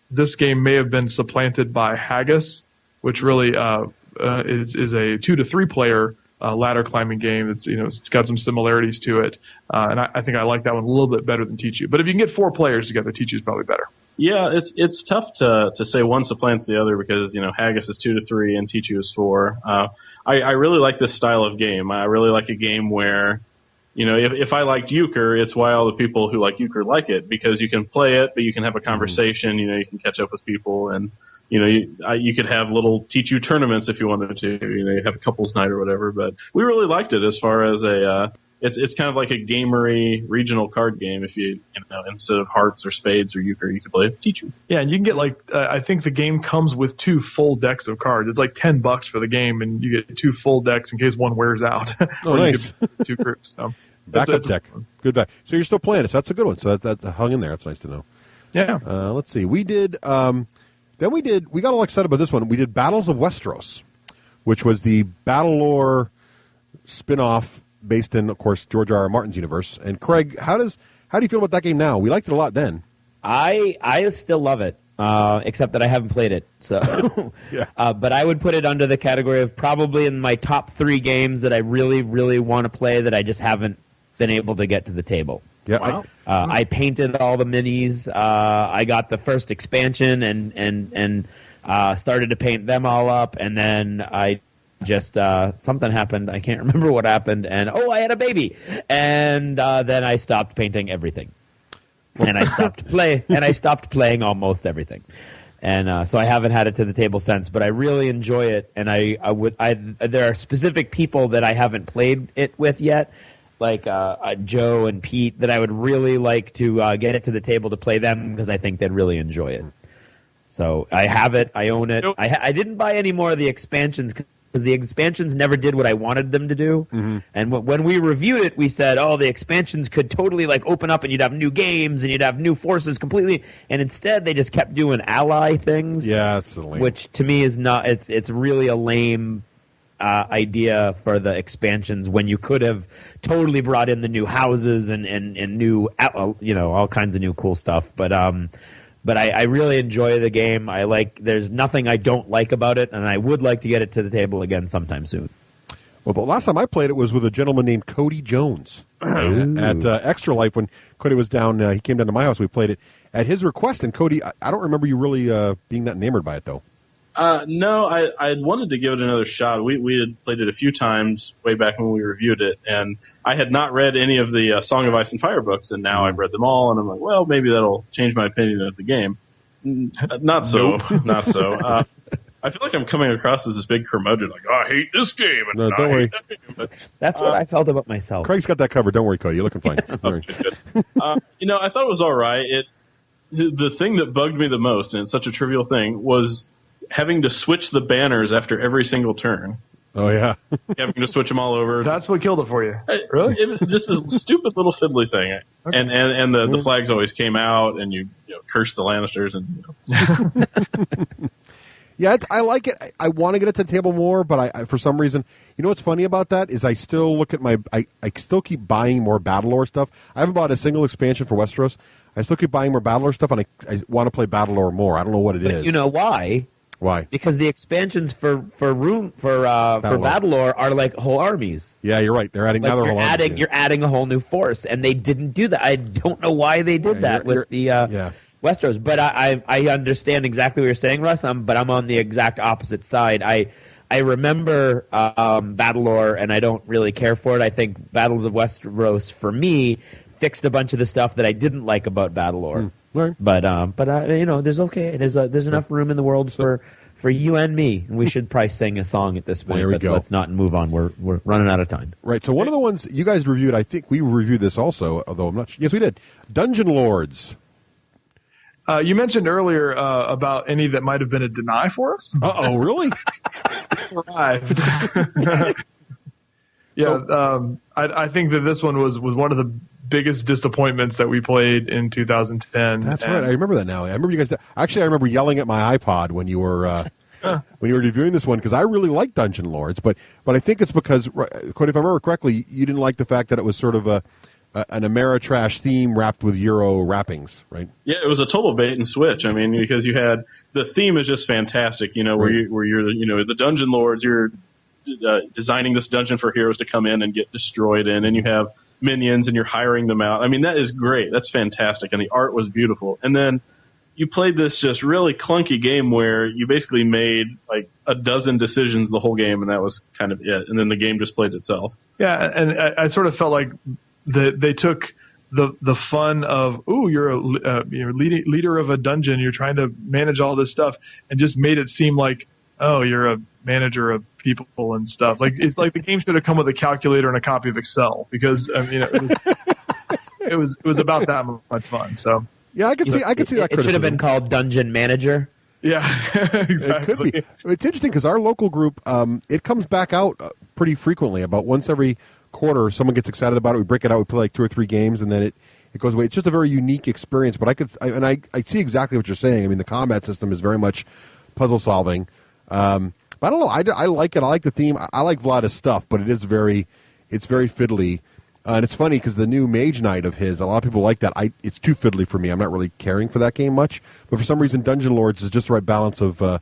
this game may have been supplanted by Haggis, which really is a 2 to 3 player ladder climbing game. It's got some similarities to it, and I think I like that one a little bit better than Teach You. But if you can get 4 players together, Teach You is probably better. Yeah, it's tough to say one supplants the other because Haggis is 2 to 3 and Teach You is 4. I really like this style of game. I really like a game where if I liked euchre, it's why all the people who like euchre like it, because you can play it, but you can have a conversation. You can catch up with people, and you could have little Teach You tournaments if you wanted to. You have a couples night or whatever. But we really liked it as far as it's kind of like a gamery regional card game. If you instead of hearts or spades or euchre, you could play Teach You. Yeah, and you can get I think the game comes with 2 full decks of cards. It's like $10 for the game, and you get 2 full decks in case one wears out. Oh, nice. 2 groups. So backup deck. Good back. So you're still playing it. So that's a good one. So that's hung in there. That's nice to know. Yeah. Let's see. We did. Then we got all excited about this one. We did Battles of Westeros, which was the Battle Lore spin-off based in, of course, George R. R. Martin's universe. And Craig, how do you feel about that game now? We liked it a lot then. I still love it, except that I haven't played it. So, yeah. But I would put it under the category of probably in my top 3 games that I really, really want to play that I just haven't been able to get to the table. Yeah, wow. I painted all the minis. I got the first expansion and started to paint them all up, and then I just something happened. I can't remember what happened, and I had a baby, and then I stopped painting everything, and I stopped playing almost everything, and so I haven't had it to the table since. But I really enjoy it, and there are specific people that I haven't played it with yet, like Joe and Pete, that I would really like to get it to the table to play them, because I think they'd really enjoy it. So I have it. I own it. Nope. I didn't buy any more of the expansions because the expansions never did what I wanted them to do. Mm-hmm. And when we reviewed it, we said, the expansions could totally open up and you'd have new games and you'd have new forces completely. And instead, they just kept doing ally things. Yeah, that's lame. Which to me is not. It's really a lame idea for the expansions when you could have totally brought in the new houses and new all kinds of new cool stuff. But I really enjoy the game. There's nothing I don't like about it, and I would like to get it to the table again sometime soon. Well, but last time I played it was with a gentleman named Cody Jones at Extra Life when Cody was down. He came down to my house. We played it at his request. And Cody, I don't remember you really being that enamored by it, though. No, I wanted to give it another shot. We had played it a few times way back when we reviewed it, and I had not read any of the Song of Ice and Fire books, and now I've read them all, and I'm like, well, maybe that'll change my opinion of the game. Not so. Not so. I feel like I'm coming across as this big curmudgeon, I hate this game. And no, don't worry. That's what I felt about myself. Craig's got that covered. Don't worry, Cody. You're looking fine. I thought it was all right. The thing that bugged me the most, and it's such a trivial thing, was having to switch the banners after every single turn. Oh, yeah. Having to switch them all over. That's what killed it for you. Really? It was just a stupid little fiddly thing. Okay. And the flags always came out, and you cursed the Lannisters. And Yeah, I like it. I want to get it to the table more, but I for some reason, what's funny about that is I still look at I still keep buying more Battle Lore stuff. I haven't bought a single expansion for Westeros. I still keep buying more Battle Lore stuff, and I want to play Battle Lore more. I don't know what it is. You know why? Why? Because the expansions for Battle Lore are like whole armies. Yeah, you're right. They're adding now. They're whole armies. You're adding a whole new force, and they didn't do that. I don't know why they did that with the Westeros. But I understand exactly what you're saying, Russ. But I'm on the exact opposite side. I remember Battle Lore, and I don't really care for it. I think Battles of Westeros for me fixed a bunch of the stuff that I didn't like about Battle Lore. Right. But there's enough room in the world for you and me. We should probably sing a song at this point. There we go. Let's not move on. We're running out of time. Right. So one of the ones you guys reviewed, I think we reviewed this also, although I'm not sure. Yes, we did. Dungeon Lords. You mentioned earlier about any that might have been a deny for us. Uh-oh, really? Right. Yeah, I think that this one was one of the biggest disappointments that we played in 2010. That's right. I remember that now. I remember you guys. Actually, I remember yelling at my iPod when you were reviewing this one because I really like Dungeon Lords, but I think it's because, Cody, if I remember correctly, you didn't like the fact that it was sort of an Ameritrash theme wrapped with Euro wrappings, right? Yeah, it was a total bait and switch. I mean, because you had the theme is just fantastic. Where you're the Dungeon Lords, you're designing this dungeon for heroes to come in and get destroyed in, and you have minions and you're hiring them out. I mean, that is great. That's fantastic. And the art was beautiful. And then you played this just really clunky game where you basically made like a dozen decisions the whole game, and that was kind of it. And then the game just played itself. Yeah, and I sort of felt like they took the fun of, you're a leader of a dungeon, you're trying to manage all this stuff, and just made it seem like, you're a manager of people and stuff. Like it's like the game should have come with a calculator and a copy of Excel, because it was about that much fun. So yeah, I could see that. It should have been called Dungeon Manager. Yeah, exactly. It could be. It's interesting because our local group, it comes back out pretty frequently. About once every quarter, someone gets excited about it. We break it out. We play like 2 or 3 games, and then it goes away. It's just a very unique experience. But I see exactly what you're saying. I mean, the combat system is very much puzzle solving. But I don't know. I like it. I like the theme. I like Vlad's stuff, but it's very fiddly. And it's funny because the new Mage Knight of his, a lot of people like that. It's too fiddly for me. I'm not really caring for that game much. But for some reason, Dungeon Lords is just the right balance of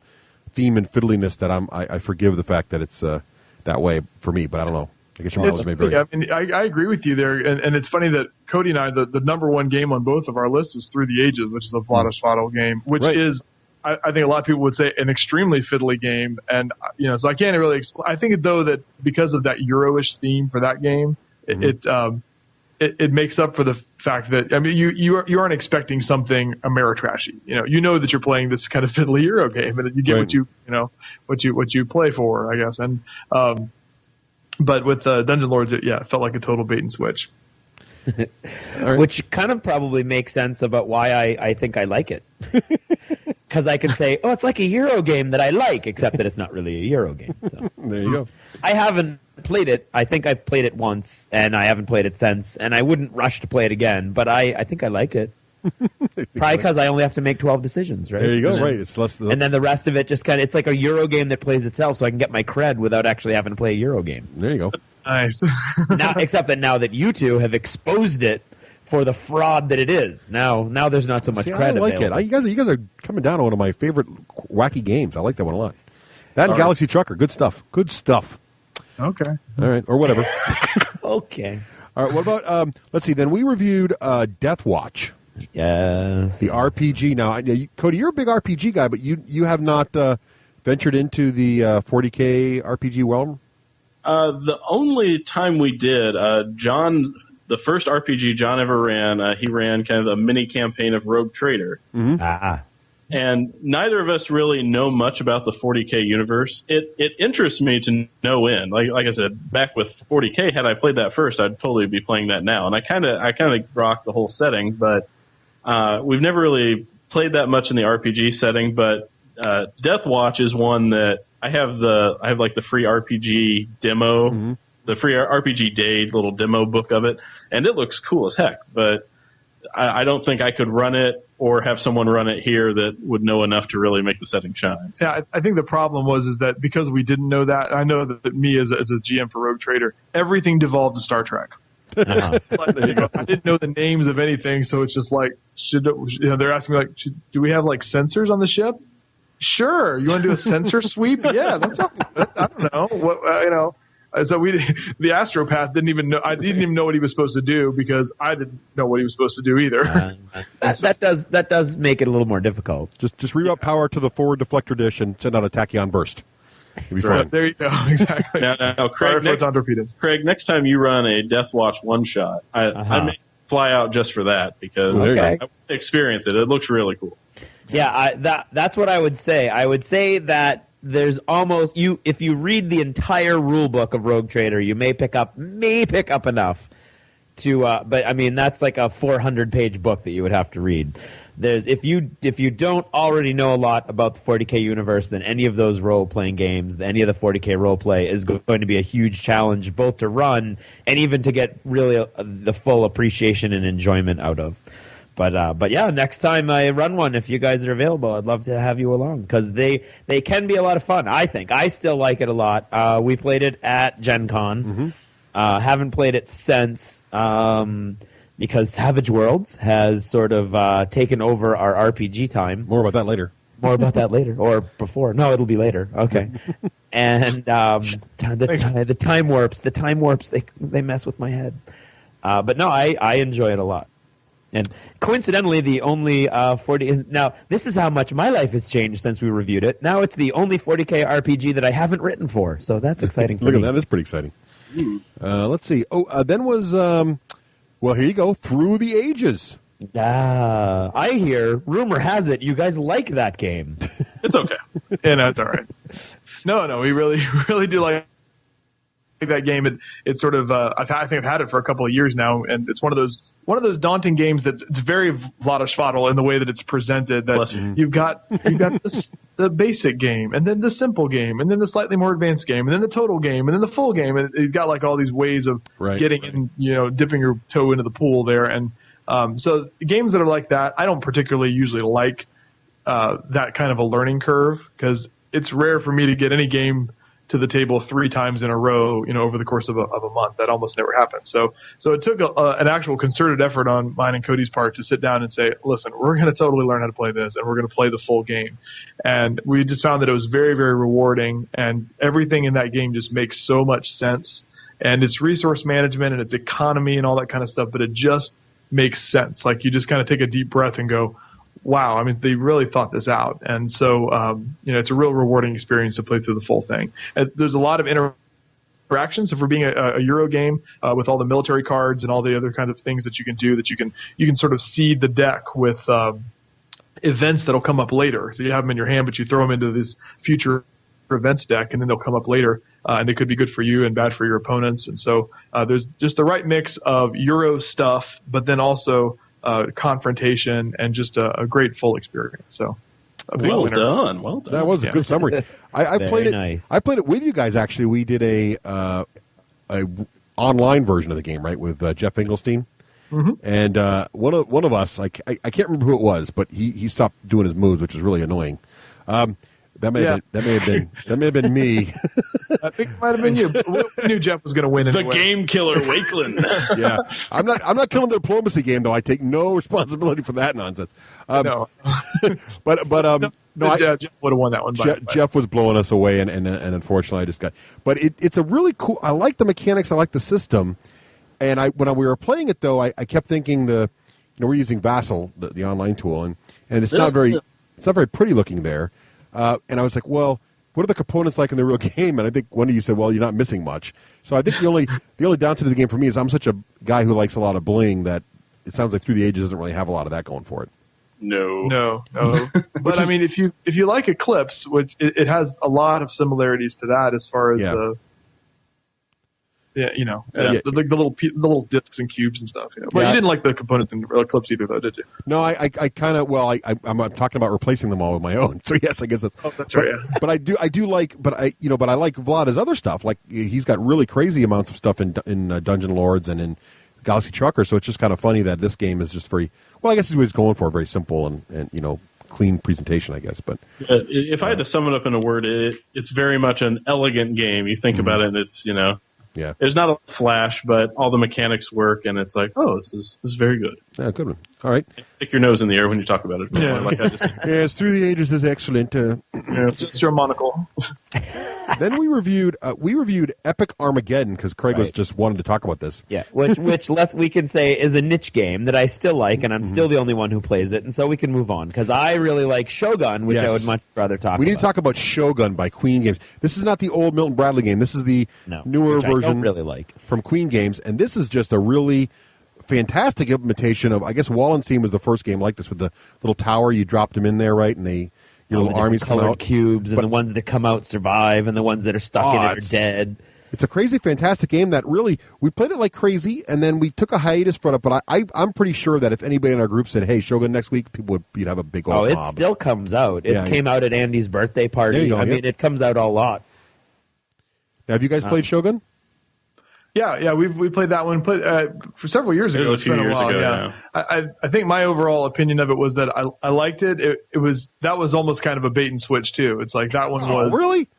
theme and fiddliness that I forgive the fact that it's that way for me. But I don't know. I guess your mileage may vary. I mean, I agree with you there. And it's funny that Cody and I, the number one game on both of our lists is Through the Ages, which is a Vlad game, which is, I think a lot of people would say, an extremely fiddly game. And, so I can't really explain. I think, though, that because of that Euro-ish theme for that game, it makes up for the fact that, I mean, you aren't expecting something Ameritrashy. You know that you're playing this kind of fiddly Euro game, and you get what you play for, I guess. And but with Dungeon Lords, it felt like a total bait and switch. Right. Which kind of probably makes sense about why I think I like it. Because I can say, it's like a Euro game that I like, except that it's not really a Euro game. So. There you go. I haven't played it. I think I played it once, and I haven't played it since, and I wouldn't rush to play it again, but I think I like it. Probably because I only have to make 12 decisions, right? There you go, right. It's less. And then the rest of it just kind of, it's like a Euro game that plays itself, so I can get my cred without actually having to play a Euro game. There you go. Nice. Except that now that you two have exposed it for the fraud that it is, now there's not so much cred. I like available. it. You guys are coming down on one of my favorite wacky games. I like that one a lot. That and Galaxy Trucker, good stuff. Good stuff. Okay. All right, or whatever. Okay. All right. What about? Let's see. Then we reviewed Death Watch. Yes. The RPG. Now, Cody, you're a big RPG guy, but you have not ventured into the 40K RPG realm. The only time we did, John, the first RPG John ever ran, he ran kind of a mini campaign of Rogue Trader. Mm-hmm. And neither of us really know much about the 40K universe. It interests me to no end. Like I said, back with 40K, had I played that first, I'd totally be playing that now. And I kind of rock the whole setting, but we've never really played that much in the RPG setting. But Death Watch is one that I have like the free RPG demo, the free RPG Day little demo book of it, and it looks cool as heck. But I don't think I could run it or have someone run it here that would know enough to really make the setting shine. Yeah, I think the problem is that because we didn't know that, I know that me as a GM for Rogue Trader, everything devolved to Star Trek. Uh-huh. I didn't know the names of anything, so it's just like, they're asking me like, do we have like sensors on the ship? Sure. You want to do a sensor sweep? Yeah, that's I don't know. What So the astropath didn't even know. I didn't even know what he was supposed to do because I didn't know what he was supposed to do either. That does make it a little more difficult. Just reroute power to the forward deflector dish and send out a tachyon burst. It'll be fine. There you go. Exactly. Now Craig, next time you run a Death Watch one shot, I fly out just for that because I experience it. It looks really cool. Yeah, that's what I would say. I would say that there's almost if you read the entire rule book of Rogue Trader, you may pick up enough to. But I mean, that's like a 400-page book that you would have to read. If you don't already know a lot about the 40K universe, then any of those role-playing games, any of the 40K role-play is going to be a huge challenge, both to run and even to get really the full appreciation and enjoyment out of. But yeah, next time I run one, if you guys are available, I'd love to have you along because they can be a lot of fun. I think I still like it a lot. We played it at Gen Con. Haven't played it since. Because Savage Worlds has sort of taken over our RPG time. More about that later. Or before. No, it'll be later. Okay. And the time warps, they mess with my head. But no, I enjoy it a lot. And coincidentally, the only 40... Now, this is how much my life has changed since we reviewed it. Now it's the only 40K RPG that I haven't written for. So that's exciting for me. Look at that. That's pretty exciting. Let's see. Then was... well, here you go. Through the Ages. I hear, rumor has it, you guys like that game. It's okay. Yeah, no, it's all right. No, we really do like that game. It's sort of I think I've had it for a couple of years now, and it's one of those daunting games that's it's very Vladaschvadl in the way that it's presented. That you've got the basic game, and then the simple game, and then the slightly more advanced game, and then the total game, and then the full game. And he's got like all these ways of getting in, dipping your toe into the pool there. And so games that are like that, I don't particularly usually like that kind of a learning curve because it's rare for me to get any game to the table 3 times in a row, over the course of a month. That almost never happens. So it took an actual concerted effort on mine and Cody's part to sit down and say, listen, we're going to totally learn how to play this, and we're going to play the full game. And we just found that it was very, very rewarding, and everything in that game just makes so much sense. And it's resource management and it's economy and all that kind of stuff, but it just makes sense. Like you just kind of take a deep breath and go, wow, I mean, they really thought this out. And so, it's a real rewarding experience to play through the full thing. And there's a lot of interactions. So for being a Euro game, with all the military cards and all the other kinds of things that you can do, that you can sort of seed the deck with, events that'll come up later. So you have them in your hand, but you throw them into this future events deck, and then they'll come up later. And they could be good for you and bad for your opponents. And so, there's just the right mix of Euro stuff, but then also, confrontation and just a great full experience. So, well done. That was a good summary. I played it. Nice. I played it with you guys. Actually, we did a online version of the game, right, with Jeff Engelstein. And one of us, I can't remember who it was, but he stopped doing his moves, which is really annoying. That may have been me. I think it might have been you. We knew Jeff was going to win anyway. The game killer Wakeland. Yeah, I'm not killing the diplomacy game though. I take no responsibility for that nonsense. No, but Jeff would have won that one. Jeff was blowing us away, and unfortunately I just got. But it's a really cool. I like the mechanics. I like the system. And when we were playing it though, I kept thinking we're using Vassal, the online tool, and it's not very pretty looking there. And I was like, well, what are the components like in the real game? And I think one of you said, well, you're not missing much. So I think the only downside of the game for me is I'm such a guy who likes a lot of bling that it sounds like Through the Ages doesn't really have a lot of that going for it. No. But I mean, if you like Eclipse, which it has a lot of similarities to that as far as the little discs and cubes and stuff. But you didn't like the components in Eclipse either, though, did you? No, I kind of. Well, I'm talking about replacing them all with my own. So yes, I guess that's. Oh, that's right. Yeah. But I do like. But I like Vlad's other stuff. Like he's got really crazy amounts of stuff in Dungeon Lords and in Galaxy Trucker. So it's just kind of funny that this game is just very. Well, I guess is what he's going for. Very simple and clean presentation, I guess. But if I had to sum it up in a word, it's very much an elegant game. You think about it, and it's Yeah. There's not a flash, but all the mechanics work, and it's like, oh, this is very good. Yeah, good one. All right. Stick your nose in the air when you talk about it. Yeah. Yes, Through the Ages is excellent. Just your monocle. Then we reviewed Epic Armageddon because Craig was just wanted to talk about this. Yeah, which we can say is a niche game that I still like, and I'm still the only one who plays it, and so we can move on because I really like Shogun, which I would much rather talk about. We need to talk about Shogun by Queen Games. This is not the old Milton Bradley game. This is the newer version I don't really like. from Queen Games, and this is just a really fantastic implementation of, I guess Wallenstein was the first game like this with the little tower. You dropped them in there, right, and your little armies come out. Cubes, and the ones that come out survive, and the ones that are stuck in it are dead. It's a crazy, fantastic game that really, we played it like crazy, and then we took a hiatus from it, but I'm pretty sure that if anybody in our group said, hey, Shogun next week, you'd have a big old it mob. still comes out. It came out at Andy's birthday party. There you go, I mean, it comes out a lot. Now, have you guys played Shogun? Yeah, we played that one for several years ago. It was a few years ago, yeah. I think my overall opinion of it was that I liked it. That was almost kind of a bait and switch too. It's like that one was really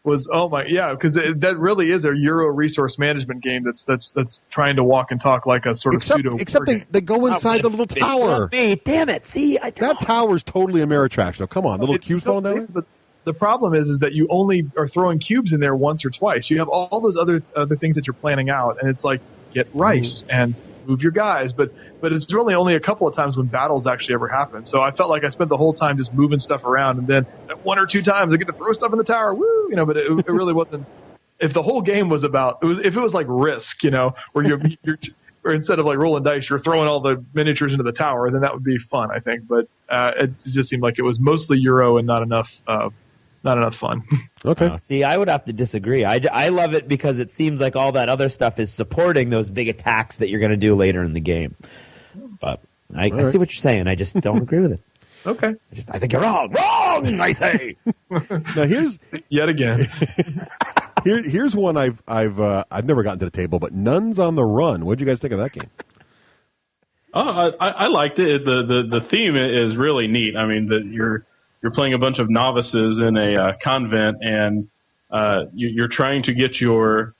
because that really is a Euro resource management game that's trying to walk and talk like a sort of pseudo. Except they go inside the little tower. Damn it! See, that tower's totally Ameritrash. Though, come on, the little cubes falling down. But the problem is that you only are throwing cubes in there once or twice. You have all those other things that you're planning out, and it's like get rice and move your guys, but it's really only a couple of times when battles actually ever happen. So I felt like I spent the whole time just moving stuff around, and then one or two times I get to throw stuff in the tower, woo, but it really wasn't. If the whole game was about, if it was like Risk, where you're or instead of like rolling dice, you're throwing all the miniatures into the tower, then that would be fun, I think. But it just seemed like it was mostly Euro and not enough fun. Okay. See, I would have to disagree. I love it because it seems like all that other stuff is supporting those big attacks that you're going to do later in the game. But I see what you're saying. I just don't agree with it. Okay. I think you're wrong. Wrong, I say. Now here's yet again. Here's one I've never gotten to the table, but Nuns on the Run. What did you guys think of that game? Oh, I liked it. The theme is really neat. I mean, you're playing a bunch of novices in a convent, and you're trying to get your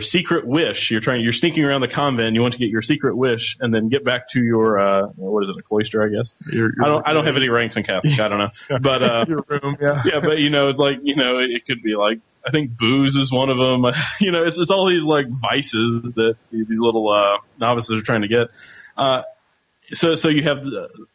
secret wish. You're sneaking around the convent. You want to get your secret wish, and then get back to your what is it, a cloister? I guess. I don't have any ranks in Catholic. I don't know, but your room, yeah. Yeah, but it could be like, I think booze is one of them. It's all these like vices that these little novices are trying to get. So you have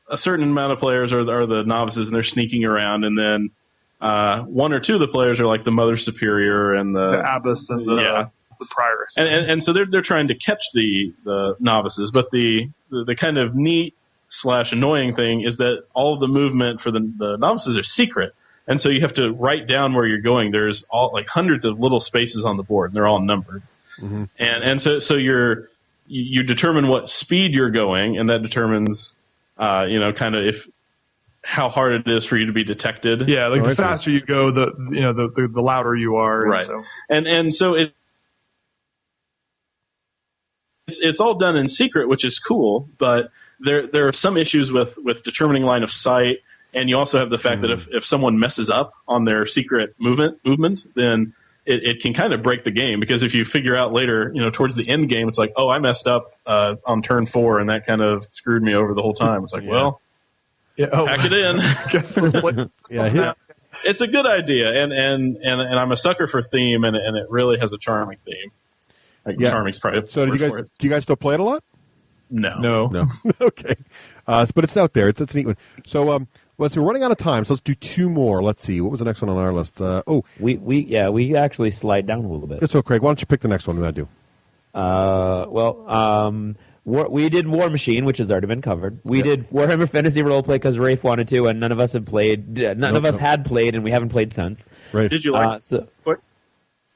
a certain amount of players are the novices, and they're sneaking around, and then one or two of the players are like the Mother Superior and the abbess and the prioress, and so they're trying to catch the novices. But the kind of neat / annoying thing is that all of the movement for the novices are secret, and so you have to write down where you're going. There's all like hundreds of little spaces on the board, and they're all numbered, and so you determine what speed you're going, and that determines, kind of how hard it is for you to be detected. Yeah, like the faster you go, the louder you are. Right. And so it's all done in secret, which is cool, but there are some issues with determining line of sight, and you also have the fact that if someone messes up on their secret movement, then it can kind of break the game, because if you figure out later, towards the end game, it's like, oh, I messed up on turn 4, and that kind of screwed me over the whole time. It's like, pack it in. It's a good idea, and I'm a sucker for theme, and it really has a charming theme. Charming's probably. So do you guys still play it a lot? No. Okay, but it's out there. It's a neat one. So so we're running out of time, so let's do two more. Let's see. What was the next one on our list? We actually slide down a little bit. It's okay, Craig. Why don't you pick the next one and I do? We did War Machine, which has already been covered. We did Warhammer Fantasy Roleplay because Rafe wanted to, and none of us had played. None of us had played, and we haven't played since. Right. Did you like it?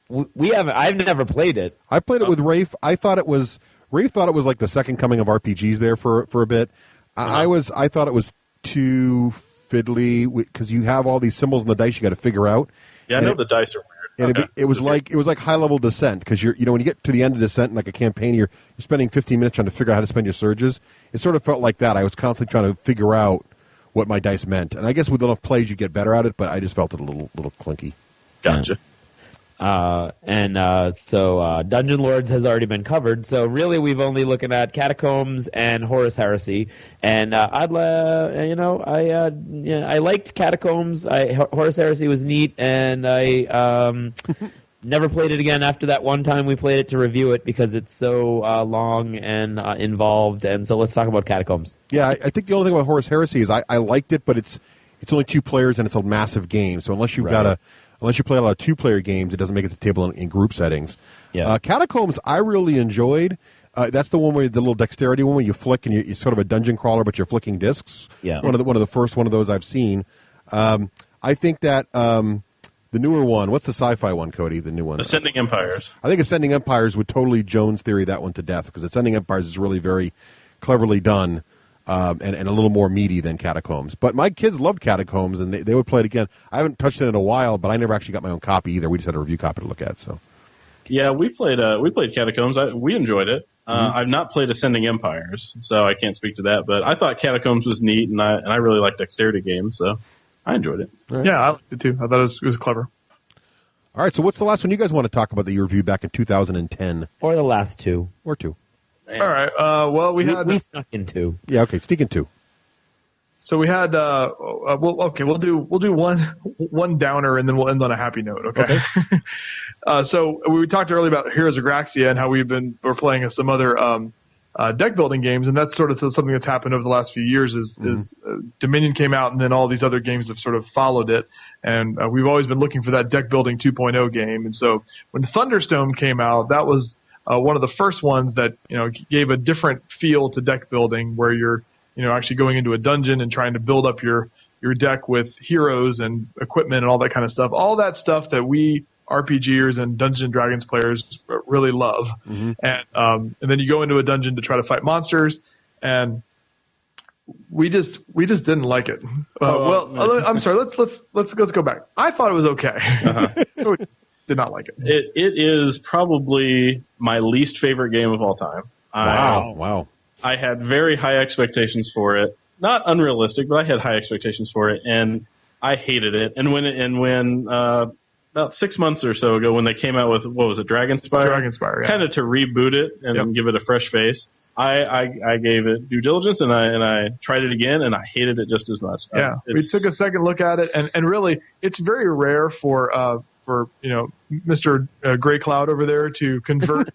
We haven't. I've never played it. I played it with Rafe. Rafe thought it was like the second coming of RPGs there for a bit. I thought it was too fiddly because you have all these symbols in the dice you got to figure out. Yeah, I know the dice are weird. And it was like high level Descent, because when you get to the end of Descent in like a campaign, you're spending 15 minutes trying to figure out how to spend your surges. It sort of felt like that. I was constantly trying to figure out what my dice meant, and I guess with enough plays you get better at it. But I just felt it a little clunky. Gotcha. So Dungeon Lords has already been covered. So really, we've only looking at Catacombs and Horus Heresy. And I liked Catacombs. Horus Heresy was neat, and I never played it again after that one time we played it to review it because it's so long and involved. And so let's talk about Catacombs. Yeah, I think the only thing about Horus Heresy is I liked it, but it's only 2 players and it's a massive game. So unless you play a lot of 2-player games, it doesn't make it to the table in group settings. Yeah. Catacombs, I really enjoyed. That's the one where the little dexterity one where you flick and you're sort of a dungeon crawler, but you're flicking discs. Yeah. One of the first one of those I've seen. I think that the newer one. What's the sci-fi one, Cody? The new one. Ascending Empires. I think Ascending Empires would totally Jones theory that one to death because Ascending Empires is really very cleverly done. And a little more meaty than Catacombs. But my kids loved Catacombs, and they would play it again. I haven't touched it in a while, but I never actually got my own copy either. We just had a review copy to look at. So, yeah, we played Catacombs. We enjoyed it. I've not played Ascending Empires, so I can't speak to that. But I thought Catacombs was neat, and I really like dexterity games, so I enjoyed it. Right. Yeah, I liked it too. I thought it was clever. All right, so what's the last one you guys want to talk about that you reviewed back in 2010? Or the last two. Or two. All right. Well, we snuck in two. Yeah. Okay. Sneak in two. So we had. We'll do one downer and then we'll end on a happy note. Okay. So we talked earlier about Heroes of Graxia and how we're playing some other deck building games, and that's sort of something that's happened over the last few years. Is Dominion came out and then all these other games have sort of followed it, and we've always been looking for that deck building 2.0 game. And so when Thunderstone came out, that was one of the first ones that gave a different feel to deck building, where you're actually going into a dungeon and trying to build up your deck with heroes and equipment and all that kind of stuff. All that stuff that we RPGers and Dungeons and Dragons players really love. Mm-hmm. And then you go into a dungeon to try to fight monsters, and we just didn't like it. I'm sorry. Let's go back. I thought it was okay. Uh-huh. Did not like it. It is probably my least favorite game of all time. Wow. I had very high expectations for it. Not unrealistic, but I had high expectations for it, and I hated it. And when about 6 months or so ago, when they came out with, what was it, Dragonspire, yeah. Kind of to reboot it and give it a fresh face. I gave it due diligence, and I tried it again, and I hated it just as much. Yeah, we took a second look at it, and really, it's very rare for Mr. Gray Cloud over there to convert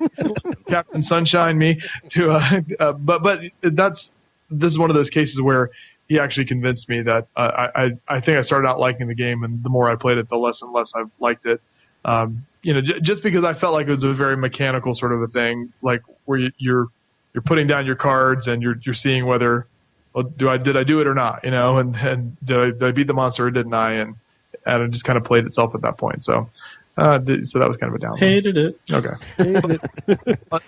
Captain Sunshine me to but this is one of those cases where he actually convinced me that I think I started out liking the game, and the more I played it, the less and less I've liked it. Just because I felt like it was a very mechanical sort of a thing, like where you're putting down your cards and you're seeing whether did I do it or not, and did I beat the monster or didn't I, and it just kind of played itself at that point. So that was kind of a down. Hated it. Okay.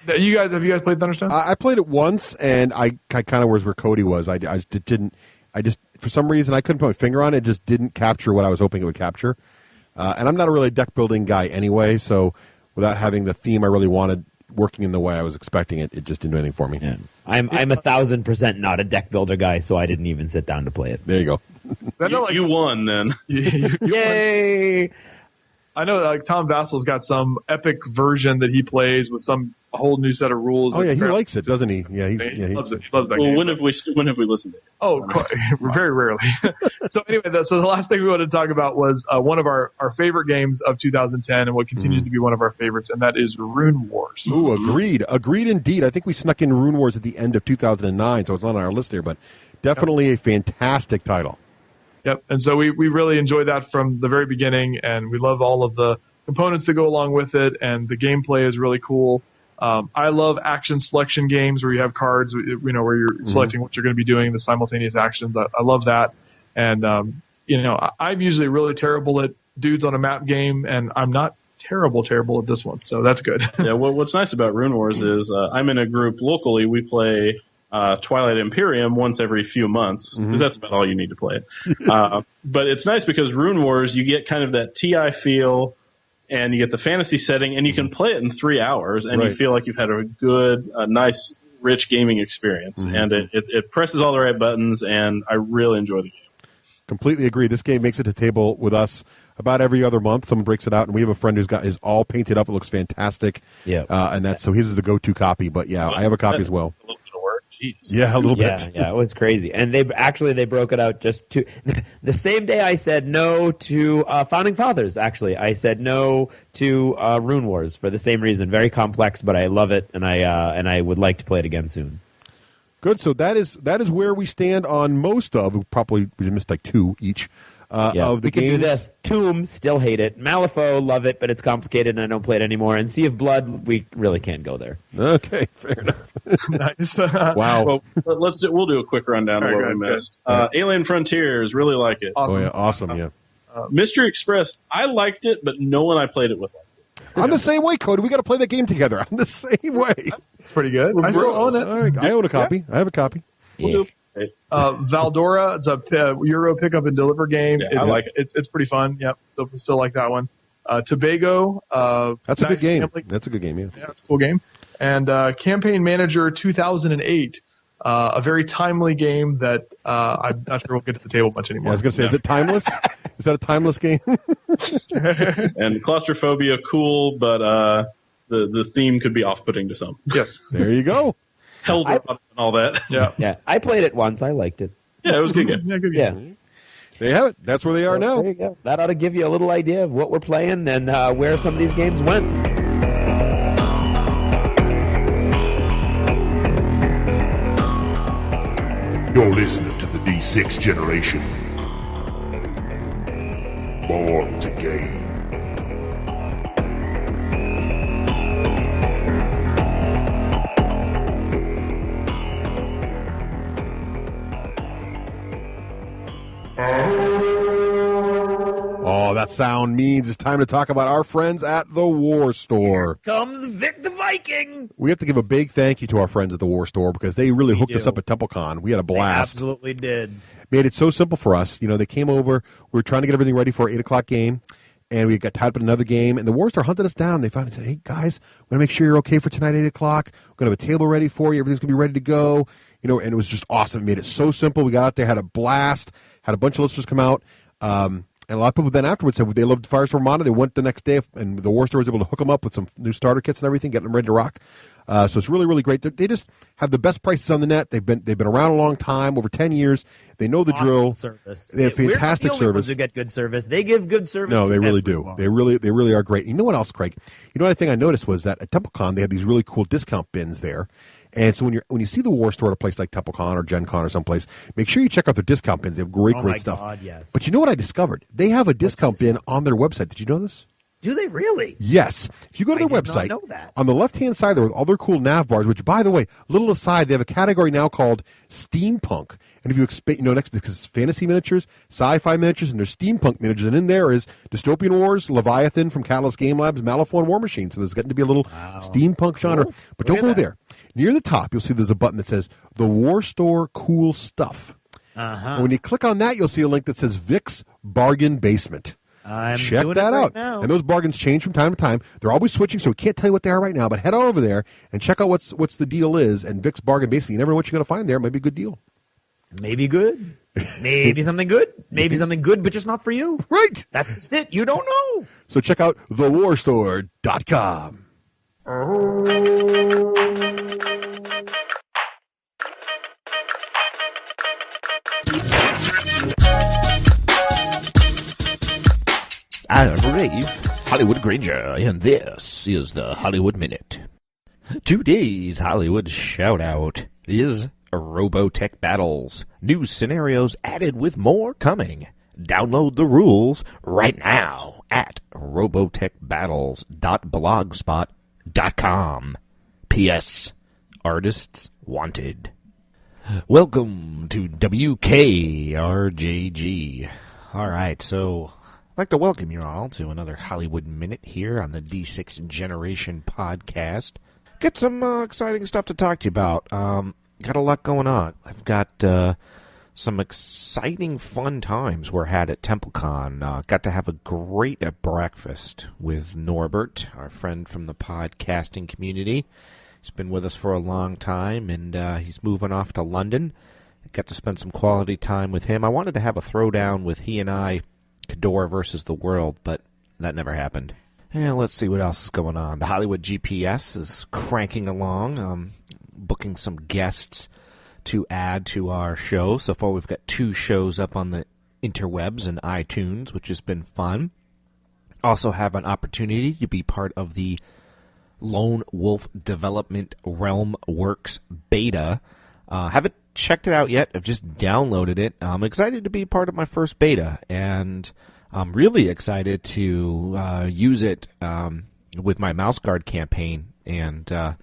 Have you guys played Thunderstone? I played it once, and I kind of was where Cody was. I just for some reason I couldn't put my finger on it. It just didn't capture what I was hoping it would capture. And I'm not a really deck building guy anyway, so without having the theme I really wanted working in the way I was expecting it just didn't do anything for me. Yeah. I'm 1,000% not a deck builder guy, so I didn't even sit down to play it. There you go. You won then. Yay! I know, like Tom Vassal's got some epic version that he plays with a whole new set of rules. Oh yeah, he likes it, doesn't he? Yeah, he loves it. He loves that well, game. when have we listened to it? Oh, very rarely. So anyway, so the last thing we wanted to talk about was one of our favorite games of 2010, and what continues to be one of our favorites, and that is Rune Wars. Ooh, agreed indeed. I think we snuck in Rune Wars at the end of 2009, so it's not on our list here, but definitely a fantastic title. Yep, and so we really enjoyed that from the very beginning, and we love all of the components that go along with it, and the gameplay is really cool. I love action selection games where you have cards, where you're selecting what you're going to be doing, the simultaneous actions. I love that, and I'm usually really terrible at dudes on a map game, and I'm not terrible at this one, so that's good. Yeah, what's nice about Rune Wars is I'm in a group locally. We play Twilight Imperium once every few months, because that's about all you need to play it. But it's nice because Rune Wars, you get kind of that TI feel, and you get the fantasy setting, and you can play it in 3 hours, and you feel like you've had a good, nice, rich gaming experience. And it presses all the right buttons, and I really enjoy the game. Completely agree. This game makes it to table with us about every other month. Someone breaks it out, and we have a friend who's got his all painted up. It looks fantastic. Yeah, and so his is the go-to copy. But yeah, I have a copy as well. A little bit of work. Jeez. Yeah, a little bit. Yeah, it was crazy. And they broke it out just to the same day I said no to Founding Fathers. Actually, I said no to Rune Wars for the same reason. Very complex, but I love it, and I would like to play it again soon. Good. So that is where we stand on most of. We missed like two each of the we could do games. this. Tomb, still hate it. Malifaux, love it, but it's complicated and I don't play it anymore. And Sea of Blood, we really can't go there. Okay, fair enough. Nice. Wow. Well, we'll do a quick rundown of All what right, we good, missed. Alien Frontiers, really like it. Awesome. Oh, yeah, awesome, yeah. Mystery Express, I liked it, but no one I played it with liked it. I'm the same way, Cody. We got to play that game together. I'm the same way. Pretty good. I still own it. All right, I own a copy. I have a copy. Yeah. Valdora, it's a Euro pick up and deliver game. Yeah, I like it. It's pretty fun. Yep, still like that one. Tobago. That's a good game. family- That's a good game, yeah. Yeah, it's a cool game. And Campaign Manager 2008, a very timely game that I'm not sure we'll get to the table much Yeah, I anymore. was going to say, is it timeless? Is that a timeless game? And Claustrophobia, cool, but the theme could be off-putting to some. Yes. There you go. Hellrod and all that. Yeah. Yeah, I played it once. I liked it. Yeah, it was a good game. Yeah, good Yeah. game. There you have it. That's where they are now. There you go. That ought to give you a little idea of what we're playing and where some of these games went. You're listening to the D6 generation. Born to game. Oh, that sound means it's time to talk about our friends at the War Store. Comes Vic the Viking. We have to give a big thank you to our friends at the War Store because they really hooked us do. up at TempleCon. We had a They blast. absolutely did. Made it so simple for us. You know, they came over. We were trying to get everything ready for our 8 o'clock game, and we got tied up in another game. And the War Store hunted us down. They found and said, "Hey, guys, we're going to make sure you're okay for tonight, 8 o'clock. We're going to have a table ready for you. Everything's going to be ready to go." You know, and it was just awesome. It made it so simple. We got out there, had a blast, had a bunch of listeners come out. And a lot of people then afterwards said they loved Firestorm Mana. They went the next day, and the War Store was able to hook them up with some new starter kits and everything, get them ready to rock. So it's really, really great. They just have the best prices on the net. They've been around a long time, over 10 years. They know the Awesome drill. service. They have fantastic We're not the only ones service. who get good service. They give good service. No, to they really do. everyone. They really are great. You know what else, Craig? You know, one thing I noticed was that at TempleCon they had these really cool discount bins there. And so when you see the War Store at a place like TempleCon or Gen Con or someplace, make sure you check out their discount bins. They have great, Oh great my stuff. God, yes. But you know what I discovered? They have a discount bin on their website. Did you know this? Do they really? Yes. If you go to I their did not website, know that. on the left-hand side there are all their cool nav bars, which, by the way, little aside, they have a category now called steampunk. And if you expect, next to because fantasy miniatures, sci-fi miniatures, and there's steampunk miniatures, and in there is Dystopian Wars, Leviathan from Catalyst Game Labs, Malifaux, and War Machine. So there's getting to be a little steampunk genre. But Look don't at go that. there. Near the top, you'll see there's a button that says The War Store Cool Stuff. And when you click on that, you'll see a link that says Vic's Bargain Basement. I'm Check doing that it right out. now. And those bargains change from time to time. They're always switching, so we can't tell you what they are right now. But head on over there and check out what's the deal is. And Vic's Bargain Basement, you never know what you're going to find there. It might be a good deal. Maybe good. Maybe something good. Maybe something good, but just not for you. Right. That's just it. You don't know. So check out thewarstore.com. I'm Rave Hollywood Granger, and this is the Hollywood Minute. Today's Hollywood shout-out is Robotech Battles. New scenarios added with more coming. Download the rules right now at robotechbattles.blogspot.com. P.S. Artists wanted. Welcome to WKRJG. All right, so I'd like to welcome you all to another Hollywood Minute here on the D6 Generation podcast. Get some exciting stuff to talk to you about. Got a lot going on. I've got some exciting, fun times were had at TempleCon. Got to have a great breakfast with Norbert, our friend from the podcasting community. He's been with us for a long time, and he's moving off to London. Got to spend some quality time with him. I wanted to have a throwdown with he and I, Cador versus the world, but that never happened. And let's see what else is going on. The Hollywood GPS is cranking along, booking some guests to add to our show. So far we've got 2 shows up on the interwebs and iTunes, which has been fun. Also have an opportunity to be part of the Lone Wolf Development Realm Works beta. Haven't checked it out yet. I've just downloaded it. I'm excited to be part of my first beta, and I'm really excited to use it with my mouse guard campaign and,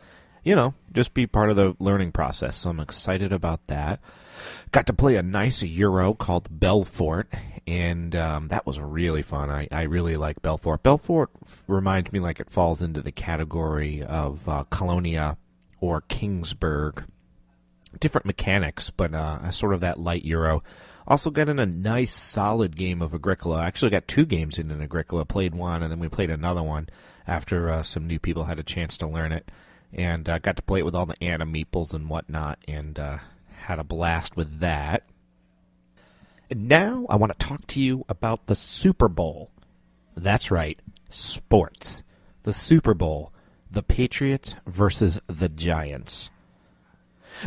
just be part of the learning process. So I'm excited about that. Got to play a nice Euro called Belfort, and that was really fun. I really like Belfort. Belfort reminds me like it falls into the category of Colonia or Kingsburg. Different mechanics, but sort of that light Euro. Also got in a nice, solid game of Agricola. I actually got 2 games in Agricola. Played one, and then we played another one after some new people had a chance to learn it. And got to play it with all the Anna meeples and whatnot, and had a blast with that. And now I want to talk to you about the Super Bowl. That's right, sports. The Super Bowl. The Patriots versus the Giants.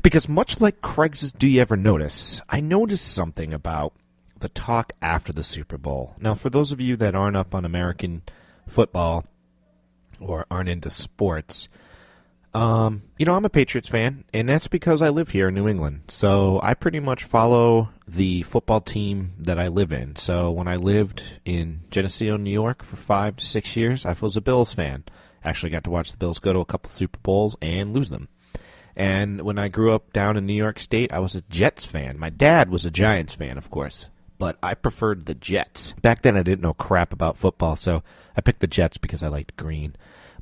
Because much like Craig's Do You Ever Notice, I noticed something about the talk after the Super Bowl. Now, for those of you that aren't up on American football or aren't into sports, I'm a Patriots fan, and that's because I live here in New England. So I pretty much follow the football team that I live in. So when I lived in Geneseo, New York for 5 to 6 years, I was a Bills fan. Actually got to watch the Bills go to a couple Super Bowls and lose them. And when I grew up down in New York State, I was a Jets fan. My dad was a Giants fan, of course, but I preferred the Jets. Back then I didn't know crap about football, so I picked the Jets because I liked green.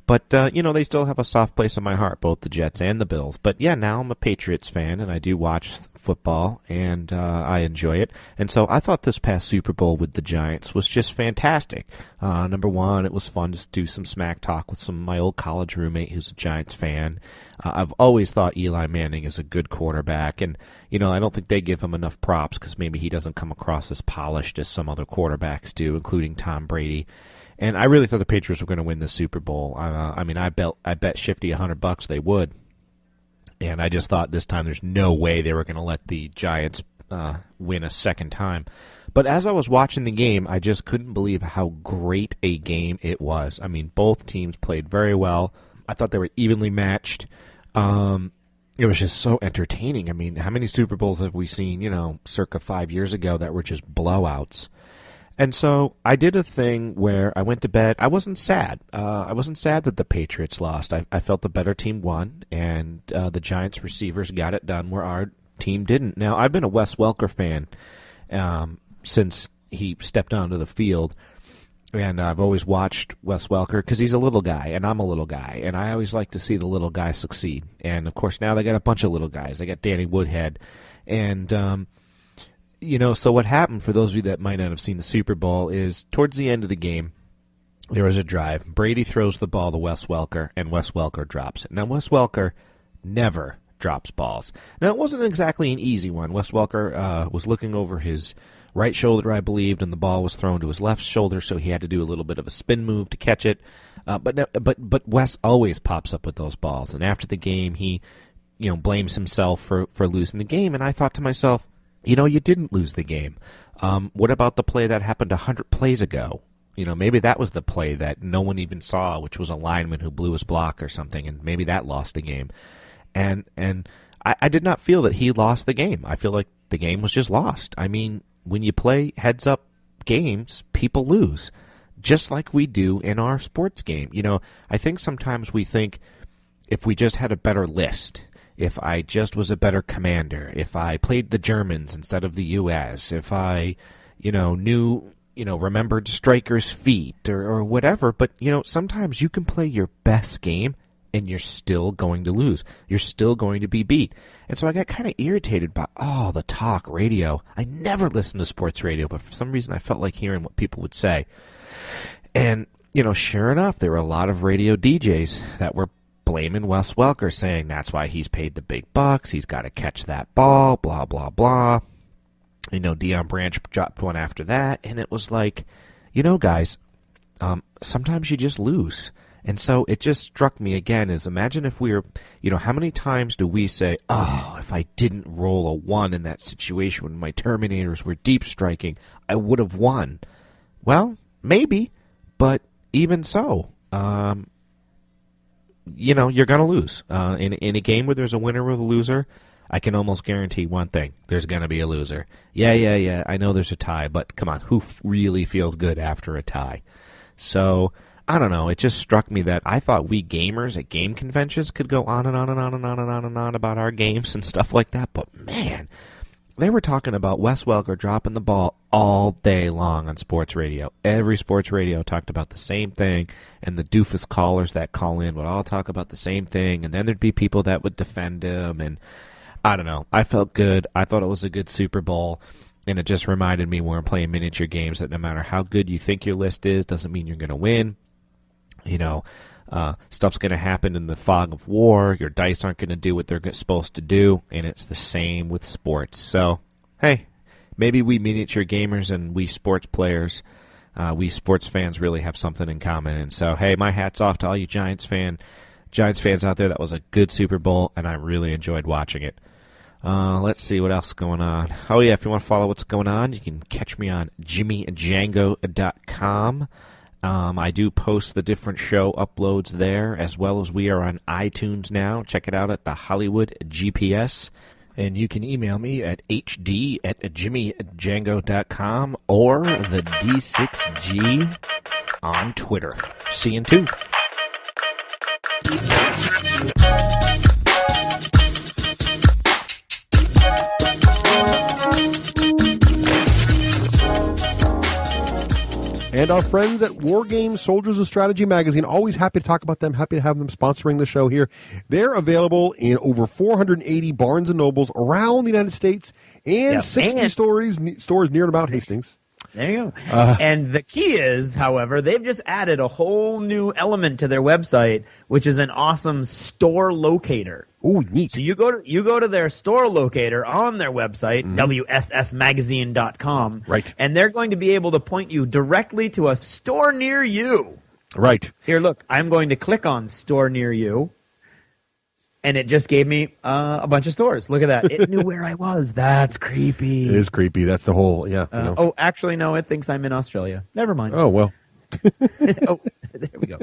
But, they still have a soft place in my heart, both the Jets and the Bills. But, yeah, now I'm a Patriots fan, and I do watch football, and I enjoy it. And so I thought this past Super Bowl with the Giants was just fantastic. Number one, it was fun to do some smack talk with my old college roommate who's a Giants fan. I've always thought Eli Manning is a good quarterback, and, I don't think they give him enough props because maybe he doesn't come across as polished as some other quarterbacks do, including Tom Brady. And I really thought the Patriots were going to win the Super Bowl. I bet Shifty $100 they would. And I just thought this time there's no way they were going to let the Giants win a second time. But as I was watching the game, I just couldn't believe how great a game it was. I mean, both teams played very well. I thought they were evenly matched. It was just so entertaining. I mean, how many Super Bowls have we seen, circa 5 years ago that were just blowouts? And so I did a thing where I went to bed. I wasn't sad. I wasn't sad that the Patriots lost. I felt the better team won, and the Giants receivers got it done where our team didn't. Now, I've been a Wes Welker fan since he stepped onto the field, and I've always watched Wes Welker because he's a little guy, and I'm a little guy, and I always like to see the little guy succeed. And, of course, now they got a bunch of little guys. They got Danny Woodhead, and so what happened, for those of you that might not have seen the Super Bowl, is towards the end of the game, there was a drive. Brady throws the ball to Wes Welker, and Wes Welker drops it. Now, Wes Welker never drops balls. Now, it wasn't exactly an easy one. Wes Welker was looking over his right shoulder, I believed, and the ball was thrown to his left shoulder, so he had to do a little bit of a spin move to catch it. But Wes always pops up with those balls, and after the game, he blames himself for losing the game, and I thought to myself, you didn't lose the game. What about the play that happened 100 plays ago? Maybe that was the play that no one even saw, which was a lineman who blew his block or something, and maybe that lost the game. And I did not feel that he lost the game. I feel like the game was just lost. I mean, when you play heads-up games, people lose, just like we do in our sports game. I think sometimes we think if we just had a better list, if I just was a better commander, if I played the Germans instead of the U.S., if I, remembered strikers' feet or whatever. But, sometimes you can play your best game and you're still going to lose. You're still going to be beat. And so I got kind of irritated by, the talk radio. I never listened to sports radio, but for some reason I felt like hearing what people would say. And, sure enough, there were a lot of radio DJs that were blaming Wes Welker, saying that's why he's paid the big bucks, he's got to catch that ball, blah, blah, blah. Deion Branch dropped one after that, and it was like, guys, sometimes you just lose. And so it just struck me again is, imagine if we were, how many times do we say, if I didn't roll a 1 in that situation when my Terminators were deep striking, I would have won. Well, maybe, but even so, you're going to lose. In a game where there's a winner or a loser, I can almost guarantee one thing. There's going to be a loser. Yeah. I know there's a tie, but come on, who really feels good after a tie? So, I don't know. It just struck me that I thought we gamers at game conventions could go on and on and on and on and on and on about our games and stuff like that. But, man, they were talking about Wes Welker dropping the ball all day long on sports radio. Every sports radio talked about the same thing, and the doofus callers that call in would all talk about the same thing, and then there'd be people that would defend him, and I don't know. I felt good. I thought it was a good Super Bowl, and it just reminded me when we're playing miniature games that no matter how good you think your list is, doesn't mean you're going to win. You know, stuff's going to happen in the fog of war. Your dice aren't going to do what they're supposed to do, and it's the same with sports. So, hey, maybe we miniature gamers and we sports players, we sports fans really have something in common. And so, hey, my hat's off to all you Giants fans out there. That was a good Super Bowl, and I really enjoyed watching it. Let's see what else is going on. Oh, yeah, if you want to follow what's going on, you can catch me on jimmydjango.com. I do post the different show uploads there, as well as we are on iTunes now. Check it out at the Hollywood GPS. And you can email me at hd@jimmydjango.com or the D6G on Twitter. See you in 2. And our friends at War Games Soldiers of Strategy magazine, always happy to talk about them, happy to have them sponsoring the show here. They're available in over 480 Barnes & Nobles around the United States and 60 stores near and about Hastings. There you go. And the key is, however, they've just added a whole new element to their website, which is an awesome store locator. Oh, neat. So you go to their store locator on their website, wssmagazine.com. Right. And they're going to be able to point you directly to a store near you. Right. Here, look, I'm going to click on store near you. And it just gave me a bunch of stores. Look at that. It knew where I was. That's creepy. It is creepy. That's the whole, yeah. Oh, actually, no, it thinks I'm in Australia. Never mind. Oh, well. Oh, there we go.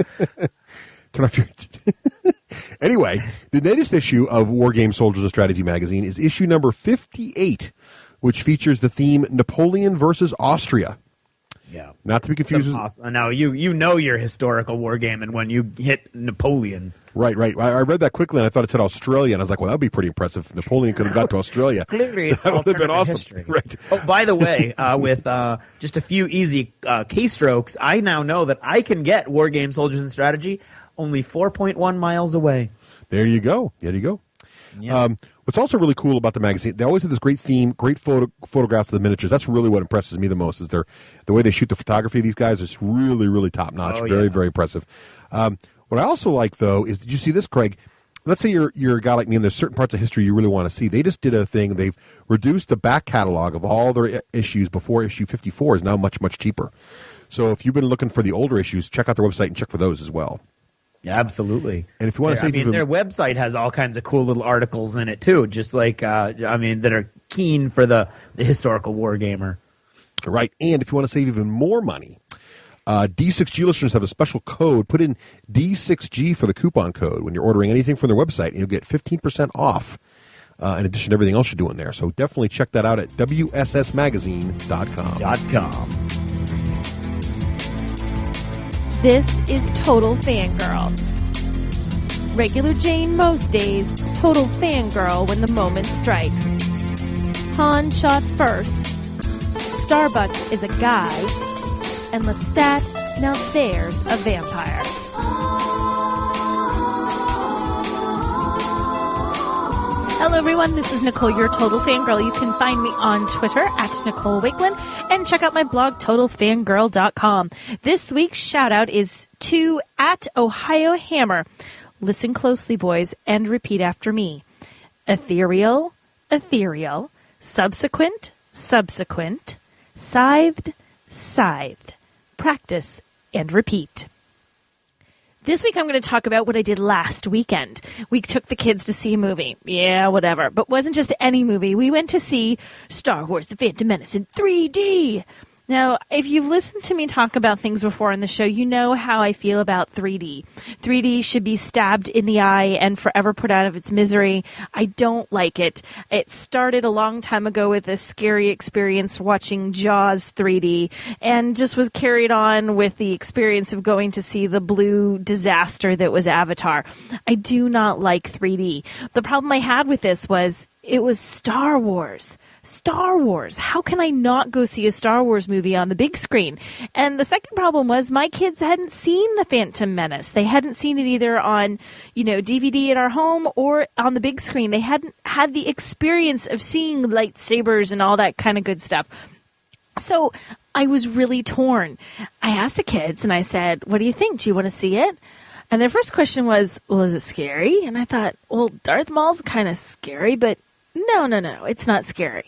Turn off your... Anyway, the latest issue of War Games Soldiers of Strategy magazine is issue number 58, which features the theme Napoleon versus Austria. Yeah. Not to be confused with... Awesome. Now, you know your historical war game, and when you hit Napoleon... Right. I read that quickly, and I thought it said Australia, and I was like, well, that would be pretty impressive if Napoleon could have got to Australia. Clearly, it's that would have been awesome. History. Right. Oh, by the way, with just a few easy keystrokes, I now know that I can get War Game Soldiers and Strategy only 4.1 miles away. There you go. Yeah. What's also really cool about the magazine, they always have this great theme, great photographs of the miniatures. That's really what impresses me the most, is the way they shoot the photography of these guys is really, really top-notch. Very, very impressive. What I also like, though, is, did you see this, Craig? Let's say you're a guy like me and there's certain parts of history you really want to see. They just did a thing. They've reduced the back catalog of all their issues before issue 54 is now much, much cheaper. So if you've been looking for the older issues, check out their website and check for those as well. Yeah, absolutely. And if you want to save their website has all kinds of cool little articles in it, too, just like, that are keen for the historical war gamer. Right. And if you want to save even more money, D6G listeners have a special code. Put in D6G for the coupon code when you're ordering anything from their website, and you'll get 15% off in addition to everything else you're doing there. So definitely check that out at WSSmagazine.com. This is Total Fangirl. Regular Jane most days, total fangirl when the moment strikes. Han shot first. Starbuck is a guy. And Lestat, now there's a vampire. Hello, everyone. This is Nicole, your Total Fangirl. You can find me on Twitter at Nicole Wakeland and check out my blog, TotalFangirl.com. This week's shout out is to at Ohio Hammer. Listen closely, boys, and repeat after me. Ethereal, ethereal. Subsequent, subsequent. Scythed, scythed. Practice and repeat. This week I'm going to talk about what I did last weekend. We took the kids to see a movie. Yeah, whatever. But wasn't just any movie. We went to see Star Wars The Phantom Menace in 3D. Now, if you've listened to me talk about things before in the show, you know how I feel about 3D. 3D should be stabbed in the eye and forever put out of its misery. I don't like it. It started a long time ago with a scary experience watching Jaws 3D and just was carried on with the experience of going to see the blue disaster that was Avatar. I do not like 3D. The problem I had with this was it was Star Wars. Star Wars. How can I not go see a Star Wars movie on the big screen? And the second problem was my kids hadn't seen The Phantom Menace. They hadn't seen it either on, DVD at our home or on the big screen. They hadn't had the experience of seeing lightsabers and all that kind of good stuff. So I was really torn. I asked the kids and I said, what do you think? Do you want to see it? And their first question was, well, is it scary? And I thought, well, Darth Maul's kind of scary, but no, it's not scary.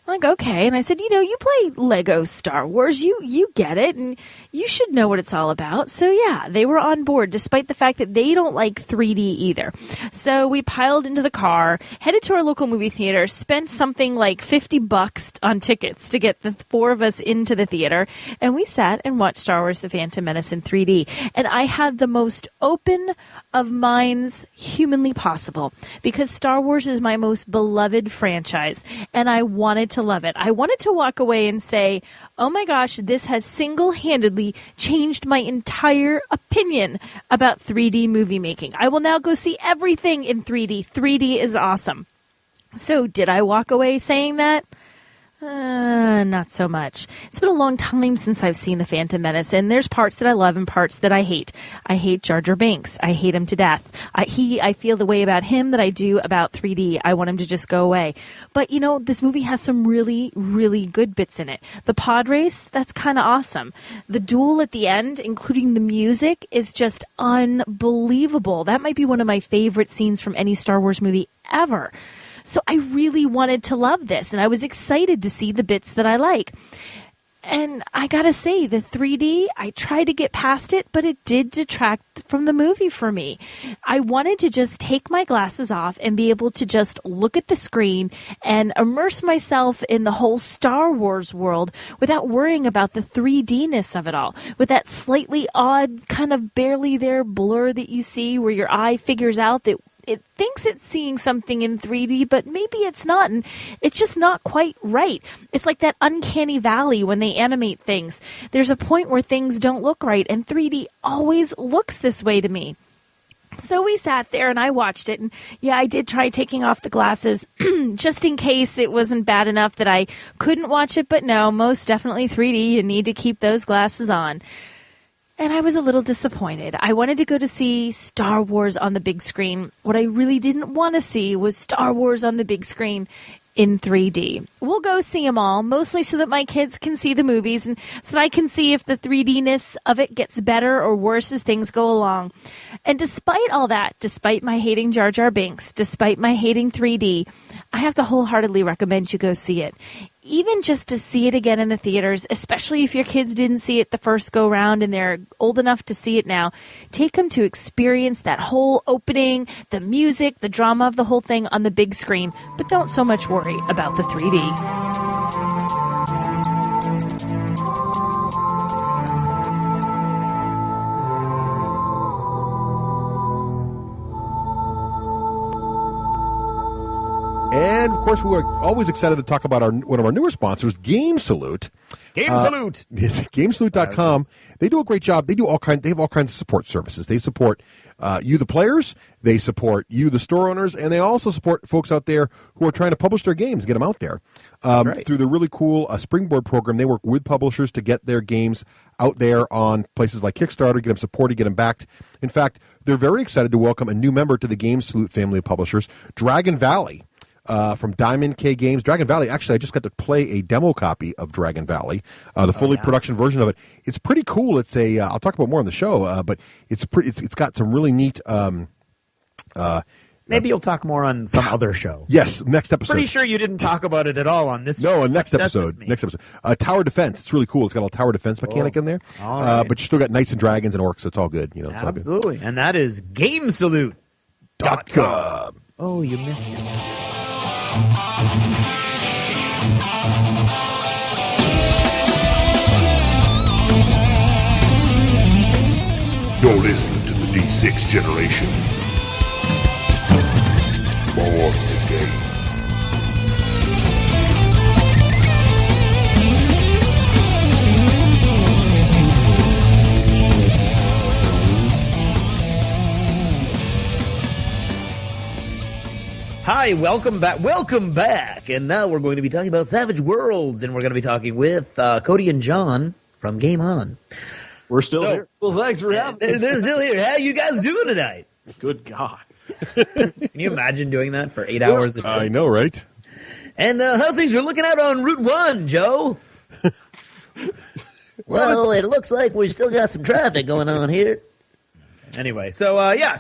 I'm like, okay. And I said, you play Lego Star Wars. You get it, and you should know what it's all about. So, yeah, they were on board, despite the fact that they don't like 3D either. So we piled into the car, headed to our local movie theater, spent something like $50 on tickets to get the four of us into the theater, and we sat and watched Star Wars The Phantom Menace in 3D. And I had the most open of minds humanly possible, because Star Wars is my most beloved franchise, and I wanted to love it. I wanted to walk away and say, oh my gosh, this has single-handedly changed my entire opinion about 3D movie making. I will now go see everything in 3D. 3D is awesome. So did I walk away saying that? Not so much. It's been a long time since I've seen The Phantom Menace, and there's parts that I love and parts that I hate. I hate Jar Jar Binks. I hate him to death. I feel the way about him that I do about 3D. I want him to just go away. But, this movie has some really, really good bits in it. The pod race, that's kind of awesome. The duel at the end, including the music, is just unbelievable. That might be one of my favorite scenes from any Star Wars movie ever. So I really wanted to love this, and I was excited to see the bits that I like. And I gotta say, the 3D, I tried to get past it, but it did detract from the movie for me. I wanted to just take my glasses off and be able to just look at the screen and immerse myself in the whole Star Wars world without worrying about the 3D-ness of it all. With that slightly odd, kind of barely there blur that you see where your eye figures out that it thinks it's seeing something in 3D, but maybe it's not, and it's just not quite right. It's like that uncanny valley when they animate things. There's a point where things don't look right, and 3D always looks this way to me. So we sat there and I watched it, and yeah, I did try taking off the glasses just in case it wasn't bad enough that I couldn't watch it, but no, most definitely 3D, you need to keep those glasses on. And I was a little disappointed. I wanted to go to see Star Wars on the big screen. What I really didn't want to see was Star Wars on the big screen in 3D. We'll go see them all, mostly so that my kids can see the movies and so that I can see if the 3D-ness of it gets better or worse as things go along. And despite all that, despite my hating Jar Jar Binks, despite my hating 3D, I have to wholeheartedly recommend you go see it. Even just to see it again in the theaters, especially if your kids didn't see it the first go round and they're old enough to see it now, take them to experience that whole opening, the music, the drama of the whole thing on the big screen, but don't so much worry about the 3D. And, of course, we are always excited to talk about one of our newer sponsors, Game Salute. Game Salute! GameSalute.com. They do a great job. They have all kinds of support services. They support you, the players. They support you, the store owners. And they also support folks out there who are trying to publish their games, get them out there. Right. Through the really cool Springboard program, they work with publishers to get their games out there on places like Kickstarter, get them supported, get them backed. In fact, they're very excited to welcome a new member to the Game Salute family of publishers, Dragon Valley. From Diamond K Games. Dragon Valley, actually, I just got to play a demo copy of Dragon Valley, the fully production version of it. It's pretty cool. It's I'll talk about more on the show, but it's got some really neat. Maybe you'll talk more on some other show. Yes, next episode. Pretty sure you didn't talk about it at all on this show. No, next episode. Tower defense. It's really cool. It's got a little tower defense mechanic in there. All right. But you still got knights and dragons and orcs, so it's all good. It's absolutely. All good. And that is GameSalute.com. Oh, you missed it. D6 generation. More today. Hi, welcome back, and now we're going to be talking about Savage Worlds, and we're going to be talking with Cody and John from Game On. We're still here. Well, thanks for having us. They're still here. How you guys doing tonight? Good God. Can you imagine doing that for 8 hours a day? I know, right? And how things are looking out on Route 1, Joe? Well, it looks like we still got some traffic going on here. Anyway, so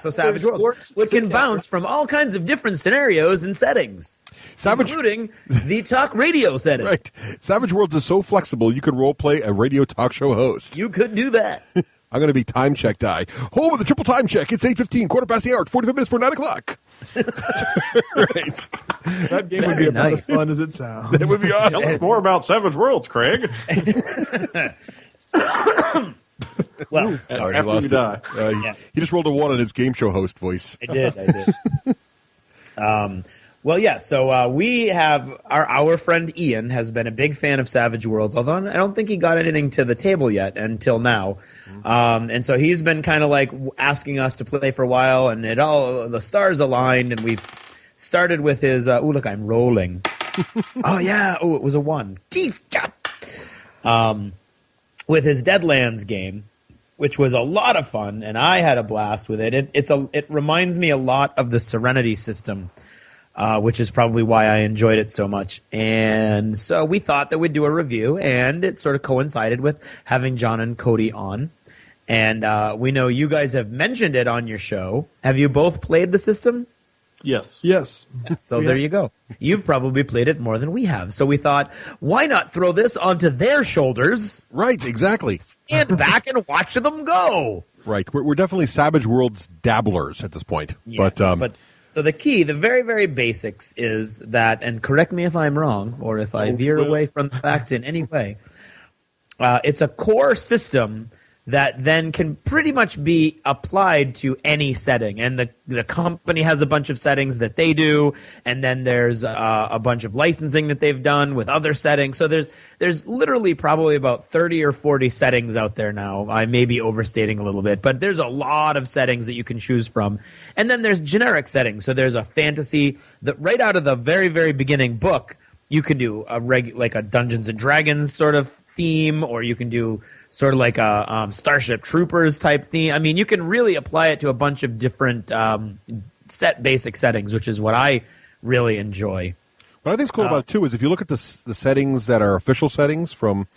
Savage Worlds, which can bounce from all kinds of different scenarios and settings, including the talk radio setting. Right. Savage Worlds is so flexible, you could role-play a radio talk show host. You could do that. I'm going to be time check die. Home with the triple time check. It's 8:15, quarter past the hour, 45 minutes for 9 o'clock. Right. That game would be about as fun as it sounds. It would be awesome. Tell us more about Savage Worlds, Craig. Well, sorry, after you die. He just rolled a 1 on his game show host voice. I did. So we have our friend Ian has been a big fan of Savage Worlds, although I don't think he got anything to the table yet until now. And so he's been kind of like asking us to play for a while, and the stars aligned, and we started with his. Look, I'm rolling. It was a 1. With his Deadlands game, which was a lot of fun, and I had a blast with it. It reminds me a lot of the Serenity system, which is probably why I enjoyed it so much. And so we thought that we'd do a review, and it sort of coincided with having John and Cody on. And we know you guys have mentioned it on your show. Have you both played the system? Yes. So there you go. You've probably played it more than we have. So we thought, why not throw this onto their shoulders? Right, exactly. Stand back and watch them go. Right. We're definitely Savage Worlds dabblers at this point. Yes, but so the key, the very, very basics is that, and correct me if I'm wrong or if I veer away from the facts in any way, it's a core system that then can pretty much be applied to any setting. And the company has a bunch of settings that they do, and then there's a bunch of licensing that they've done with other settings. So there's literally probably about 30 or 40 settings out there now. I may be overstating a little bit, but there's a lot of settings that you can choose from. And then there's generic settings. So there's a fantasy that right out of the very, very beginning book, you can do like a Dungeons and Dragons sort of theme, or you can do sort of like a Starship Troopers type theme. I mean, you can really apply it to a bunch of different basic settings, which is what I really enjoy. What I think is cool about it, too, is if you look at the settings that are official settings from,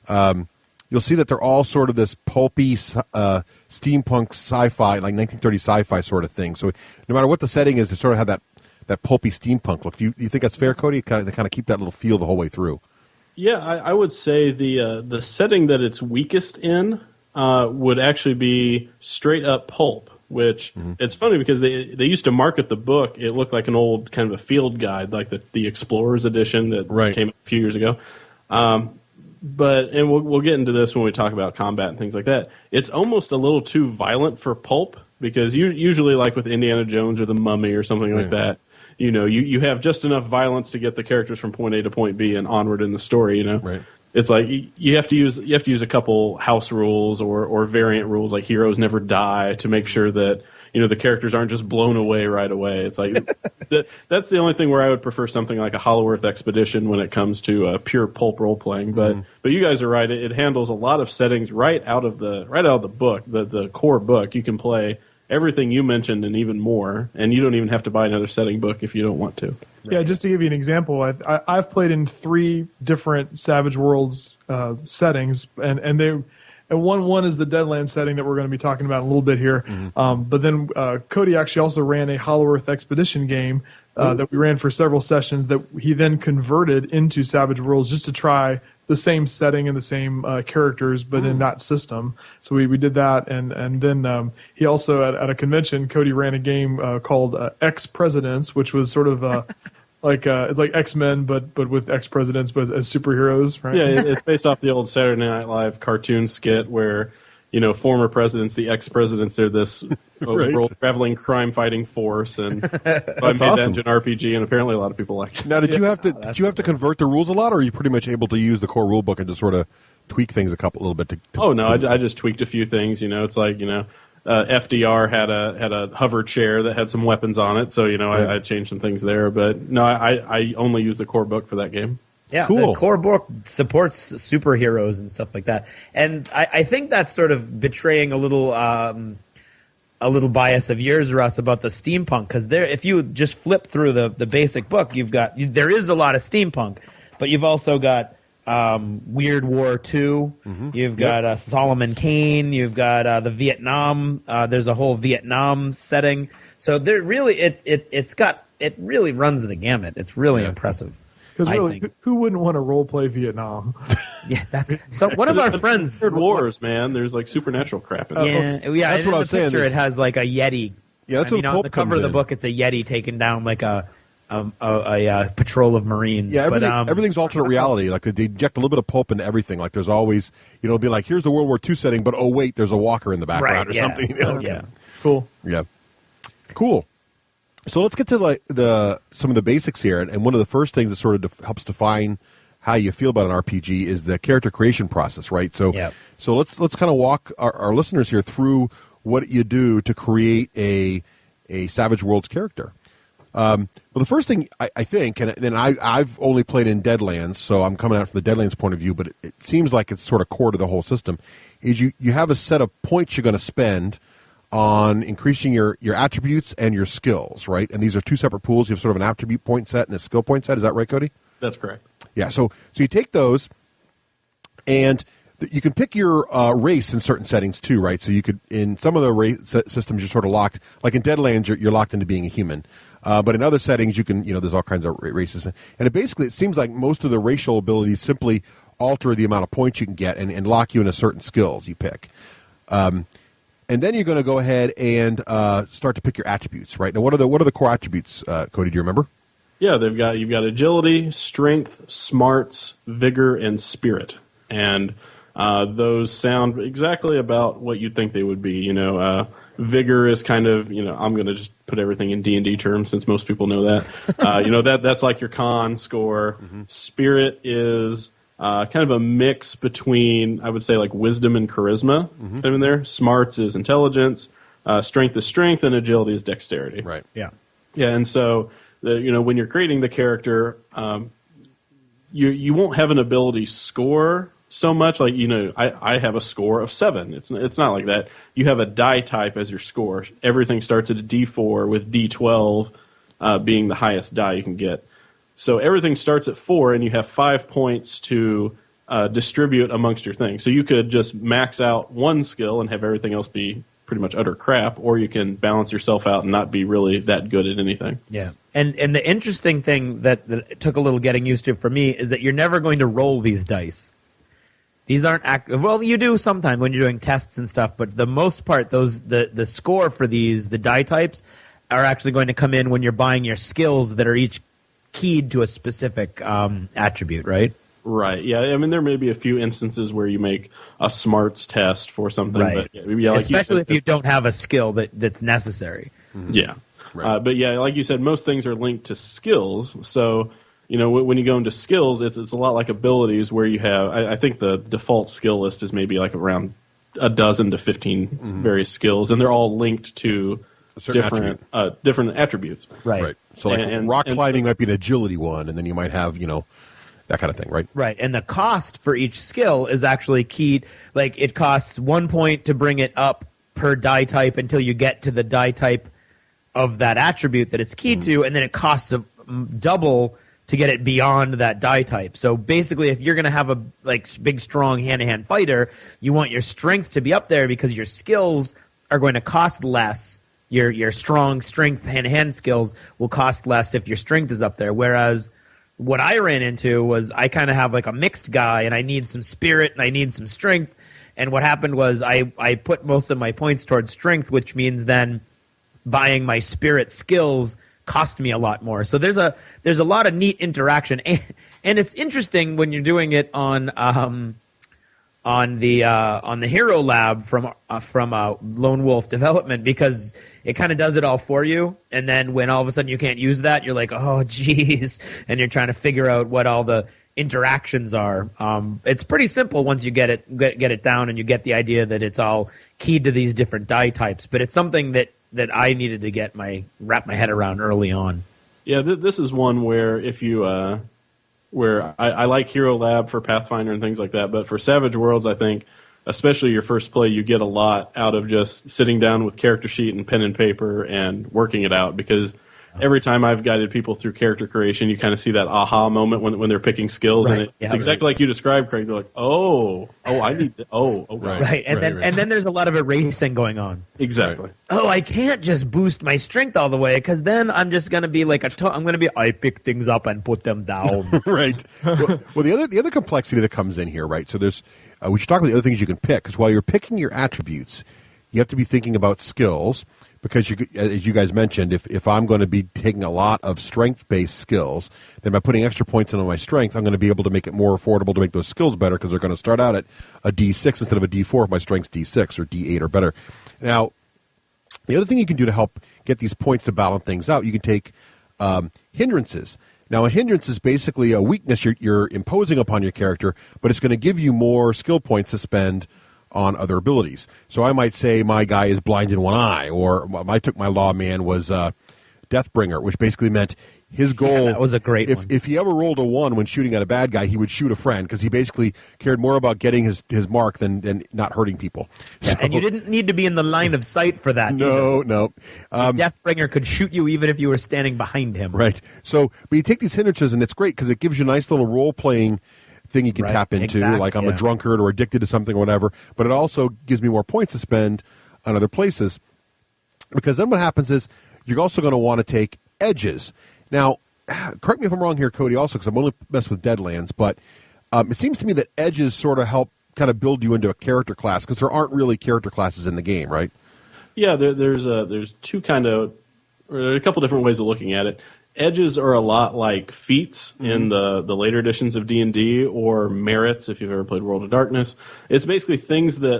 you'll see that they're all sort of this pulpy steampunk sci-fi, like 1930s sci-fi sort of thing. So no matter what the setting is, they sort of have that pulpy steampunk look. Do you think that's fair, Cody? They kind of keep that little feel the whole way through. Yeah, I would say the setting that it's weakest in would actually be straight up pulp, which it's funny because they used to market the book. It looked like an old kind of a field guide, like the Explorer's edition that came out a few years ago. But we'll get into this when we talk about combat and things like that. It's almost a little too violent for pulp because usually like with Indiana Jones or the Mummy or something like that, you have just enough violence to get the characters from point A to point B and onward in the story. Right. It's like you have to use a couple house rules or variant rules, like heroes never die, to make sure that the characters aren't just blown away right away. It's like that's the only thing where I would prefer something like a Hollow Earth Expedition when it comes to pure pulp role playing. But you guys are right; it handles a lot of settings right out of the book, the core book. You can play everything you mentioned and even more, and you don't even have to buy another setting book if you don't want to. Yeah, just to give you an example, I've played in 3 different Savage Worlds settings, and one is the Deadlands setting that we're going to be talking about in a little bit here. But then Cody actually also ran a Hollow Earth Expedition game that we ran for several sessions that he then converted into Savage Worlds just to try the same setting and the same characters, but in that system. So we did that, and then he also at a convention, Cody ran a game called Ex-Presidents, which was sort of it's like X-Men, but with ex-presidents, but as superheroes, right? Yeah, it's based off the old Saturday Night Live cartoon skit where former presidents, the ex-presidents, they're this world-traveling crime-fighting force, and so I made that into an RPG, and apparently a lot of people liked it. Now, did you have to convert the rules a lot, or are you pretty much able to use the core rule book and just sort of tweak things a little bit? I just tweaked a few things. It's like FDR had a hover chair that had some weapons on it, so I changed some things there. But no, I only used the core book for that game. Yeah, cool. The core book supports superheroes and stuff like that, and I think that's sort of betraying a little bias of yours, Russ, about the steampunk. Because if you just flip through the basic book, there is a lot of steampunk, but you've also got Weird War II. You've got Solomon Kane. You've got the Vietnam. There's a whole Vietnam setting. So there really it really runs the gamut. It's really impressive. Because really, who wouldn't want to role play Vietnam? Yeah, that's one of our friends. Wars, man. There's like supernatural crap in it. Yeah. That's what I was saying. It has like a Yeti. Yeah, that's what on the cover of the book. It's a Yeti taking down like a patrol of Marines. Yeah, everything's alternate reality. Like they inject a little bit of pulp into everything. Like there's always, it'll be like, here's the World War II setting, but oh wait, there's a walker in the background or something. Yeah, cool. Yeah, cool. So let's get to some of the basics here, and one of the first things that sort of helps define how you feel about an RPG is the character creation process, right? So, so let's kind of walk our listeners here through what you do to create a Savage Worlds character. Well, the first thing I think, and then I've only played in Deadlands, so I'm coming out from the Deadlands point of view, but it seems like it's sort of core to the whole system, is you have a set of points you're going to spend on increasing your attributes and your skills, right? And these are two separate pools. You have sort of an attribute point set and a skill point set. Is that right, Cody? That's correct. Yeah, so you take those, and you can pick your race in certain settings too, right? So you could, in some of the race systems, you're sort of locked. Like in Deadlands, you're locked into being a human. But in other settings, you can, there's all kinds of races. And it seems like most of the racial abilities simply alter the amount of points you can get and lock you into certain skills you pick. And then you're going to go ahead and start to pick your attributes, right? Now, what are the core attributes, Cody? Do you remember? Yeah, you've got agility, strength, smarts, vigor, and spirit, and those sound exactly about what you'd think they would be. Vigor is kind of I'm going to just put everything in D&D terms since most people know that. That's like your con score. Mm-hmm. Spirit is kind of a mix between, I would say, like wisdom and charisma. Kind of in there. Smarts is intelligence. Strength is strength, and agility is dexterity. Right. Yeah. Yeah, and so when you're creating the character, you won't have an ability score so much. Like I have a score of 7. It's not like that. You have a die type as your score. Everything starts at a D4 with D12 being the highest die you can get. So everything starts at 4, and you have 5 points to distribute amongst your things. So you could just max out one skill and have everything else be pretty much utter crap, or you can balance yourself out and not be really that good at anything. Yeah. And the interesting thing that took a little getting used to for me is that you're never going to roll these dice. These aren't active. Well, you do sometimes when you're doing tests and stuff, but the most part, the score for these, the die types, are actually going to come in when you're buying your skills that are each keyed to a specific attribute, right? Right. Yeah. I mean, there may be a few instances where you make a smarts test for something, right? But yeah, like especially if you don't have a skill that's necessary. Mm-hmm. Yeah. Right. But yeah, like you said, most things are linked to skills. So when you go into skills, it's a lot like abilities where you have. I think the default skill list is maybe like around a dozen to 15 various skills, and they're all linked to different attributes. Right. So like rock climbing might be an agility one, and then you might have that kind of thing, right? Right, and the cost for each skill is actually keyed. Like it costs 1 point to bring it up per die type until you get to the die type of that attribute that it's keyed to, and then it costs a double to get it beyond that die type. So basically, if you're going to have a big, strong hand-to-hand fighter, you want your strength to be up there because your skills are going to cost less. Your strong strength hand-to-hand skills will cost less if your strength is up there. Whereas what I ran into was I kind of have like a mixed guy, and I need some spirit and I need some strength. And what happened was I put most of my points towards strength, which means then buying my spirit skills cost me a lot more. So there's a lot of neat interaction, and it's interesting when you're doing it on on the Hero Lab from Lone Wolf Development, because it kind of does it all for you. And then when all of a sudden you can't use that, you're like, oh geez, and you're trying to figure out what all the interactions are. It's pretty simple once you get it down and you get the idea that it's all keyed to these different die types. But it's something that I needed to wrap my head around early on. Yeah, this is one where if you where I like Hero Lab for Pathfinder and things like that, but for Savage Worlds, I think, especially your first play, you get a lot out of just sitting down with character sheet and pen and paper and working it out, because every time I've guided people through character creation, you kind of see that aha moment when they're picking skills, right. and it's exactly like you described, Craig. They're like, I need to, right. And then there's a lot of erasing going on. Exactly. Oh, I can't just boost my strength all the way, because then I'm just going to be like I pick things up and put them down. Right. Well, the other complexity that comes in here, right? So there's we should talk about the other things you can pick, because while you're picking your attributes, you have to be thinking about skills. Because, as you guys mentioned, if I'm going to be taking a lot of strength-based skills, then by putting extra points into my strength, I'm going to be able to make it more affordable to make those skills better, because they're going to start out at a D6 instead of a D4 if my strength's D6 or D8 or better. Now, the other thing you can do to help get these points to balance things out, you can take hindrances. Now, a hindrance is basically a weakness you're imposing upon your character, but it's going to give you more skill points to spend on other abilities. So I might say my guy is blind in one eye, or I took my lawman was Deathbringer, which basically meant his goal. That was a great one. If he ever rolled a 1 when shooting at a bad guy, he would shoot a friend, because he basically cared more about getting his mark than not hurting people. Yeah, and you didn't need to be in the line of sight for that. No. Deathbringer could shoot you even if you were standing behind him. Right. So, but you take these hindrances, and it's great because it gives you a nice little role-playing thing you can tap into, exactly, like I'm a drunkard or addicted to something or whatever, but it also gives me more points to spend on other places, because then what happens is you're also going to want to take edges. Now, correct me if I'm wrong here, Cody, also, because I'm only messed with Deadlands, but it seems to me that edges sort of help kind of build you into a character class, because there aren't really character classes in the game, right? Yeah, there's two a couple different ways of looking at it. Edges are a lot like feats in the later editions of D&D, or merits if you've ever played World of Darkness. It's basically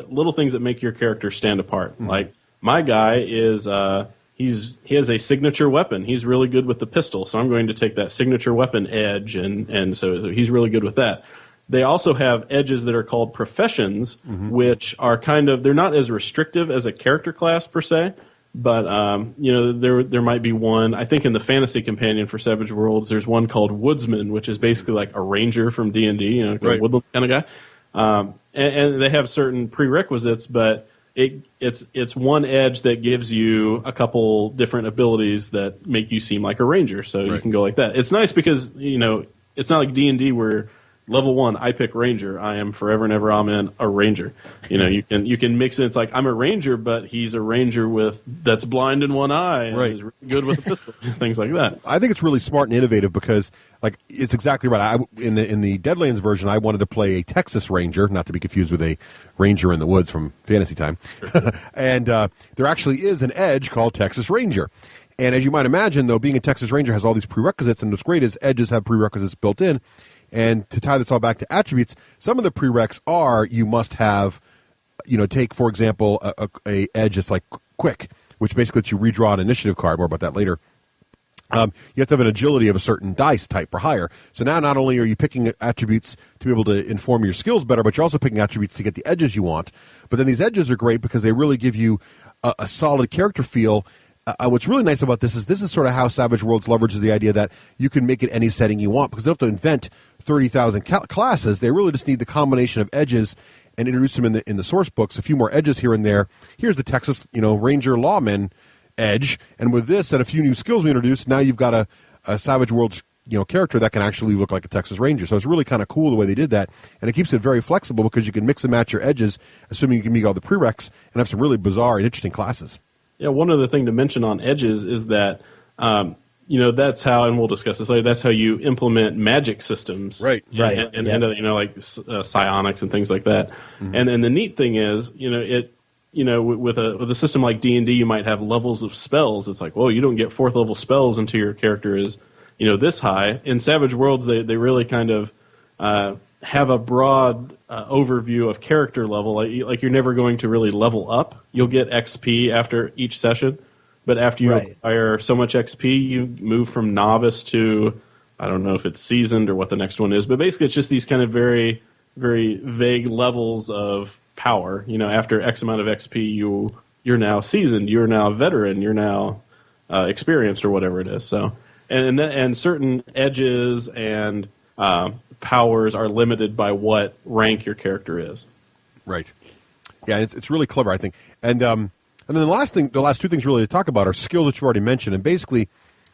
little things that make your character stand apart. Like, my guy is he has a signature weapon. He's really good with the pistol, so I'm going to take that signature weapon edge, and so he's really good with that. They also have edges that are called professions, which are they're not as restrictive as a character class per se. But there might be one. I think in the Fantasy Companion for Savage Worlds, there's one called Woodsman, which is basically like a ranger from D&D, right. Woodland kind of guy. And they have certain prerequisites, but it's one edge that gives you a couple different abilities that make you seem like a ranger. So you can go like that. It's nice because it's not like D&D where level 1, I pick Ranger. I am forever and ever, amen, a Ranger. You can mix it. It's like I'm a Ranger, but he's a Ranger that's blind in one eye and is really good with a pistol, things like that. I think it's really smart and innovative because, like, it's exactly right. In the Deadlands version, I wanted to play a Texas Ranger, not to be confused with a Ranger in the Woods from Fantasy Time. And there actually is an edge called Texas Ranger. And as you might imagine, though, being a Texas Ranger has all these prerequisites, and what's great is edges have prerequisites built in. And to tie this all back to attributes, some of the prereqs are you must have, take, for example, a edge that's like quick, which basically lets you redraw an initiative card. More about that later. You have to have an agility of a certain dice type or higher. So now not only are you picking attributes to be able to inform your skills better, but you're also picking attributes to get the edges you want. But then these edges are great because they really give you a solid character feel. What's really nice about this is sort of how Savage Worlds leverages the idea that you can make it any setting you want, because they don't have to invent 30,000 classes. They really just need the combination of edges and introduce them in the source books, a few more edges here and there. Here's the Texas, Ranger Lawman edge, and with this and a few new skills we introduced, now you've got a Savage Worlds character that can actually look like a Texas Ranger. So it's really kind of cool the way they did that, and it keeps it very flexible because you can mix and match your edges, assuming you can meet all the prereqs, and have some really bizarre and interesting classes. Yeah, one other thing to mention on edges is that, that's how, and we'll discuss this later, that's how you implement magic systems. Right. And like psionics and things like that. Mm-hmm. And then the neat thing is, with a system like D&D, you might have levels of spells. It's like, well, you don't get 4th level spells until your character is, this high. In Savage Worlds, they really kind of have a broad overview of character level. Like you're never going to really level up. You'll get XP after each session, but after you acquire so much XP, you move from novice to, I don't know if it's seasoned or what the next one is, but basically it's just these kind of very, very vague levels of power. After X amount of XP, you're now seasoned, you're now a veteran, you're now experienced or whatever it is. So, and certain edges and powers are limited by what rank your character is. Right. Yeah, it's really clever, I think. And then the last two things really to talk about are skills that you've already mentioned. And basically,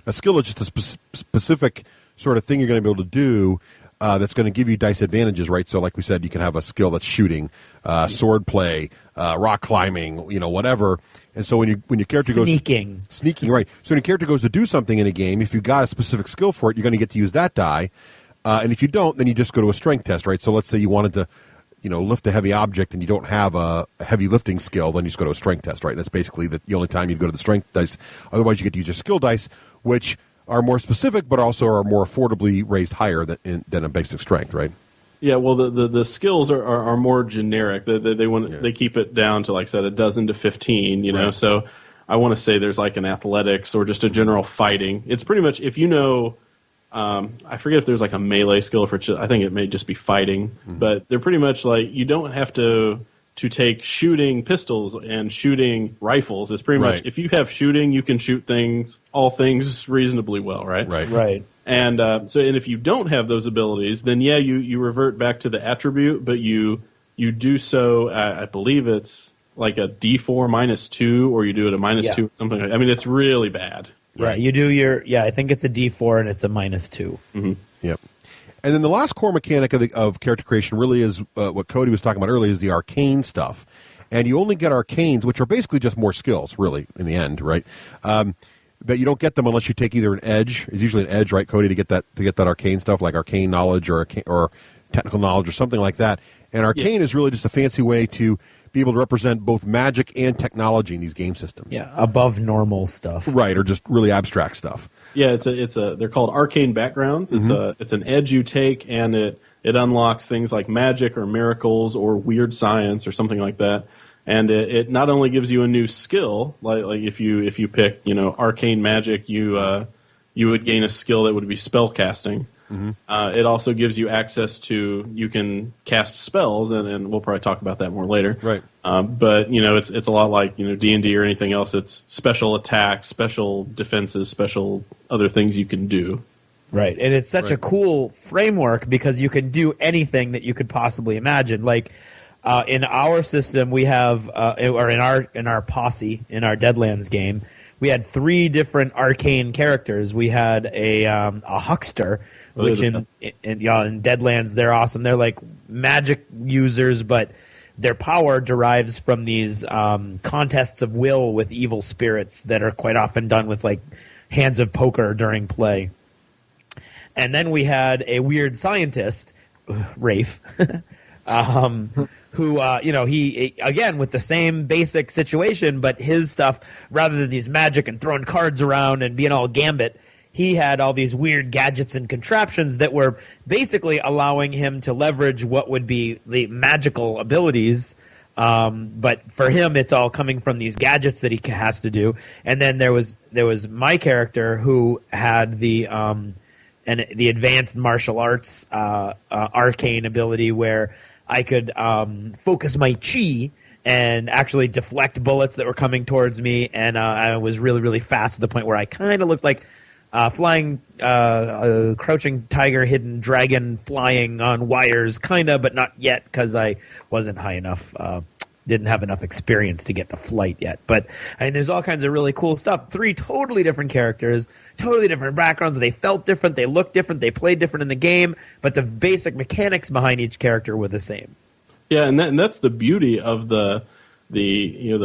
a skill is just a specific sort of thing you're going to be able to do that's going to give you dice advantages, right? So like we said, you can have a skill that's shooting, sword play, rock climbing, whatever. And so when your character sneaking, right. So when your character goes to do something in a game, if you got a specific skill for it, you're going to get to use that die. And if you don't, then you just go to a strength test, right? So let's say you wanted to, lift a heavy object and you don't have a heavy lifting skill, then you just go to a strength test, right? And that's basically the only time you'd go to the strength dice. Otherwise, you get to use your skill dice, which are more specific, but also are more affordably raised higher than a basic strength, right? Yeah, well, the skills are more generic. They keep it down to, like I said, 12 to 15. Right. So I want to say there's like an athletics or just a general fighting. It's pretty much if you know. I forget if there's like a melee skill for. I think it may just be fighting, but they're pretty much like you don't have to take shooting pistols and shooting rifles. It's pretty much if you have shooting, you can shoot all things reasonably well, right? Right. And and if you don't have those abilities, then you revert back to the attribute, but you do so. I believe it's like a D4 -2, or you do it a -2, something like that. I mean, it's really bad. Yeah, you do I think it's a D4 and it's a -2. Mm-hmm. Yep. And then the last core mechanic of character creation really is what Cody was talking about earlier, is the arcane stuff. And you only get arcanes, which are basically just more skills, really, in the end, right? But you don't get them unless you take either an edge. It's usually an edge, right, Cody, to get that arcane stuff, like arcane knowledge or technical knowledge or something like that. And arcane is really just a fancy way to be able to represent both magic and technology in these game systems. Yeah, above normal stuff. Right, or just really abstract stuff. Yeah, they're called arcane backgrounds. It's an edge you take, and it unlocks things like magic or miracles or weird science or something like that. And it not only gives you a new skill, like if you pick arcane magic, you would gain a skill that would be spell casting. It also gives you access to, you can cast spells, and we'll probably talk about that more later. Right. But it's a lot like D&D or anything else. It's special attacks, special defenses, special other things you can do. Right, and it's such a cool framework because you can do anything that you could possibly imagine. Like in our system, we have, or in our posse, in our Deadlands game, we had 3 different arcane characters. We had a huckster, which in Deadlands, they're awesome. They're like magic users, but their power derives from these contests of will with evil spirits that are quite often done with like hands of poker during play. And then we had a weird scientist, Rafe, who, he, again, with the same basic situation, but his stuff, rather than these magic and throwing cards around and being all gambit, he had all these weird gadgets and contraptions that were basically allowing him to leverage what would be the magical abilities. But for him, it's all coming from these gadgets that he has to do. And then there was my character who had the advanced martial arts arcane ability where I could focus my chi and actually deflect bullets that were coming towards me. And I was really, really fast to the point where I kind of looked like flying, crouching tiger, hidden dragon flying on wires, kind of, but not yet because I wasn't high enough. Didn't have enough experience to get the flight yet. But I mean, there's all kinds of really cool stuff. 3 totally different characters, totally different backgrounds. They felt different. They looked different. They played different in the game. But the basic mechanics behind each character were the same. Yeah, and that's the beauty of the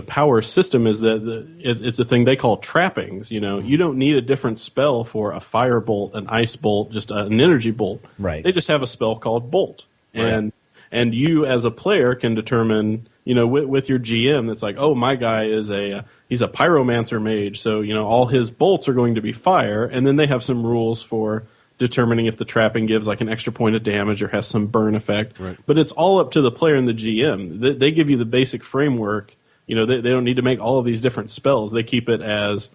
power system, is that it's a thing they call trappings. You don't need a different spell for a fire bolt, an ice bolt, just an energy bolt. Right. They just have a spell called bolt, and you as a player can determine. With your GM, it's like, oh, my guy is he's a pyromancer mage, so all his bolts are going to be fire, and then they have some rules for determining if the trapping gives like an extra point of damage or has some burn effect. Right. But it's all up to the player and the GM. They give you the basic framework. You know, they don't need to make all of these different spells. They keep it as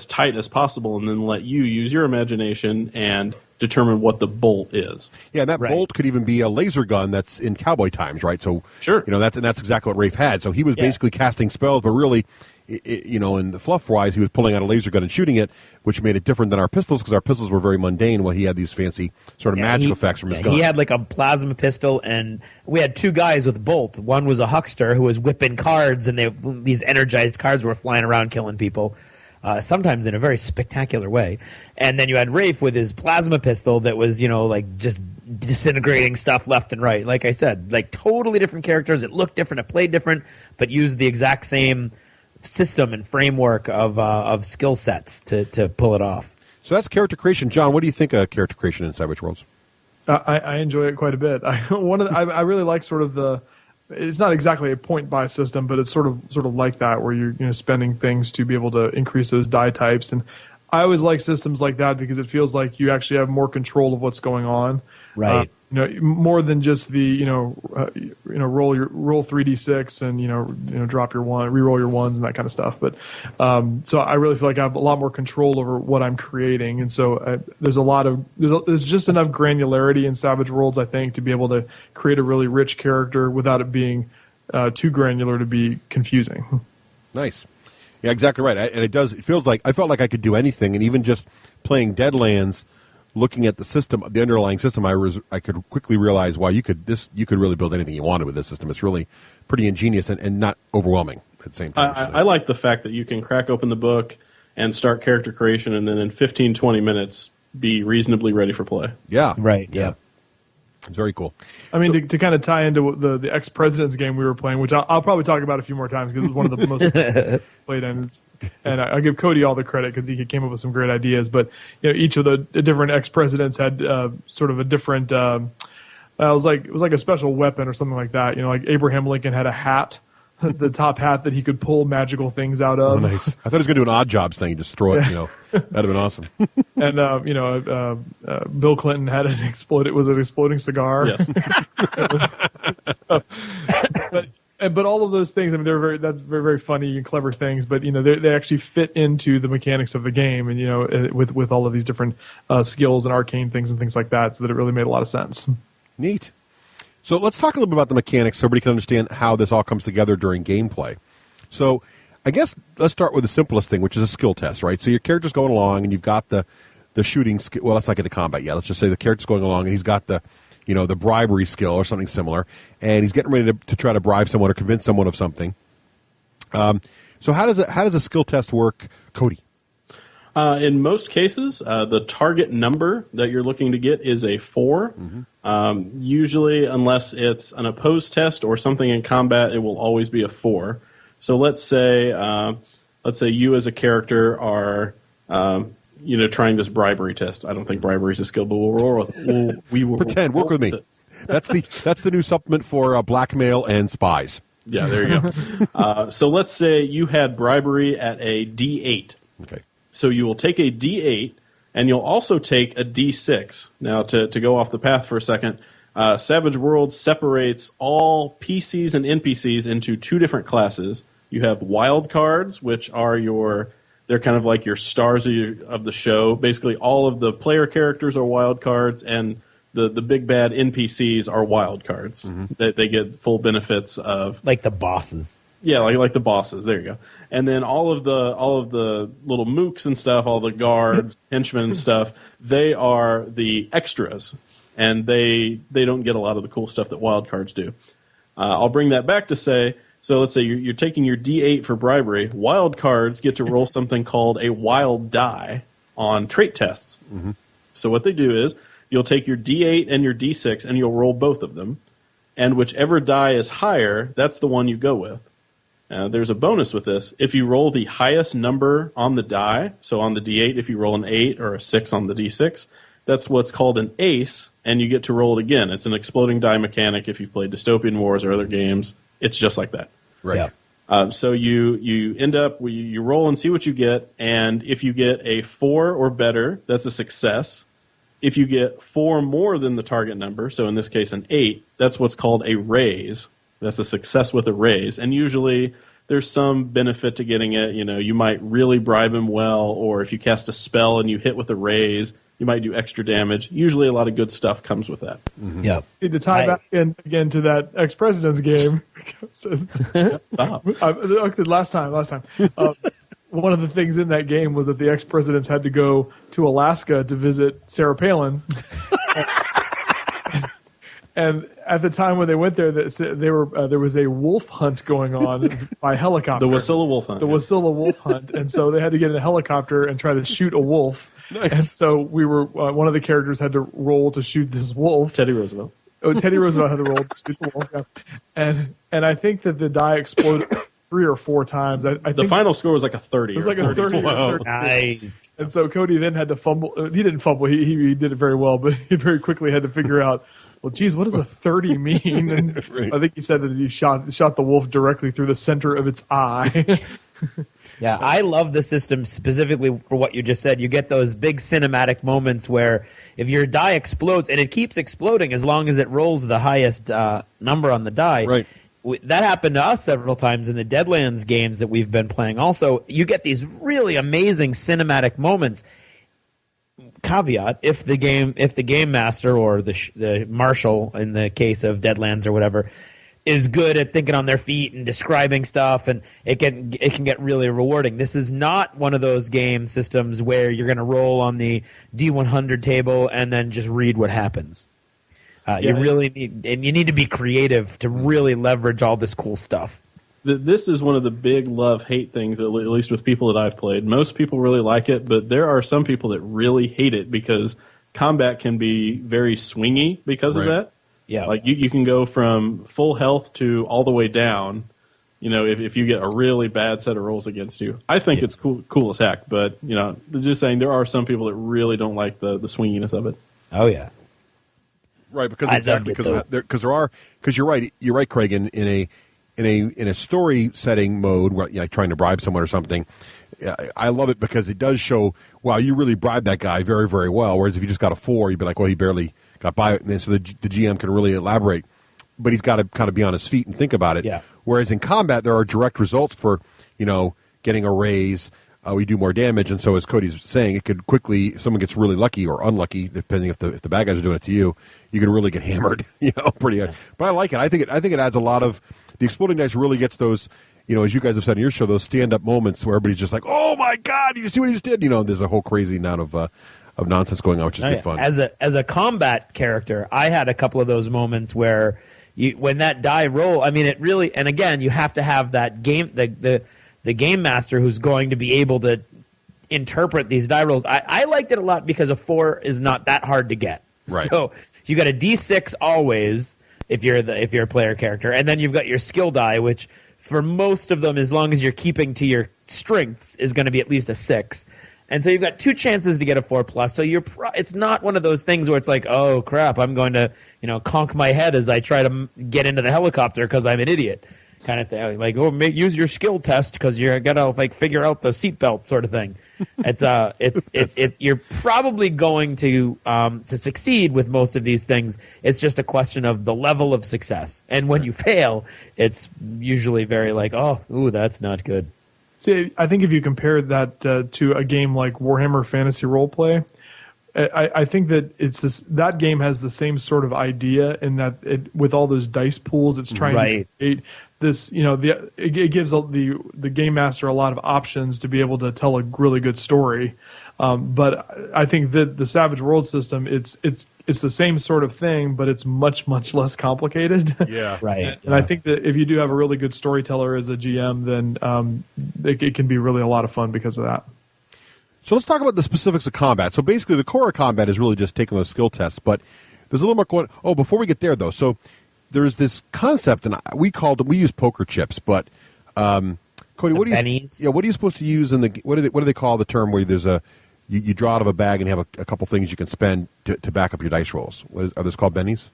tight as possible and then let you use your imagination and determine what the bolt is. Yeah, and that bolt could even be a laser gun that's in cowboy times, right? So, sure. You know, that's exactly what Rafe had. So he was basically casting spells, but really, you know, in the fluff-wise, he was pulling out a laser gun and shooting it, which made it different than our pistols, because our pistols were very mundane, while he had these fancy sort of magic effects from his gun. He had like a plasma pistol, and we had two guys with bolt. One was a huckster who was whipping cards, and these energized cards were flying around killing people. Sometimes in a very spectacular way. And then you had Rafe with his plasma pistol that was, you know, like just disintegrating stuff left and right. Like I said, like totally different characters. It looked different, it played different, but used the exact same system and framework of skill sets to pull it off. So that's character creation. John, what do you think of character creation in Savage Worlds? I enjoy it quite a bit. I really like sort of the. It's not exactly a point buy system, but it's sort of like that, where you're spending things to be able to increase those die types. And I always like systems like that because it feels like you actually have more control of what's going on. Right. More than just the roll 3d6 and drop your one, re-roll your ones and that kind of stuff. But so I really feel like I have a lot more control over what I'm creating, and so there's just enough granularity in Savage Worlds, I think, to be able to create a really rich character without it being too granular to be confusing. Nice. Yeah, exactly right. And it feels like I felt like I could do anything, and even just playing Deadlands. Looking at the system, the underlying system, I could quickly realize why you could really build anything you wanted with this system. It's really pretty ingenious and not overwhelming at the same time. I like the fact that you can crack open the book and start character creation, and then in 15, 20 minutes be reasonably ready for play. Yeah. Right, yeah. It's very cool. I mean, to kind of tie into the ex-president's game we were playing, which I'll probably talk about a few more times because it was one of the most played, and I give Cody all the credit because he came up with some great ideas. But each of the different ex-presidents had sort of a different. It was like a special weapon or something like that. Like Abraham Lincoln had a hat. The top hat that he could pull magical things out of. Oh, nice. I thought he was going to do an odd jobs thing, just throw it. That'd have been awesome. And Bill Clinton had an exploding cigar. Yes. But all of those things, I mean, that's very funny and clever things. But they actually fit into the mechanics of the game, and with all of these different skills and arcane things and things like that, so that it really made a lot of sense. Neat. So let's talk a little bit about the mechanics so everybody can understand how this all comes together during gameplay. So I guess let's start with the simplest thing, which is a skill test, right? So your character's going along, and you've got the shooting skill. Well, let's not get to combat yet. Let's just say the character's going along, and he's got the bribery skill or something similar, and he's getting ready to try to bribe someone or convince someone of something. So how does a skill test work, Cody? In most cases, the target number that you're looking to get is a 4. Mm-hmm. Usually, unless it's an opposed test or something in combat, it will always be a 4. So let's say you as a character are trying this bribery test. I don't think bribery is a skill, but we will pretend. Work with me. That's the new supplement for blackmail and spies. Yeah, there you go. So let's say you had bribery at a D8. Okay. So you will take a D8, and you'll also take a D6. Now, to go off the path for a second, Savage Worlds separates all PCs and NPCs into 2 different classes. You have wild cards, which are they're kind of like your stars of the show. Basically, all of the player characters are wild cards, and the big bad NPCs are wild cards. Mm-hmm. They get full benefits of... Like the bosses. Yeah, like the bosses. There you go. And then all of the little mooks and stuff, all the guards, henchmen and stuff, they are the extras, and they don't get a lot of the cool stuff that wild cards do. I'll bring that back to say, so let's say you're taking your D8 for bribery. Wild cards get to roll something called a wild die on trait tests. Mm-hmm. So what they do is you'll take your D8 and your D6 and you'll roll both of them, and whichever die is higher, that's the one you go with. There's a bonus with this. If you roll the highest number on the die, so on the D8, if you roll an 8 or a 6 on the D6, that's what's called an ace, and you get to roll it again. It's an exploding die mechanic. If you've played Dystopian Wars or other games, it's just like that. Right. Yeah. So you end up, you roll and see what you get, and if you get a 4 or better, that's a success. If you get 4 more than the target number, so in this case an 8, that's what's called a raise. That's a success with a raise. And usually there's some benefit to getting it. You might really bribe him well, or if you cast a spell and you hit with a raise, you might do extra damage. Usually a lot of good stuff comes with that. Mm-hmm. Yep. Need to tie back in again to that ex-president's game. Last time. One of the things in that game was that the ex-presidents had to go to Alaska to visit Sarah Palin. And at the time when they went there, there was a wolf hunt going on by helicopter. The Wasilla wolf hunt. The Wasilla wolf hunt. And so they had to get in a helicopter and try to shoot a wolf. Nice. And so we were one of the characters had to roll to shoot this wolf. Teddy Roosevelt. Oh, Teddy Roosevelt had to roll to shoot the wolf. Yeah. And I think that the die exploded 3 or 4 times. I think the final score was like a 30. It was like a 30. Wow. 30. Nice. And so Cody then had to fumble. He didn't fumble. He did it very well, but he very quickly had to figure out, well, geez, what does a 30 mean? And right. I think he said that he shot the wolf directly through the center of its eye. Yeah, I love the system specifically for what you just said. You get those big cinematic moments where if your die explodes, and it keeps exploding as long as it rolls the highest number on the die. Right. That happened to us several times in the Deadlands games that we've been playing. Also, you get these really amazing cinematic moments. Caveat: if the game master or the marshal in the case of Deadlands or whatever is good at thinking on their feet and describing stuff, and it can get really rewarding. This is not one of those game systems where you're going to roll on the D100 table and then just read what happens. You really need to be creative to really leverage all this cool stuff. This is one of the big love-hate things, at least with people that I've played. Most people really like it, but there are some people that really hate it because combat can be very swingy because of that. Yeah, like you can go from full health to all the way down. If you get a really bad set of rolls against you, I think it's cool as heck. But just saying, there are some people that really don't like the swinginess of it. Oh yeah, right. Because you're right, Craig. In a story setting mode, where trying to bribe someone or something, I love it because it does show, wow, you really bribed that guy very, very well. Whereas if you just got a 4, you'd be like, well, he barely got by it. And then so the GM can really elaborate, but he's got to kind of be on his feet and think about it. Yeah. Whereas in combat, there are direct results for, getting a raise. We do more damage, and so as Cody's saying, it could quickly, if someone gets really lucky or unlucky, depending if the bad guys are doing it to you, you can really get hammered, pretty hard. But I like it. I think it adds a lot of, the exploding dice really gets those, as you guys have said in your show, those stand-up moments where everybody's just like, oh my God, you see what he just did? There's a whole crazy amount of nonsense going on, which is good fun. As a combat character, I had a couple of those moments where when that die roll, I mean, it really, and again, you have to have that game, the game master who's going to be able to interpret these die rolls. I liked it a lot because a 4 is not that hard to get. Right. So you got a D6 always if you're a player character, and then you've got your skill die, which for most of them, as long as you're keeping to your strengths, is going to be at least a 6. And so you've got 2 chances to get a 4+. So it's not one of those things where it's like, oh crap, I'm going to conk my head as I try to get into the helicopter because I'm an idiot, kind of thing. Like, use your skill test because you're gonna figure out the seatbelt sort of thing. You're probably going to succeed with most of these things. It's just a question of the level of success. And when you fail, it's usually very like, that's not good. See, I think if you compare that to a game like Warhammer Fantasy Roleplay, I think that that game has the same sort of idea in that with all those dice pools, it's trying to create this. It gives the game master a lot of options to be able to tell a really good story. But I think that the Savage World system, it's the same sort of thing, but it's much, much less complicated. Yeah, right. And I think that if you do have a really good storyteller as a GM, then it can be really a lot of fun because of that. So let's talk about the specifics of combat. So basically, the core of combat is really just taking those skill tests, but there's a little more going. Oh, before we get there though, so there's this concept, and we use poker chips, but Cody, what are you supposed to use in the what do they call the term where there's you draw out of a bag and you have a couple things you can spend to back up your dice rolls? Are those called bennies?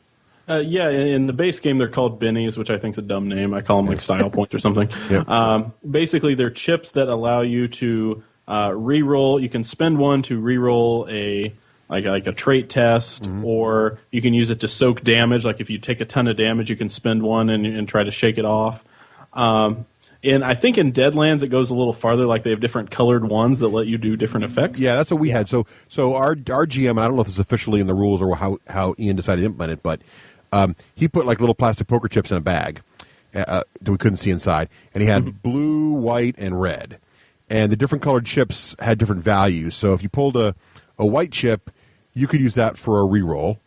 Yeah, in the base game they're called bennies, which I think is a dumb name. I call them like style points or something. Yep. Basically, they're chips that allow you to re-roll. You can spend one to re-roll a like a trait test, or you can use it to soak damage. Like if you take a ton of damage, you can spend one and try to shake it off. And I think in Deadlands it goes a little farther. Like they have different colored ones that let you do different effects. Yeah, that's what we had. So our GM, and I don't know if it's officially in the rules or how Ian decided to implement it, but he put like little plastic poker chips in a bag that we couldn't see inside, and he had blue, white, and red, and the different colored chips had different values. So if you pulled a white chip, you could use that for a reroll.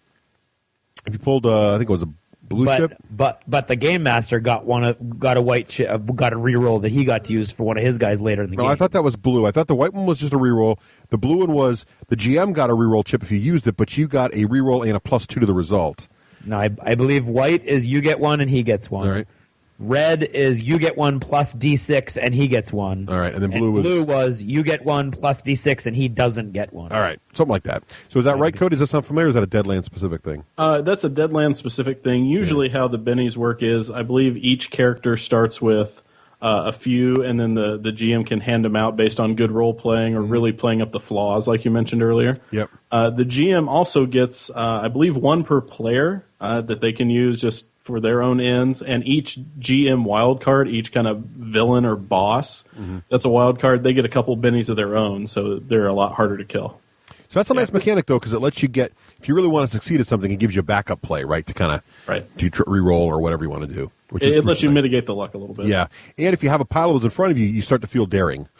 If you pulled, I think it was a blue chip, but the game master got a white chip, got a reroll that he got to use for one of his guys later in the game. I thought that was blue. I thought the white one was just a reroll. The blue one was the GM got a reroll chip if you used it, but you got a reroll and a +2 to the result. No, I believe white is you get one and he gets one. All right. Red is you get one plus D6 and he gets one. All right, and then blue was you get one plus D6 and he doesn't get one. All right, something like that. So is that right, Cody? Does that sound familiar, or is that a Deadlands specific thing? That's a Deadlands specific thing. Usually how the bennies work is I believe each character starts with a few, and then the GM can hand them out based on good role playing or really playing up the flaws like you mentioned earlier. Yep. The GM also gets, I believe, one per player that they can use just for their own ends, and each GM wild card, each kind of villain or boss that's a wild card, they get a couple bennies of their own, so they're a lot harder to kill. So that's a nice mechanic, though, because it lets you get, if you really want to succeed at something, it gives you a backup play, right, to kind of do re-roll or whatever you want to do. It lets you mitigate the luck a little bit. Yeah, and if you have a pile of those in front of you, you start to feel daring.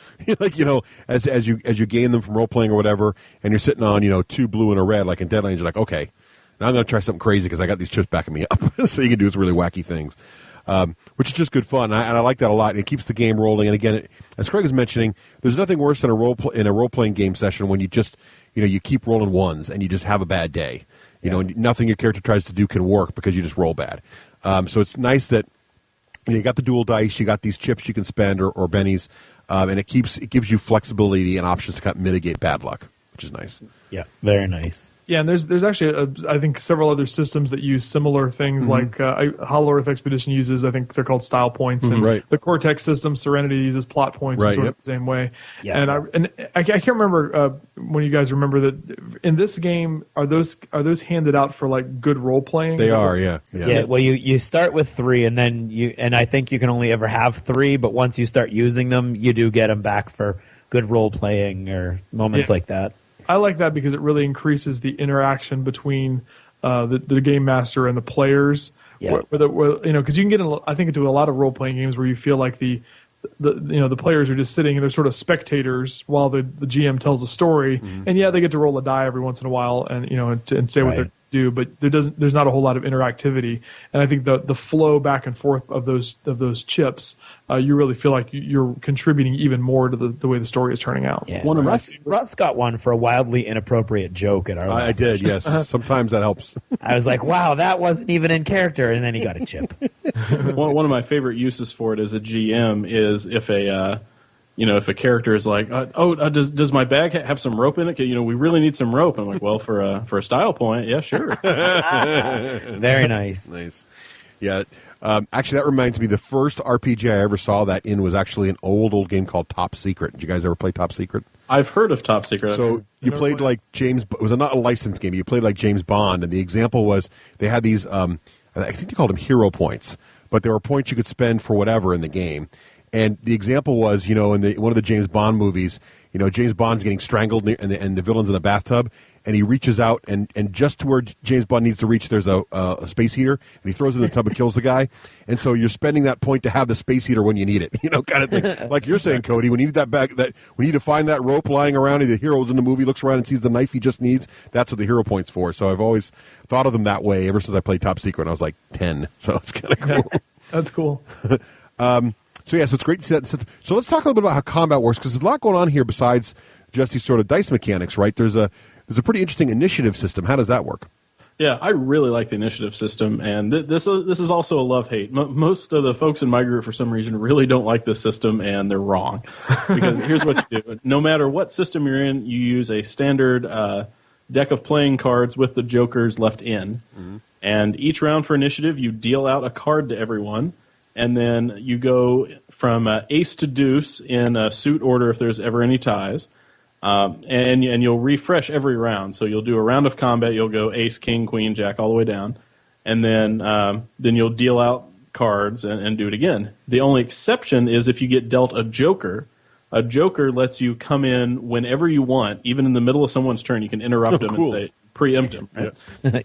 Like, as you gain them from role-playing or whatever, and you're sitting on, 2 blue and a red, like in Deadlands, you're like, okay, now I'm going to try something crazy because I got these chips backing me up. So you can do some really wacky things, which is just good fun. And I like that a lot. And it keeps the game rolling. And again, as Craig was mentioning, there's nothing worse than in a role-playing game session when you just, you keep rolling ones and you just have a bad day. And nothing your character tries to do can work because you just roll bad. So it's nice that you got the dual dice, you got these chips you can spend or bennies, and it gives you flexibility and options to kind of mitigate bad luck, which is nice. Yeah, very nice. Yeah, and there's actually I think several other systems that use similar things. Like Hollow Earth Expedition uses, I think they're called style points, and the Cortex system, Serenity uses plot points, sort of the same way. Yeah. And I can't remember when you guys remember that in this game are those handed out for like good role playing? They are, yeah. Well, you start with 3, and then I think you can only ever have 3, but once you start using them, you do get them back for good role playing or moments like that. I like that because it really increases the interaction between the game master and the players. Yeah. Because you can get, I think, into a lot of role playing games where you feel like the players are just sitting and they're sort of spectators while the GM tells a story. And they get to roll a die every once in a while and and say what they're do, but there's not a whole lot of interactivity. And I think the flow back and forth of those chips, you really feel like you're contributing even more to the way the story is turning out. Yeah. Russ got one for a wildly inappropriate joke at our last I did, session. yes. Sometimes that helps. I was like, wow, that wasn't even in character, and then he got a chip. One of my favorite uses for it as a GM is if a character is like, does my bag have some rope in it? We really need some rope. I'm like, well, for a style point, yeah, sure. Very nice. Nice. Yeah. Actually, that reminds me, the first RPG I ever saw that in was actually an old game called Top Secret. Did you guys ever play Top Secret? I've heard of Top Secret. So you played like James. It was not a licensed game. You played like James Bond, and the example was they had these. I think they called them hero points, but there were points you could spend for whatever in the game. And the example was, in one of the James Bond movies, James Bond's getting strangled and the villain's in a bathtub, and he reaches out and just to where James Bond needs to reach, there's a space heater, and he throws it in the tub and kills the guy. And so you're spending that point to have the space heater when you need it, kind of thing. Like you're saying, Cody, when you need that bag, that we need to find that rope lying around, and the hero's in the movie looks around and sees the knife he just needs. That's what the hero point's for. So I've always thought of them that way ever since I played Top Secret. And I was like 10, so it's kind of cool. That's cool. So it's great to see that. So let's talk a little bit about how combat works, because there's a lot going on here besides just these sort of dice mechanics, right? There's a pretty interesting initiative system. How does that work? Yeah, I really like the initiative system, and this is also a love-hate. Most of the folks in my group, for some reason, really don't like this system, and they're wrong. Because here's what you do. No matter what system you're in, you use a standard deck of playing cards with the jokers left in. And each round for initiative, you deal out a card to everyone. And then you go from ace to deuce in a suit order if there's ever any ties. and you'll refresh every round. So you'll do a round of combat. You'll go ace, king, queen, jack, all the way down, and then you'll deal out cards and do it again. The only exception is if you get dealt a joker. A joker lets you come in whenever you want, even in the middle of someone's turn. You can interrupt him and say, preempt him. Right?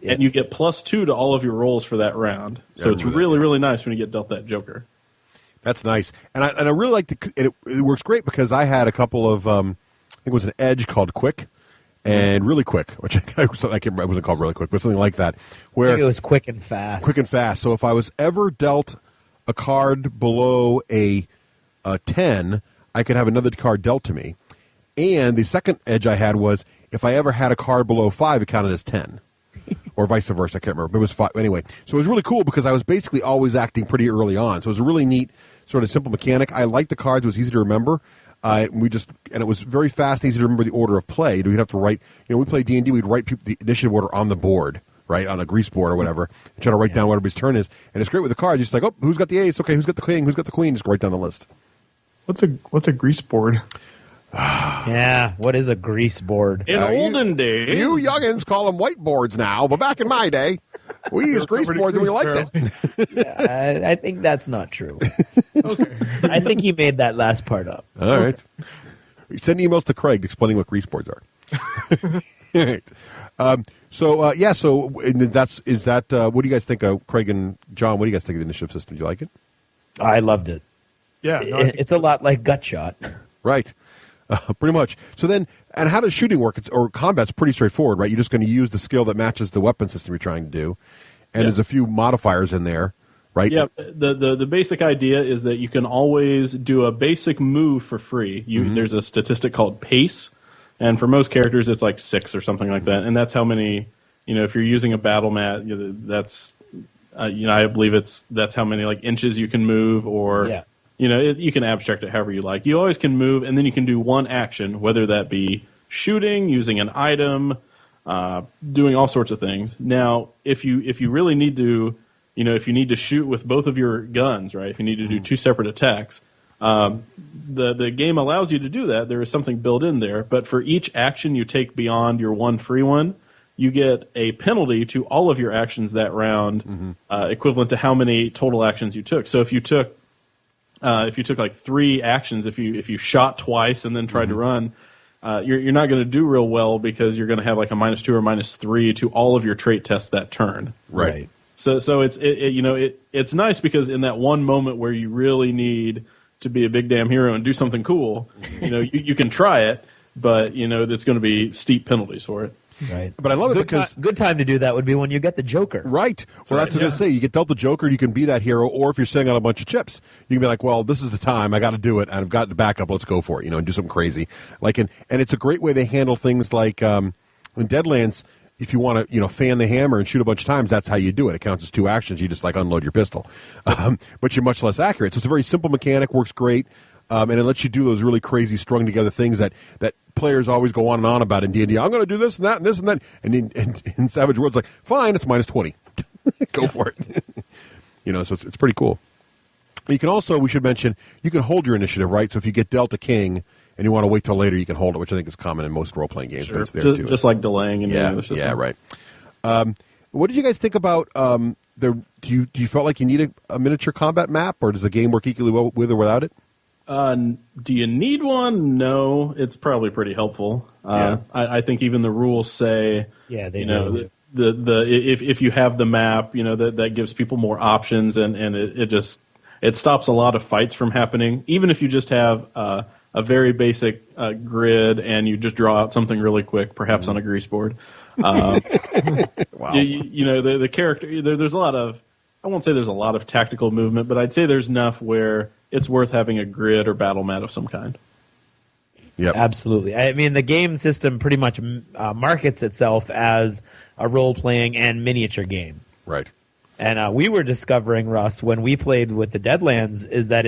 And you get +2 to all of your rolls for that round. So it's really, really nice when you get dealt that joker. That's nice. And I really like it works great because I had a couple of, I think it was an edge called Quick and Really Quick, which I wasn't called Really Quick, but something like that. Where I think it was Quick and Fast. Quick and Fast. So if I was ever dealt a card below a 10, I could have another card dealt to me. And the second edge I had was if I ever had a card below 5, it counted as 10. Or vice versa. I can't remember. It was 5. Anyway, so it was really cool because I was basically always acting pretty early on. So it was a really neat sort of simple mechanic. I liked the cards. It was easy to remember. And it was very fast and easy to remember the order of play. We'd have to write, we play D&D, we'd write the initiative order on the board, right, on a grease board or whatever, and try to write down what everybody's turn is. And it's great with the cards. You're just like, oh, who's got the ace? Okay, who's got the king? Who's got the queen? Just write down the list. What's a grease board? Yeah, what is a grease board? In olden days. You youngins call them whiteboards now, but back in my day, we used grease boards and we liked it. Yeah, I think that's not true. Okay. I think he made that last part up. All right. Send emails to Craig explaining what grease boards are. All right. So what do you guys think of, Craig and John, what do you guys think of the initiative system? Do you like it? I loved it. Yeah. It's a lot like Gut Shot. Right. Pretty much. So then, and how does shooting work? Or combat's pretty straightforward, right? You're just going to use the skill that matches the weapon system you're trying to do. And there's a few modifiers in there, right? Yeah. The basic idea is that you can always do a basic move for free. There's a statistic called pace. And for most characters, it's like 6 or something like that. And that's how many, if you're using a battle mat, that's, I believe that's how many like inches you can move or, you can abstract it however you like. You always can move, and then you can do one action, whether that be shooting, using an item, doing all sorts of things. Now, if you really need to, if you need to shoot with both of your guns, right? If you need to do 2 separate attacks, the game allows you to do that. There is something built in there, but for each action you take beyond your one free one, you get a penalty to all of your actions that round, equivalent to how many total actions you took. So if you took like 3 actions, if you shot twice and then tried to run, you're not going to do real well because you're going to have like a -2 or -3 to all of your trait tests that turn. Right. So it's nice because in that one moment where you really need to be a big damn hero and do something cool, you can try it, but it's going to be steep penalties for it. Right. But I love it because good time to do that would be when you get the Joker. Right. Well, that's what I was going to say. You get dealt the Joker, you can be that hero, or if you're sitting on a bunch of chips, you can be like, well, this is the time. I got to do it. I've got the backup. Let's go for it, and do something crazy. And it's a great way they handle things like in Deadlands, if you want to, fan the hammer and shoot a bunch of times, that's how you do it. It counts as 2 actions. You just unload your pistol. But you're much less accurate. So it's a very simple mechanic, works great. And it lets you do those really crazy strung together things that players always go on and on about in D&D. I'm going to do this and that and this and that. And in Savage Worlds, like, fine, it's -20. Go for it. So it's pretty cool. You can also, we should mention, you can hold your initiative, right? So if you get dealt a king and you want to wait till later, you can hold it, which I think is common in most role-playing games. Sure. But it's there too. Just like delaying. Yeah, right. What did you guys think about do you felt like you need a miniature combat map, or does the game work equally well with or without it? Do you need one? No, it's probably pretty helpful. I think even the rules say, they do. If you have the map, that gives people more options, and it stops a lot of fights from happening. Even if you just have a very basic grid and you just draw out something really quick, perhaps on a grease board. Wow. The character. There's a lot of. I won't say there's a lot of tactical movement, but I'd say there's enough where it's worth having a grid or battle mat of some kind. Yep. Absolutely. I mean, the game system pretty much markets itself as a role-playing and miniature game. Right. And we were discovering, Russ, when we played with the Deadlands, is that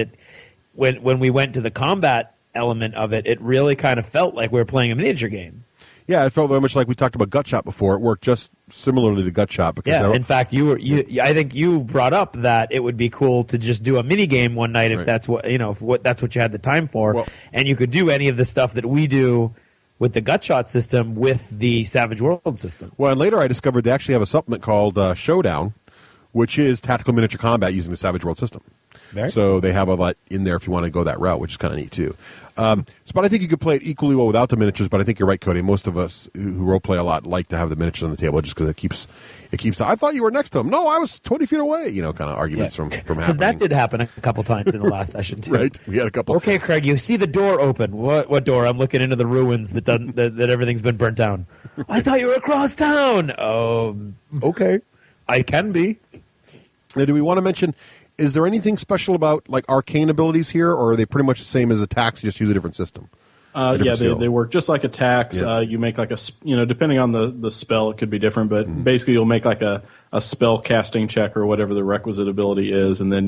when we went to the combat element of it, it really kind of felt like we were playing a miniature game. Yeah, it felt very much like we talked about Gut Shot before. It worked just similarly to Gut Shot. Because in fact, I think you brought up that it would be cool to just do a mini game one night if that's what that's what you had the time for, and you could do any of the stuff that we do with the Gutshot system with the Savage World system. Well, and later I discovered they actually have a supplement called Showdown, which is tactical miniature combat using the Savage World system. So they have a lot in there if you want to go that route, which is kind of neat too. But I think you could play it equally well without the miniatures. But I think you're right, Cody. Most of us who role play a lot like to have the miniatures on the table just because it keeps. I thought you were next to him. No, I was 20 feet away. Kind of arguments from happening. Because that did happen a couple times in the last session too. Right, we had a couple. Okay, Craig, you see the door open. What door? I'm looking into the ruins that everything's been burnt down. I thought you were across town. Okay, I can be. Now, do we want to mention? Is there anything special about like arcane abilities here, or are they pretty much the same as attacks? You just use a different system. They work just like attacks. Yeah. You make like depending on the spell, it could be different, but basically you'll make like a spell casting check or whatever the requisite ability is, and then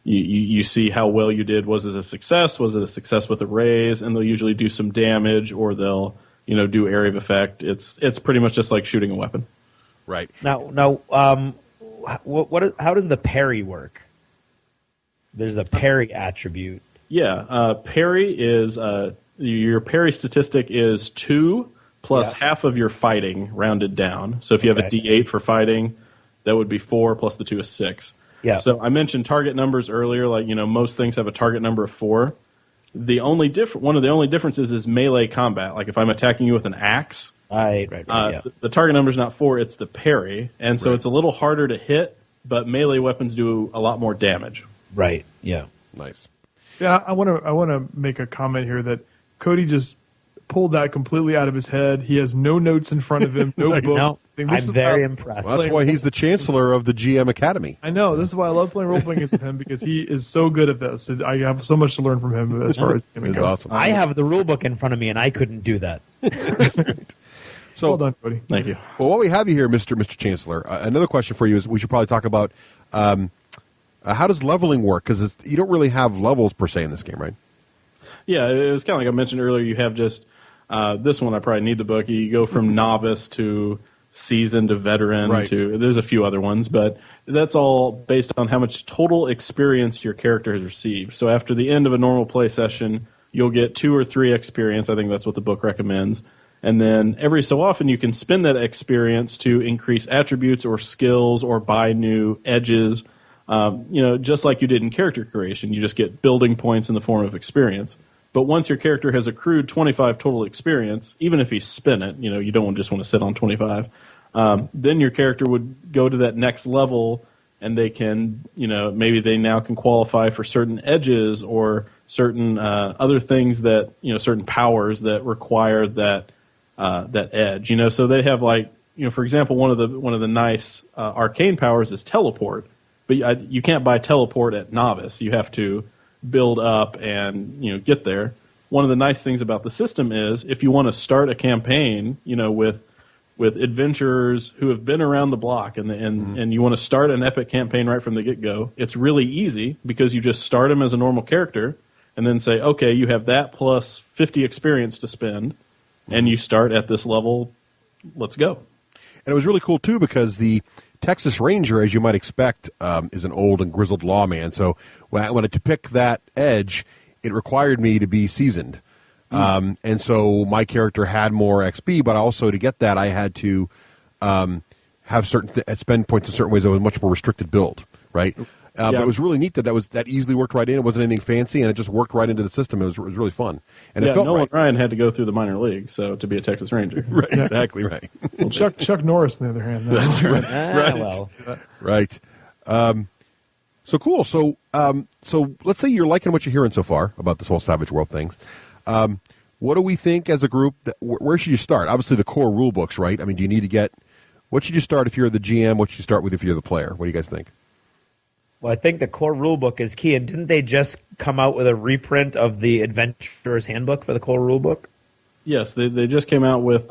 you see how well you did. Was it a success? Was it a success with a raise? And they'll usually do some damage, or they'll do area of effect. It's pretty much just like shooting a weapon. Right. Now, how does the parry work? There's a parry attribute. Yeah, parry is your parry statistic is 2 plus half of your fighting rounded down. So if you have a D8 for fighting, that would be 4 plus the 2 is 6. Yeah. So I mentioned target numbers earlier. Like most things have a target number of 4. One of the only differences is melee combat. Like if I'm attacking you with an axe. Right. The target number is not 4; it's the parry, and so it's a little harder to hit. But melee weapons do a lot more damage. Right. Yeah. Nice. Yeah, I want to make a comment here that Cody just pulled that completely out of his head. He has no notes in front of him, no Nice. book. No, I'm very impressed. Well, that's why he's the chancellor of the GM Academy. I know. This is why I love playing role-playing games with him, because he is so good at this. I have so much to learn from him as far as gaming goes. Awesome. I have the rule book in front of me, and I couldn't do that. So, well done, Cody. Thank you. Well, while we have you here, Mr. Chancellor, another question for you is we should probably talk about how does leveling work? Because you don't really have levels per se in this game, right? Yeah, it was kind of like I mentioned earlier. You have just this one. I probably need the book. You go from novice to seasoned to veteran to. There's a few other ones, but that's all based on how much total experience your character has received. So after the end of a normal play session, you'll get 2 or 3 experience. I think that's what the book recommends. And then every so often you can spend that experience to increase attributes or skills or buy new edges. Just like you did in character creation, you just get building points in the form of experience. But once your character has accrued 25 total experience, even if you spin it, you don't just want to sit on 25, then your character would go to that next level, and they can, maybe they now can qualify for certain edges or certain other things that, certain powers that require that edge. So they have for example, one of the nice arcane powers is teleport, but you can't buy teleport at novice. You have to build up and get there. One of the nice things about the system is if you want to start a campaign, with adventurers who have been around the block and you want to start an epic campaign right from the get-go, it's really easy because you just start them as a normal character and then say, okay, you have that plus 50 experience to spend, and you start at this level. Let's go. And it was really cool, too, because the Texas Ranger, as you might expect, is an old and grizzled lawman. So when I wanted to pick that edge, it required me to be seasoned. And so my character had more XP, but also to get that, I had to have certain spend points in certain ways. It was a much more restricted build, right? But it was really neat that easily worked right in. It wasn't anything fancy, and it just worked right into the system. It was really fun. And it felt Nolan right. Ryan had to go through the minor league to be a Texas Ranger. Right, exactly right. Well, Chuck Norris, on the other hand. That's right. Well. Right. So cool. So let's say you're liking what you're hearing so far about this whole Savage World things. What do we think as a group? Where should you start? Obviously, the core rule books, right? I mean, do you need to get? What should you start if you're the GM? What should you start with if you're the player? What do you guys think? Well, I think the core rulebook is key. And didn't they just come out with a reprint of the Adventurer's Handbook for the core rulebook? Yes, they just came out with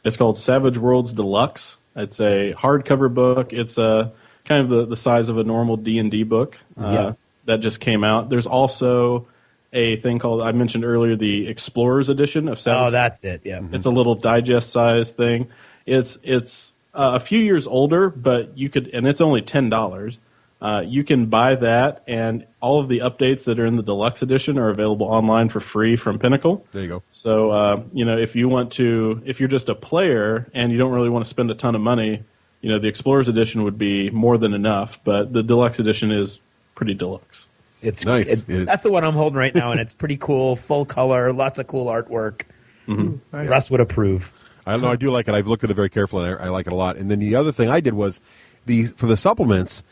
it's called Savage Worlds Deluxe. It's a hardcover book. It's kind of the size of a normal D&D book. That just came out. There's also a thing called, I mentioned earlier, the Explorer's Edition of Savage. Oh, that's it. Yeah, It's a little digest-sized thing. It's a few years older, but you could, and it's only $10. You can buy that, and all of the updates that are in the deluxe edition are available online for free from Pinnacle. There you go. So, if you're just a player and you don't really want to spend a ton of money, the Explorers edition would be more than enough, but the deluxe edition is pretty deluxe. It's nice. That's the one I'm holding right now, and it's pretty cool, full color, lots of cool artwork. Mm-hmm. Nice. Russ would approve. I don't know. I do like it. I've looked at it very carefully, and I like it a lot. And then the other thing I did was for the supplements.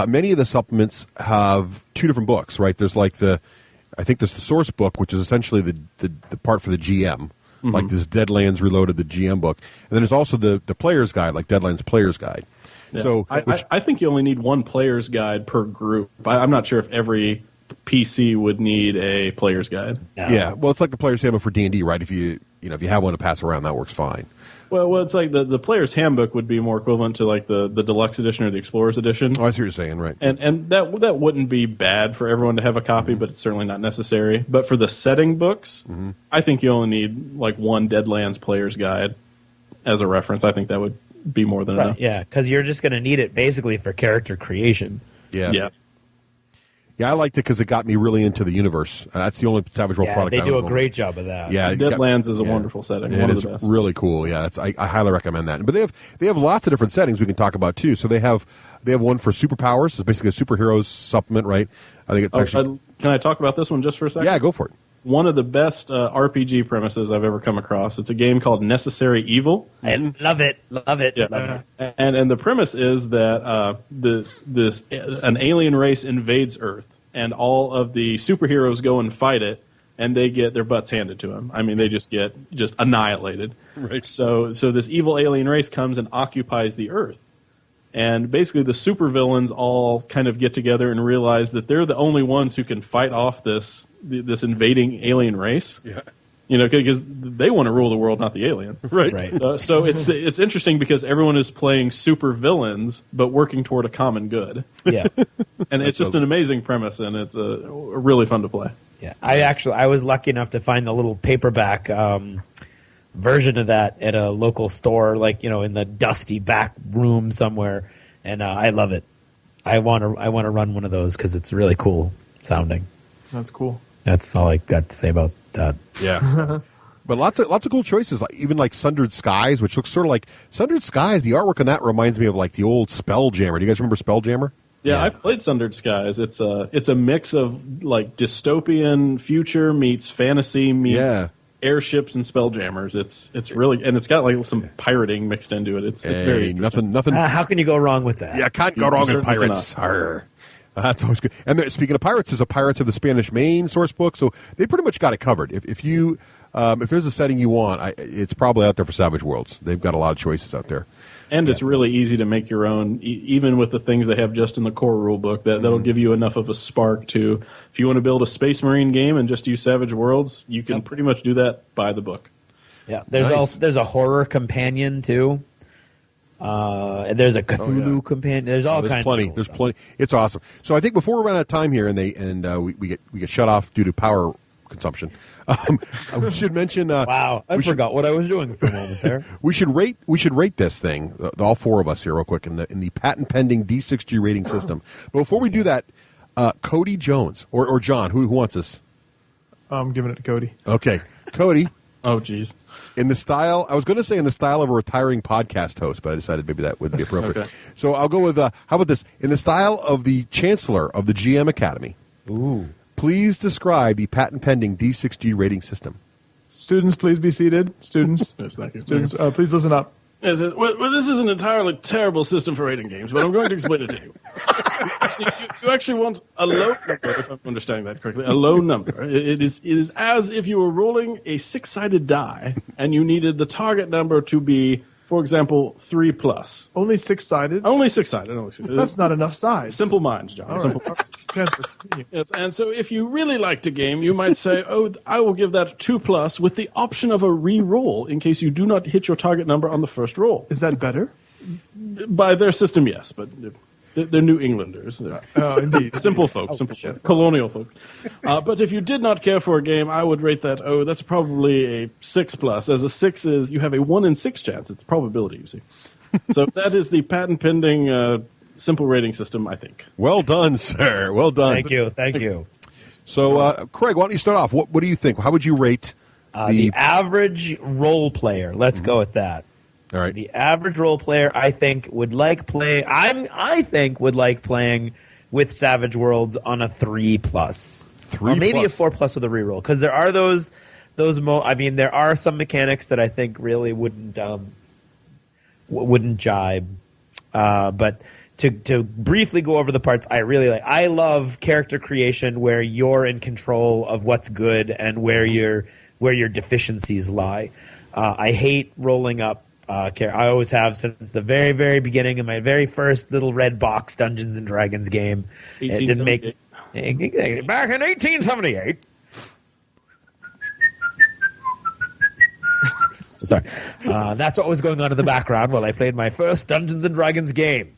Many of the supplements have two different books, right? There's I think there's the source book, which is essentially the part for the GM, like this Deadlands Reloaded, the GM book, and then there's also the player's guide, like Deadlands Player's Guide. Yeah. So I think you only need one player's guide per group. I'm not sure if every PC would need a player's guide. No. Yeah, well, it's like the player's handbook for D&D, right? If you have one to pass around, that works fine. Well, it's like the player's handbook would be more equivalent to like the deluxe edition or the Explorer's edition. Oh, I see what you're saying, right? And that wouldn't be bad for everyone to have a copy, but it's certainly not necessary. But for the setting books, I think you only need like one Deadlands player's guide as a reference. I think that would be more than enough. Yeah, because you're just going to need it basically for character creation. Yeah, I liked it because it got me really into the universe. That's the only Savage World product. They do a great job of that. Yeah, Deadlands is a wonderful setting. One of the best. Really cool. Yeah, I highly recommend that. But they have lots of different settings we can talk about too. So they have one for superpowers. It's basically a superheroes supplement, right? I think it's actually. Can I talk about this one just for a second? Yeah, go for it. One of the best RPG premises I've ever come across. It's a game called Necessary Evil. I love it. Love it. Yeah. Love it. And the premise is that an alien race invades Earth, and all of the superheroes go and fight it, and they get their butts handed to them. I mean, they just get annihilated. Right. So this evil alien race comes and occupies the Earth. And basically the supervillains all kind of get together and realize that they're the only ones who can fight off this invading alien race. Yeah. Because they want to rule the world, not the aliens. Right. So it's interesting because everyone is playing super villains, but working toward a common good. Yeah. And it's just an amazing premise, and it's really fun to play. Yeah. I was lucky enough to find the little paperback version of that at a local store, in the dusty back room somewhere, and I love it. I want to run one of those because it's really cool sounding. That's cool. That's all I got to say about that. Yeah. But lots of cool choices, even like Sundered Skies, which looks sort of like Sundered Skies. The artwork on that reminds me of like the old Spelljammer. Do you guys remember Spelljammer? Yeah, I played Sundered Skies. It's a mix of like dystopian future meets fantasy meets airships and spelljammers. It's really, and it's got like some pirating mixed into it. It's very nothing. How can you go wrong with that? Yeah, can't go wrong with pirates. That's always good. And speaking of pirates, there's a Pirates of the Spanish Main source book, so they pretty much got it covered. If there's a setting you want, it's probably out there for Savage Worlds. They've got a lot of choices out there. And it's really easy to make your own, even with the things they have just in the core rule book. That'll give you enough of a spark to, if you want to build a Space Marine game and just use Savage Worlds, you can pretty much do that by the book. Yeah, there's a horror companion too. And there's a Cthulhu companion. There's all kinds. There's plenty. It's awesome. So I think before we run out of time here, and we get shut off due to power consumption. We should mention. Wow, I forgot what I was doing for a moment there. We should rate this thing, all four of us here, real quick, in the patent pending D6G rating system. But before we do that, Cody Jones or John, who wants this? I'm giving it to Cody. Okay, Cody. Oh, geez. In the style, I was going to say in the style of a retiring podcast host, but I decided maybe that would be appropriate. Okay. So I'll go with, how about this? In the style of the Chancellor of the GM Academy. Ooh. Please describe the patent-pending D6G rating system. Students, please be seated. Students, Yes, thank you. students, please listen up. Yes, well, this is an entirely terrible system for rating games, but I'm going to explain it to you. See, you actually want a low number, if I'm understanding that correctly, a low number. It is as if you were rolling a six-sided die, and you needed the target number to be, for example, 3+. Only six-sided? Only six-sided. That's not enough size. Simple minds, John. All Simple right. minds. Transfer. Continue. Yes, and so if you really liked a game, you might say, oh, I will give that a 2+ with the option of a re-roll in case you do not hit your target number on the first roll. Is that better? By their system, yes, but they're New Englanders. They're Indeed. simple folk, colonial folk. But if you did not care for a game, I would rate that, that's probably a 6+. As a 6 is, you have a 1 in 6 chance. It's probability, you see. So that is the patent-pending simple rating system, I think. Well done, sir. Well done. Thank you. So, Craig, why don't you start off? What do you think? How would you rate the average role player? Let's go with that. All right. The average role player, I think, would like playing. I think would like playing with Savage Worlds on a 3+, or maybe a 4+ with a reroll, because there are those. There are some mechanics that I think really wouldn't jibe. But to briefly go over the parts I really like. I love character creation where you're in control of what's good and where your deficiencies lie. I hate rolling up. I always have since the very, very beginning of my very first little red box Dungeons and Dragons game. It didn't make back in 1878. Sorry, that's what was going on in the background while I played my first Dungeons and Dragons game.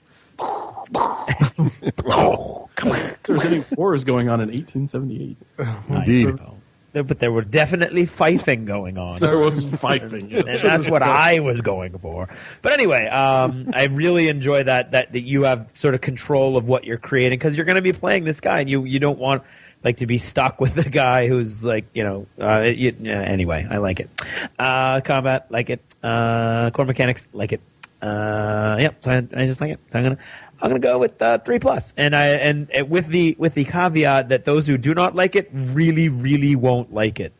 There's any wars going on in 1878. Indeed. But there were definitely fifing going on. There was fifing, yeah. And that's what I was going for. But anyway, I really enjoy that you have sort of control of what you're creating, because you're going to be playing this guy, and you don't want to be stuck with the guy who's anyway, I like it. Combat, like it. Core mechanics, like it. Yep. So I just like it. So I'm gonna go with 3+, and with the caveat that those who do not like it really, really won't like it.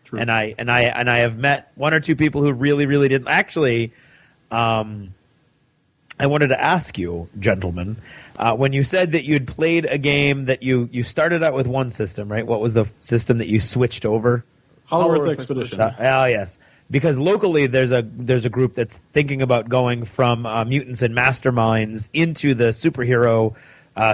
True. And I have met one or two people who really, really didn't. Actually, I wanted to ask you, gentlemen, when you said that you'd played a game that you started out with one system, right? What was the system that you switched over? Hollow Expedition. Yes. Because locally, there's a group that's thinking about going from Mutants and Masterminds into the superhero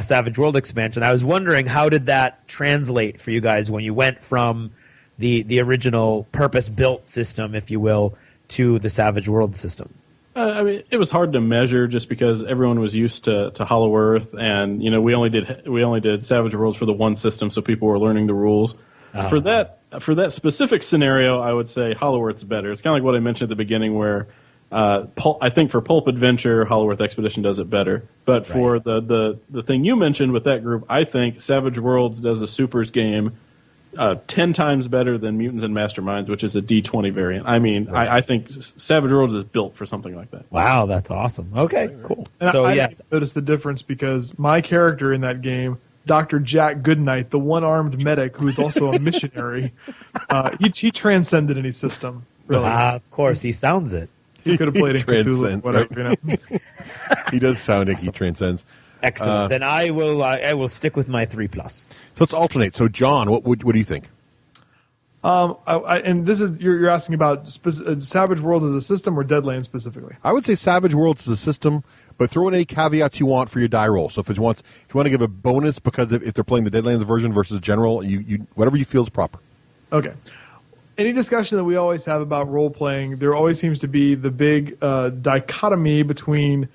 Savage World expansion. I was wondering, how did that translate for you guys when you went from the original purpose-built system, if you will, to the Savage World system? It was hard to measure just because everyone was used to Hollow Earth, and we only did Savage Worlds for the one system, so people were learning the rules. For that specific scenario, I would say Hollow Earth's better. It's kind of like what I mentioned at the beginning, where I think for Pulp Adventure, Hollow Earth Expedition does it better. But for the thing you mentioned with that group, I think Savage Worlds does a Supers game 10 times better than Mutants and Masterminds, which is a D20 variant. I think Savage Worlds is built for something like that. Wow, that's awesome. Okay, cool. And so, I noticed the difference because my character in that game, Dr. Jack Goodnight, the one-armed medic who's also a missionary, he transcended any system. Really. Of course, he sounds it. He could have played in Cthulhu, whatever. Right? He does sound like he transcends. Excellent. Then I will stick with my 3+. So let's alternate. So, John, what do you think? And this is you're asking about Savage Worlds as a system or Deadlands specifically? I would say Savage Worlds is a system, but throw in any caveats you want for your die roll. So if you want to give a bonus because if they're playing the Deadlands version versus general, you whatever you feel is proper. Okay. Any discussion that we always have about role playing, there always seems to be the big dichotomy between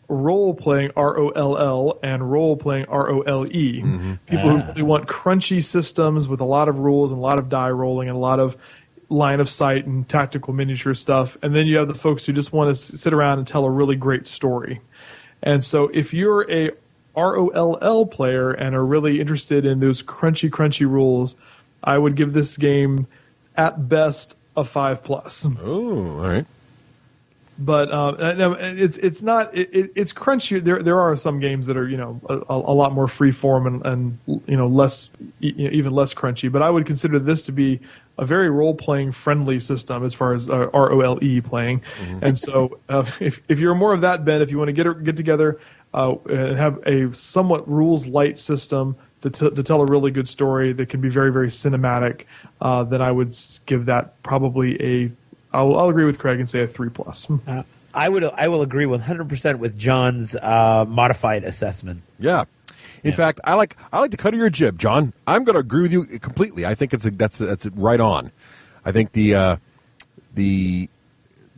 role playing ROLL and role playing ROLE. Mm-hmm. People who really want crunchy systems with a lot of rules and a lot of die rolling and a lot of line of sight and tactical miniature stuff. And then you have the folks who just want to sit around and tell a really great story. And so if you're a ROLL player and are really interested in those crunchy rules, I would give this game at best a 5+. Oh, all right. But it's not. It's crunchy. There are some games that are a lot more free form and less even less crunchy. But I would consider this to be a very role playing friendly system as far as ROLE playing. Mm-hmm. And so if you're more of that bent, if you want to get together and have a somewhat rules light system to tell a really good story that can be very, very cinematic, then I would give that probably a. I'll agree with Craig and say a 3+. I will agree 100% with John's modified assessment. Yeah. In fact, I like the cut of your jib, John. I'm going to agree with you completely. I think that's right on. I think the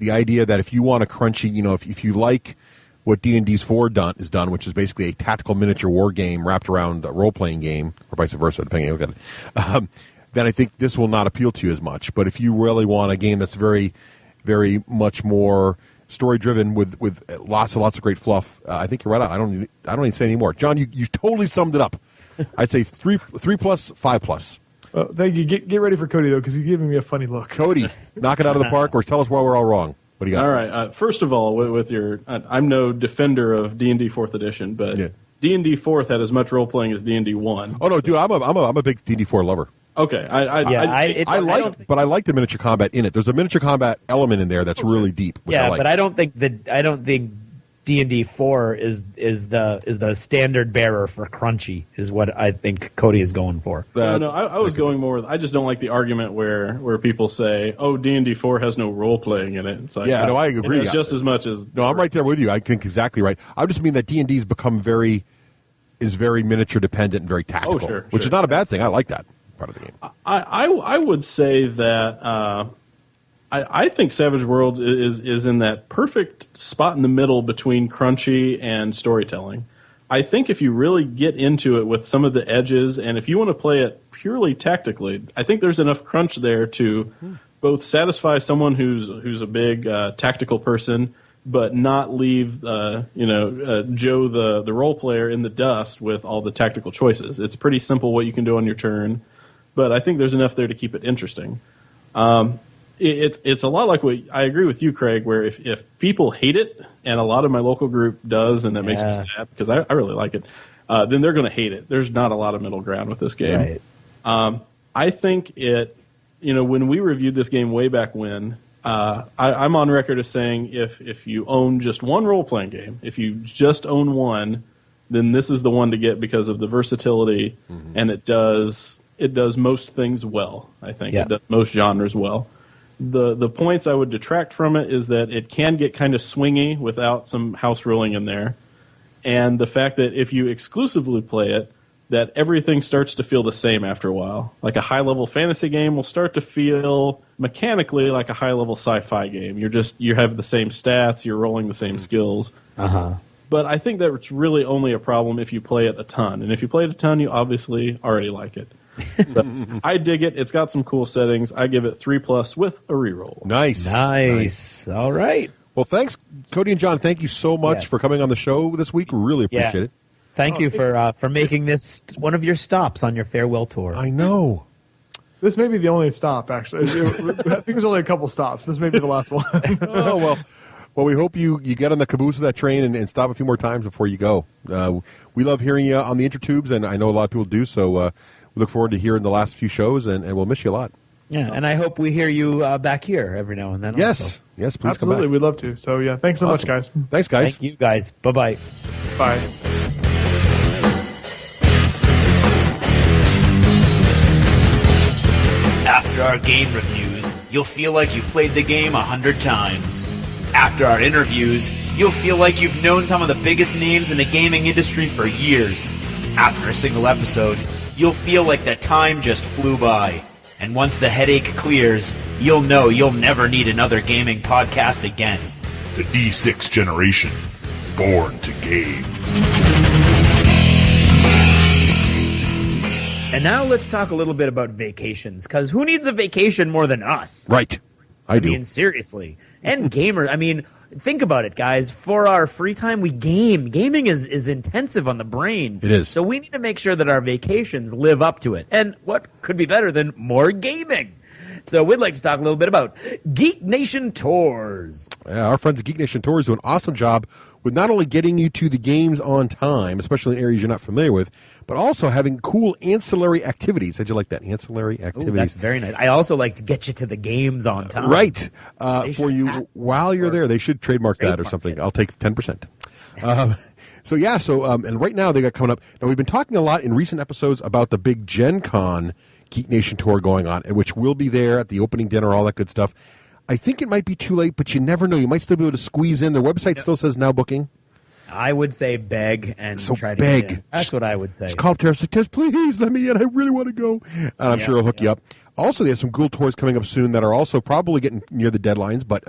idea that if you want a crunchy, if you like what D&D's 4 is done, which is basically a tactical miniature war game wrapped around a role-playing game, or vice versa, depending on how you look at it, then I think this will not appeal to you as much. But if you really want a game that's very, very much more story driven with lots and lots of great fluff. I think you're right on. I don't need to say any more. John, you totally summed it up. I'd say 3+, 5+. Thank you. Get ready for Cody, though, because he's giving me a funny look. Cody, knock it out of the park, or tell us why we're all wrong. What do you got? All right. First of all, with your, I'm no defender of D&D 4th edition, but D&D 4th had as much role playing as D&D 1. Oh no, dude, I'm a big D&D 4 lover. Okay, I like the miniature combat in it. There's a miniature combat element in there that's really deep. Yeah, but I don't think D&D 4 is the standard bearer for crunchy. Is what I think Cody is going for. No, I was going more with, I just don't like the argument where people say, "Oh, D&D 4 has no role playing in it." It's like, I agree. It's just as much as. No, I'm right there with you. I think exactly right. I just mean that D&D has become very miniature dependent and very tactical, which is not a bad thing. I like that part of the game. I would say that I think Savage Worlds is in that perfect spot in the middle between crunchy and storytelling. I think if you really get into it with some of the edges, and if you want to play it purely tactically, I think there's enough crunch there to both satisfy someone who's a big tactical person, but not leave Joe the role player in the dust with all the tactical choices. It's pretty simple what you can do on your turn, but I think there's enough there to keep it interesting. It's a lot like what I agree with you, Craig, where if people hate it, and a lot of my local group does, and that makes me sad because I really like it, then they're going to hate it. There's not a lot of middle ground with this game. Right. I think when we reviewed this game way back when, I'm on record as saying if you own just one role-playing game, if you just own one, then this is the one to get because of the versatility, and it does most things well. I think it does most genres well. The points I would detract from it is that it can get kind of swingy without some house ruling in there, and the fact that if you exclusively play it, that everything starts to feel the same after a while. Like a high-level fantasy game will start to feel mechanically like a high-level sci-fi game. You have the same stats, you're rolling the same skills. But I think that's really only a problem if you play it a ton. And if you play it a ton, you obviously already like it. But I dig it. It's got some cool settings. I give it 3+ with a reroll. Nice. All right. Well, thanks, Cody and John. Thank you so much for coming on the show this week. We really appreciate it. Thank you for making this one of your stops on your farewell tour. I know. This may be the only stop, actually. I think there's only a couple stops. This may be the last one. Oh, well. Well, we hope you get on the caboose of that train and stop a few more times before you go. We love hearing you on the intertubes, and I know a lot of people do, so we look forward to hearing the last few shows, and we'll miss you a lot. Yeah, and I hope we hear you back here every now and then. Yes, also. Yes, please Absolutely, come back. We'd love to. So, yeah, thanks so much, guys. Thanks, guys. Thank you, guys. Bye-bye. Bye. After our game reviews, you'll feel like you played the game 100 times. After our interviews, you'll feel like you've known some of the biggest names in the gaming industry for years. After a single episode, you'll feel like the time just flew by. And once the headache clears, you'll know you'll never need another gaming podcast again. The D6 generation, born to game. And now let's talk a little bit about vacations, because who needs a vacation more than us? Right. I do. I mean, seriously. And gamers, I mean, think about it, guys. For our free time, we game. Gaming is intensive on the brain. It is. So we need to make sure that our vacations live up to it. And what could be better than more gaming? So we'd like to talk a little bit about Geek Nation Tours. Yeah, our friends at Geek Nation Tours do an awesome job with not only getting you to the games on time, especially in areas you're not familiar with, but also having cool ancillary activities. How'd you like that? Ancillary activities. Ooh, that's very nice. I also like to get you to the games on time. Right. For you while you're there. They should trademark that or something. I'll take 10%. And right now they got coming up. Now, we've been talking a lot in recent episodes about the big Gen Con Geek Nation tour going on, which will be there at the opening dinner, all that good stuff. I think it might be too late, but you never know. You might still be able to squeeze in. Their website still says now booking. I would say beg and try to beg. get in. That's what I would say. Just call up Tara, say, please let me in. I really want to go. And I'm sure he'll hook you up. Also, they have some cool tours coming up soon that are also probably getting near the deadlines, but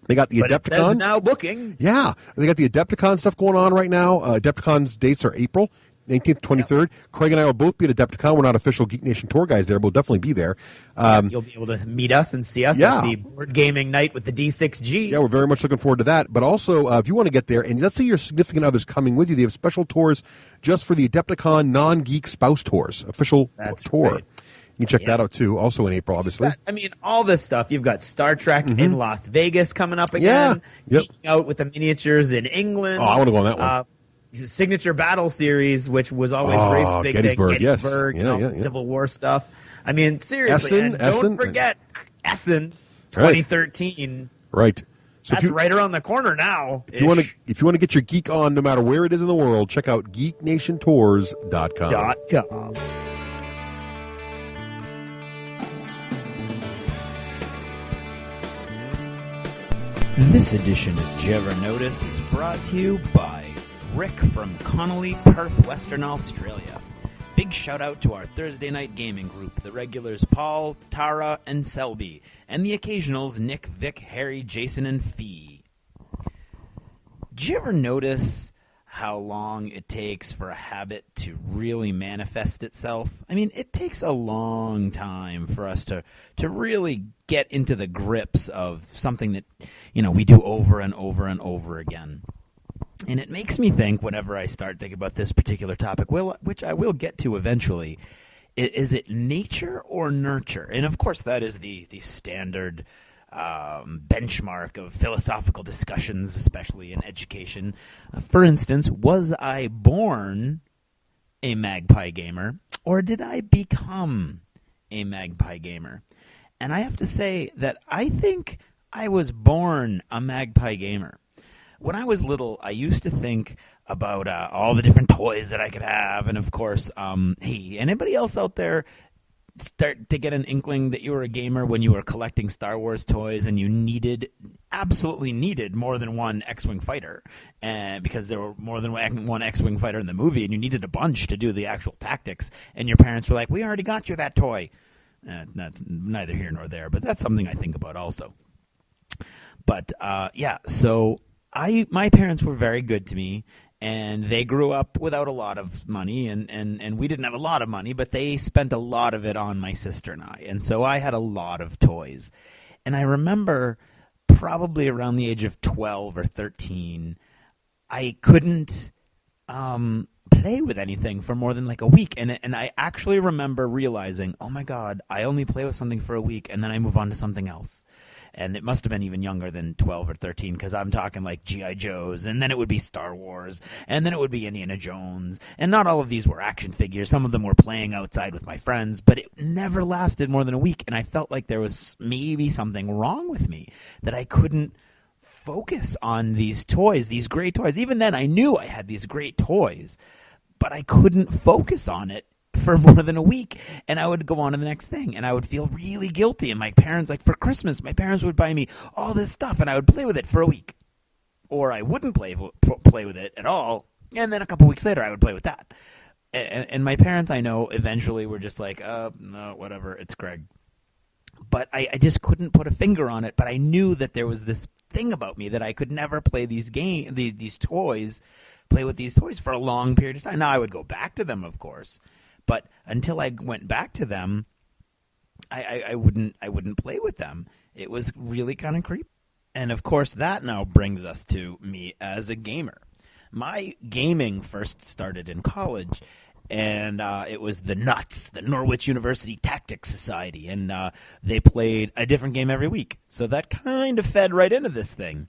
they got the Adepticon. It says now booking. Yeah. They got the Adepticon stuff going on right now. Adepticon's dates are April 18th, 23rd. Craig and I will both be at Adepticon. We're not official Geek Nation tour guys there, but we'll definitely be there. You'll be able to meet us and see us at the board gaming night with the D6G. Yeah, we're very much looking forward to that. But also, if you want to get there, and let's say your significant other's coming with you, they have special tours just for the Adepticon non-geek spouse tours, official tour. Great. You can check that out, too. Also in April, obviously. All this stuff. You've got Star Trek in Las Vegas coming up again. Yeah. Geeking out with the miniatures in England. Oh, I want to go on that one. Signature Battle Series, which was always Rafe's big Gettysburg, thing. Gettysburg, Civil War stuff. I mean, seriously. Essen, don't forget Essen 2013. Right. So That's right around the corner now. If you want to get your geek on no matter where it is in the world, check out geeknationtours.com. This edition of Jever Notice is brought to you by Rick from Connolly, Perth, Western Australia. Big shout out to our Thursday night gaming group, the regulars Paul, Tara, and Selby, and the occasionals Nick, Vic, Harry, Jason, and Fee. Did you ever notice how long it takes for a habit to really manifest itself? I mean, it takes a long time for us to really get into the grips of something that, we do over and over and over again. And it makes me think, whenever I start thinking about this particular topic, which I will get to eventually, is it nature or nurture? And of course, that is the standard benchmark of philosophical discussions, especially in education. For instance, was I born a magpie gamer, or did I become a magpie gamer? And I have to say that I think I was born a magpie gamer. When I was little, I used to think about all the different toys that I could have, and of course, hey, anybody else out there start to get an inkling that you were a gamer when you were collecting Star Wars toys and you absolutely needed more than one X-Wing fighter, and because there were more than one X-Wing fighter in the movie, and you needed a bunch to do the actual tactics, and your parents were like, we already got you that toy. That's neither here nor there, but that's something I think about also. But so my parents were very good to me, and they grew up without a lot of money, and we didn't have a lot of money, but they spent a lot of it on my sister and I. And so I had a lot of toys. And I remember probably around the age of 12 or 13, I couldn't play with anything for more than like a week. And I actually remember realizing, oh my God, I only play with something for a week, and then I move on to something else. And it must have been even younger than 12 or 13, because I'm talking like G.I. Joes, and then it would be Star Wars, and then it would be Indiana Jones. And not all of these were action figures. Some of them were playing outside with my friends, but it never lasted more than a week. And I felt like there was maybe something wrong with me, that I couldn't focus on these toys, these great toys. Even then, I knew I had these great toys, but I couldn't focus on it for more than a week, and I would go on to the next thing, and I would feel really guilty. And my parents, like for Christmas, my parents would buy me all this stuff, and I would play with it for a week, or I wouldn't play with it at all, and then a couple weeks later I would play with that. And my parents, I know, eventually were just like, no, whatever, it's Greg. But I just couldn't put a finger on it. But I knew that there was this thing about me that I could never play these toys, play with these toys for a long period of time. Now I would go back to them, of course. But until I went back to them, I wouldn't play with them. It was really kind of creepy. And of course, that now brings us to me as a gamer. My gaming first started in college, and it was the Nuts, the Norwich University Tactics Society, and they played a different game every week. So that kind of fed right into this thing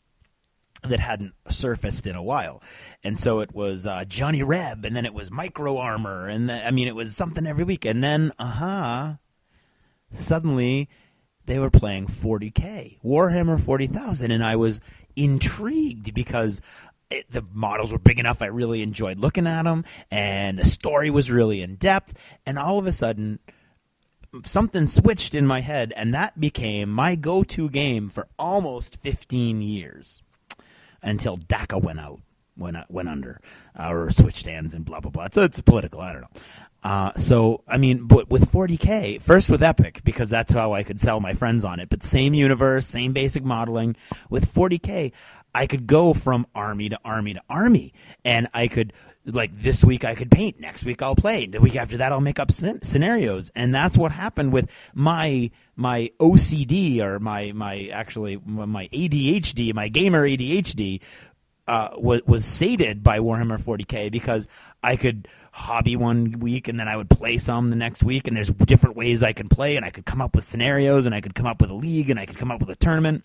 that hadn't surfaced in a while. And so it was Johnny Reb, and then it was Micro Armor, and it was something every week. And then, suddenly they were playing 40K, Warhammer 40,000, and I was intrigued because the models were big enough. I really enjoyed looking at them, and the story was really in depth. And all of a sudden, something switched in my head, and that became my go-to game for almost 15 years. Until DACA went under, or switched hands and blah, blah, blah. It's political, I don't know. But with 40K, first with Epic, because that's how I could sell my friends on it, but same universe, same basic modeling. With 40K, I could go from army to army to army, and I could like this week I could paint, next week I'll play, the week after that I'll make up scenarios, and that's what happened with my OCD or my ADHD, my gamer ADHD. Was sated by Warhammer 40K because I could hobby one week and then I would play some the next week, and there's different ways I can play, and I could come up with scenarios, and I could come up with a league, and I could come up with a tournament.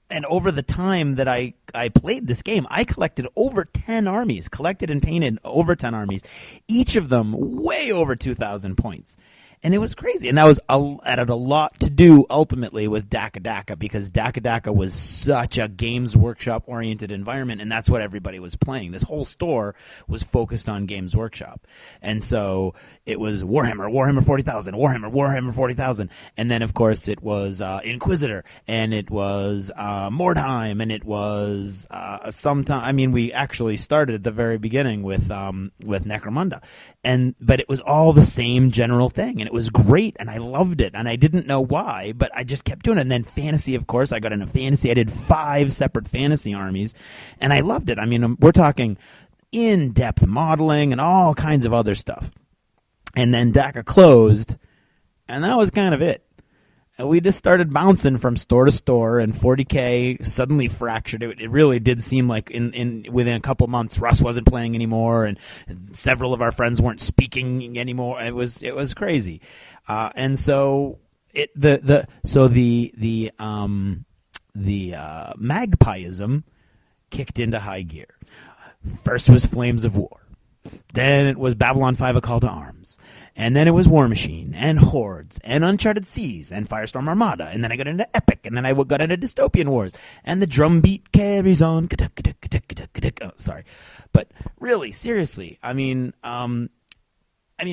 And over the time that I played this game, I collected over 10 armies, collected and painted over 10 armies, each of them way over 2,000 points. And it was crazy. And that was added a lot to do ultimately with Daka Daka, because Daka Daka was such a Games Workshop-oriented environment, and that's what everybody was playing. This whole store was focused on Games Workshop. And so it was Warhammer 40,000, Warhammer 40,000. And then, of course, it was Inquisitor, and it was Mordheim, and it was we actually started at the very beginning with Necromunda. But it was all the same general thing. And it was great, and I loved it, and I didn't know why, but I just kept doing it. And then fantasy, of course, I got into fantasy. I did 5 separate fantasy armies, and I loved it. I mean, we're talking in-depth modeling and all kinds of other stuff. And then DACA closed, and that was kind of it. We just started bouncing from store to store, and 40K suddenly fractured. It really did seem like within a couple months, Russ wasn't playing anymore, and several of our friends weren't speaking anymore. It was crazy, and so the magpieism kicked into high gear. First was Flames of War, then it was Babylon 5: A Call to Arms. And then it was War Machine, and Hordes, and Uncharted Seas, and Firestorm Armada, and then I got into Epic, and then I got into Dystopian Wars, and the drum beat carries on. Oh, sorry. But really, seriously, I mean,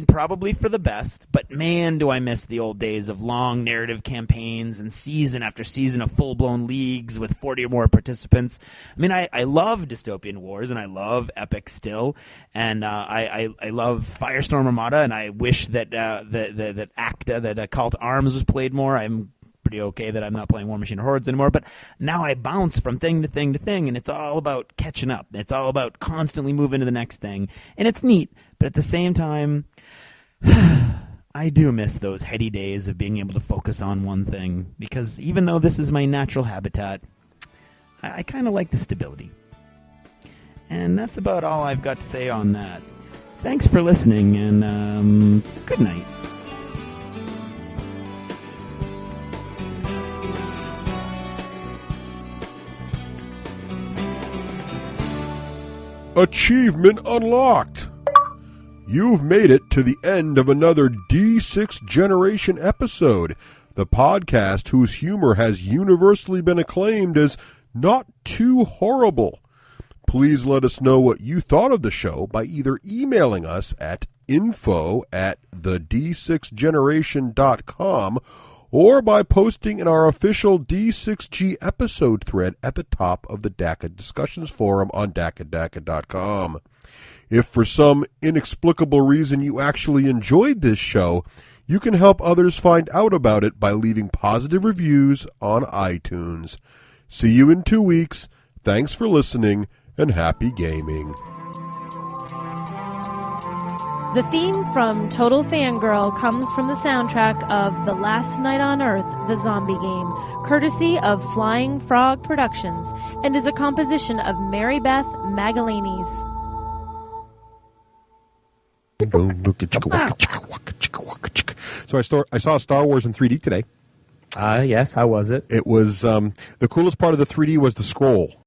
probably for the best, but man, do I miss the old days of long narrative campaigns and season after season of full-blown leagues with 40 or more participants. I mean, I love Dystopian Wars, and I love Epic still, and I love Firestorm Armada, and I wish that that ACTA, that Call to Arms was played more. I'm pretty okay that I'm not playing War Machine or Hordes anymore, but now I bounce from thing to thing to thing, and it's all about catching up. It's all about constantly moving to the next thing, and it's neat, but at the same time, I do miss those heady days of being able to focus on one thing, because even though this is my natural habitat, I kind of like the stability. And that's about all I've got to say on that. Thanks for listening, and good night. Achievement unlocked! You've made it to the end of another D6 Generation episode, the podcast whose humor has universally been acclaimed as not too horrible. Please let us know what you thought of the show by either emailing us at info@the d6generation.com or by posting in our official D6G episode thread at the top of the DACA Discussions Forum on DACADACA.com. If for some inexplicable reason you actually enjoyed this show, you can help others find out about it by leaving positive reviews on iTunes. See you in 2 weeks. Thanks for listening, and happy gaming. The theme from Total Fangirl comes from the soundtrack of The Last Night on Earth, the zombie game, courtesy of Flying Frog Productions, and is a composition of Mary Beth Magalanes. So I saw Star Wars in 3D today. Yes, how was it? It was the coolest part of the 3D was the scroll.